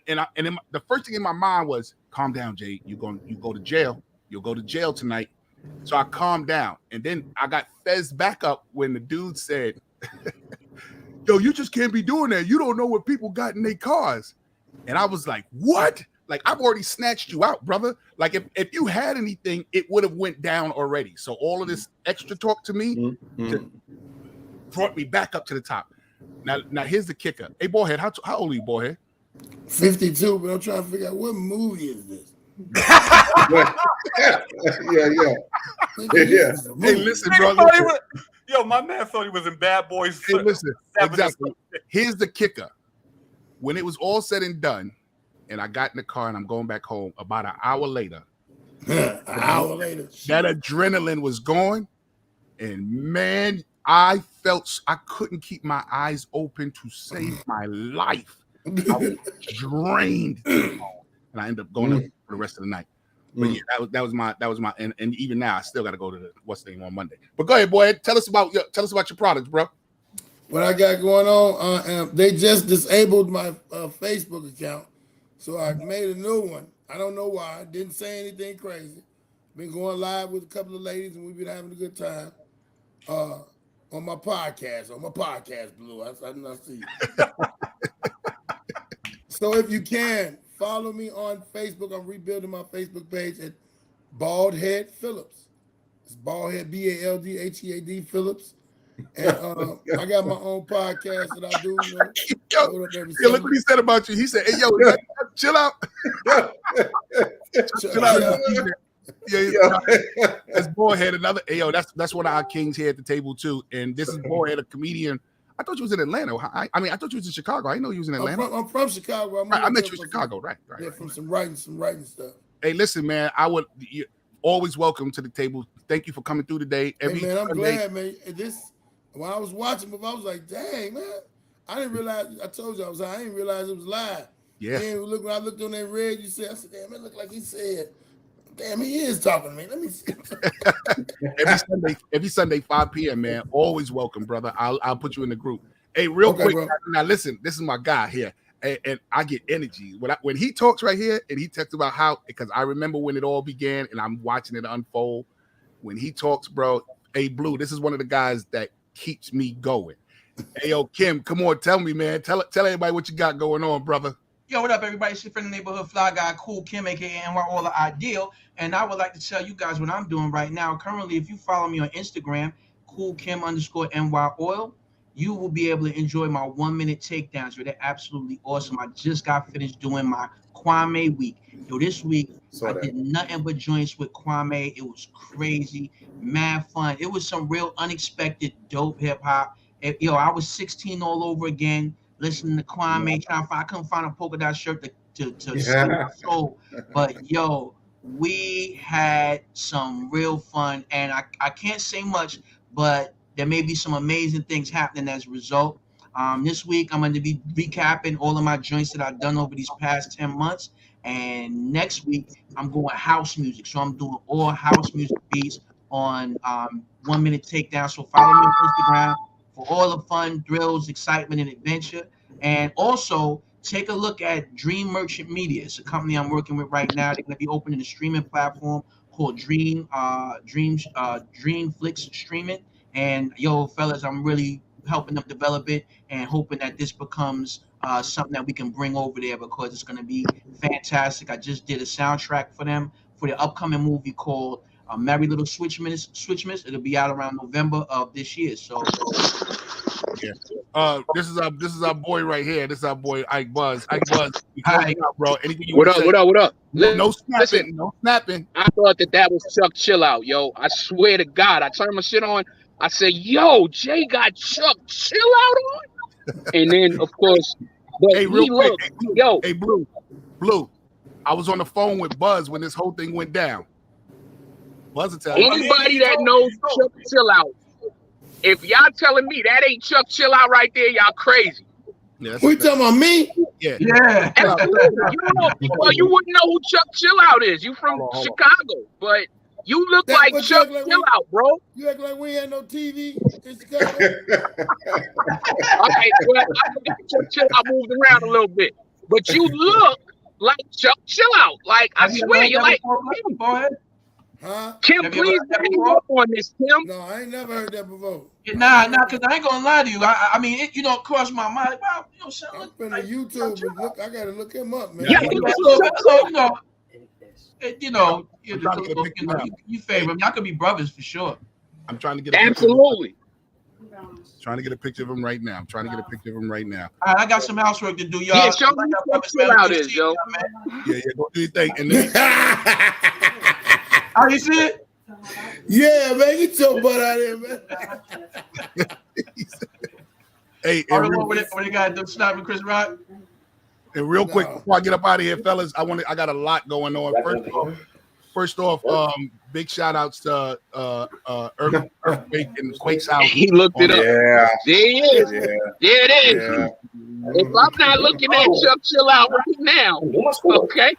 And the first thing in my mind was, "Calm down, Jay. You go to jail. You'll go to jail tonight." So I calmed down. And then I got fez back up when the dude said, "Yo, you just can't be doing that. You don't know what people got in their cars." And I was like, "What?" Like, I've already snatched you out, brother. Like, if you had anything, it would have went down already. So all of this extra talk to me brought me back up to the top. Now here's the kicker. Hey, Ballhead, how old are you, Ballhead? 52, but I'm trying to figure out what movie is this. Yeah. Hey, listen, bro. Yo, my man thought he was in Bad Boys. Hey, listen, exactly. Here's the kicker. When it was all said and done, and I got in the car and I'm going back home, about an hour later, An hour later, that adrenaline was gone, and man, I felt I couldn't keep my eyes open to save my life. I was drained, and I ended up going up for the rest of the night. But yeah, that was my and even now I still got to go to the what's the name on Monday. But go ahead, boy. Tell us about your products, bro. what I got going on, they just disabled my Facebook account, so I made a new one. I don't know why. Didn't say anything crazy. Been going live with a couple of ladies, and we've been having a good time. On my podcast, Blue. I see you. So if you can, follow me on Facebook. I'm rebuilding my Facebook page at Baldhead Phillips. It's Baldhead, Baldhead Phillips. And I got my own podcast that I do. Look what he said about you. He said, "Hey, yo, chill out." Chill out. Yeah. That's Ballhead. Another. Hey, yo, that's one of our kings here at the table too. And this is Ballhead, a comedian. I thought you was in Atlanta. I thought you was in Chicago. I didn't know you was in Atlanta. I'm from Chicago. I met you in Chicago. Right. Yeah, from some writing stuff. Hey, listen, man. You're always welcome to the table. Thank you for coming through today. Man, I'm glad, man. When I was watching it, I was like, dang, man. I didn't realize. I told you I didn't realize it was live. Yeah. Then when I looked on that red, I said, damn, it looked like he said. Damn, he is talking to me. Let me see. every Sunday, 5 p.m., man. Always welcome, brother. I'll put you in the group. Hey, real quick. Bro. Now, listen, this is my guy here. and I get energy when he talks right here, and he talks about how, because I remember when it all began, and I'm watching it unfold. When he talks, bro, hey Blue, this is one of the guys that keeps me going. Hey yo, Kim, come on, tell me, man, tell everybody what you got going on, brother. Yo, what up, everybody? It's your friend, the neighborhood fly guy, Cool Kim, aka NY All the Ideal. And I would like to tell you guys what I'm doing right now. Currently, if you follow me on Instagram, Cool Kim _NY Oil, you will be able to enjoy my 1-minute takedowns. They're absolutely awesome. I just got finished doing my Kwame week. Yo, this week I did nothing but joints with Kwame. It was crazy, mad fun. It was some real unexpected dope hip hop. Yo, I was 16 all over again, listening to Kwame. I couldn't find a polka dot shirt to save my soul. But yo, we had some real fun, and I can't say much, but there may be some amazing things happening as a result. This week, I'm going to be recapping all of my joints that I've done over these past 10 months. And next week, I'm going house music. So I'm doing all house music beats on 1-minute takedown. So follow me on Instagram for all the fun, thrills, excitement, and adventure. And also, take a look at Dream Merchant Media. It's a company I'm working with right now. They're going to be opening a streaming platform called Dreamflix Streaming. And yo, fellas, I'm really helping them develop it and hoping that this becomes something that we can bring over there, because it's going to be fantastic. I just did a soundtrack for them for the upcoming movie called Merry Little Switchmas. It'll be out around November of this year. So yeah, this is our boy right here. This is our boy Ike Buzz. Ike Buzz, Hi, bro. Anything you what up? No snapping. Listen, no snapping. I thought that was Chuck Chill Out, yo. I swear to God, I turned my shit on. I said, yo, Jay got Chuck Chill Out on. And then, of course, but hey, real quick, hey, Blue. I was on the phone with Buzz when this whole thing went down. Buzz will tell you. Anybody that knows Chuck Chill Out, if y'all telling me that ain't Chuck Chill Out right there, y'all crazy. Yeah, we talking about me? Yeah. Well, you wouldn't know who Chuck Chill Out is. You from Chicago, but you look like Chuck Chill Out, bro. You act like we ain't no TV in Chicago. Okay, well, I forgot Chuck Chill Out moved around a little bit, but you look like Chuck Chill Out. Like, I swear, you're like, huh? Kim, please back me up on this, Kim. No, I ain't never heard that before. Nah, because I ain't gonna lie to you. I mean, it, you know, crossed my mind. Well, you know, something. I'm finna YouTube, but look, I gotta look him up, man. Yeah, so you favor him. Y'all could be brothers for sure. I'm trying to get absolutely. Trying to get a picture of him right now. I got some housework to do, y'all. Yeah, show me what Chill Out is, yo. Yeah, go do your thing. And then how you see it? Yeah, man, get your butt out of here, man. Hey, what they got to snap with Chris Rock? And real quick before I get up out of here, fellas, I got a lot going on. First off, big shout outs to Earthquake and Quake's house. He looked it up. Yeah. There he is. Yeah. There it is. Yeah. If I'm not looking at Chuck Chill Out right now, okay.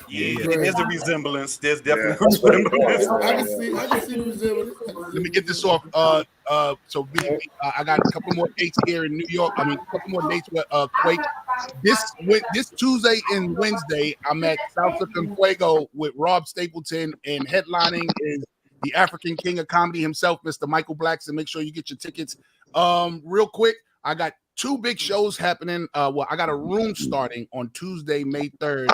Yeah, there's a resemblance. There's definitely a resemblance. I can see the resemblance. Let me get this off. So I got a couple more dates here in New York. I mean, a couple more dates with Quake. This Tuesday and Wednesday, I'm at South Circum Fuego with Rob Stapleton, and headlining is the African King of Comedy himself, Mr. Michael Blackson. Make sure you get your tickets. Real quick, I got 2 big shows happening. I got a room starting on Tuesday, May 3rd.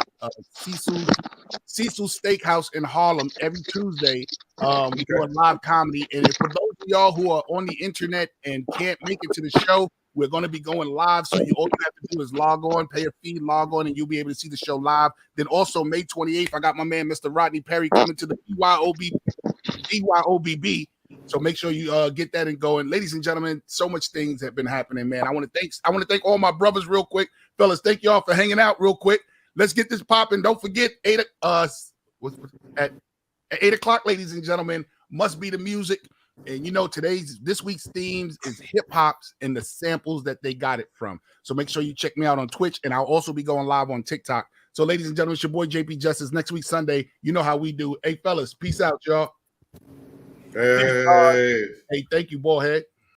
Cecil's Steakhouse in Harlem every Tuesday. We do a live comedy. And for those of y'all who are on the internet and can't make it to the show, we're going to be going live. So all you have to do is log on, pay a fee, log on, and you'll be able to see the show live. Then also May 28th, I got my man, Mr. Rodney Perry, coming to the BYOBB. So make sure you get that and going. Ladies and gentlemen, so much things have been happening, man. I want to thank all my brothers real quick. Fellas, thank y'all for hanging out real quick. Let's get this popping. Don't forget, at 8 o'clock, ladies and gentlemen, must be the music. And you know, this week's themes is hip hops and the samples that they got it from. So make sure you check me out on Twitch, and I'll also be going live on TikTok. So ladies and gentlemen, it's your boy JP Justice. Next week, Sunday, you know how we do. Hey, fellas, peace out, y'all. Hey, thank you, Ballhead.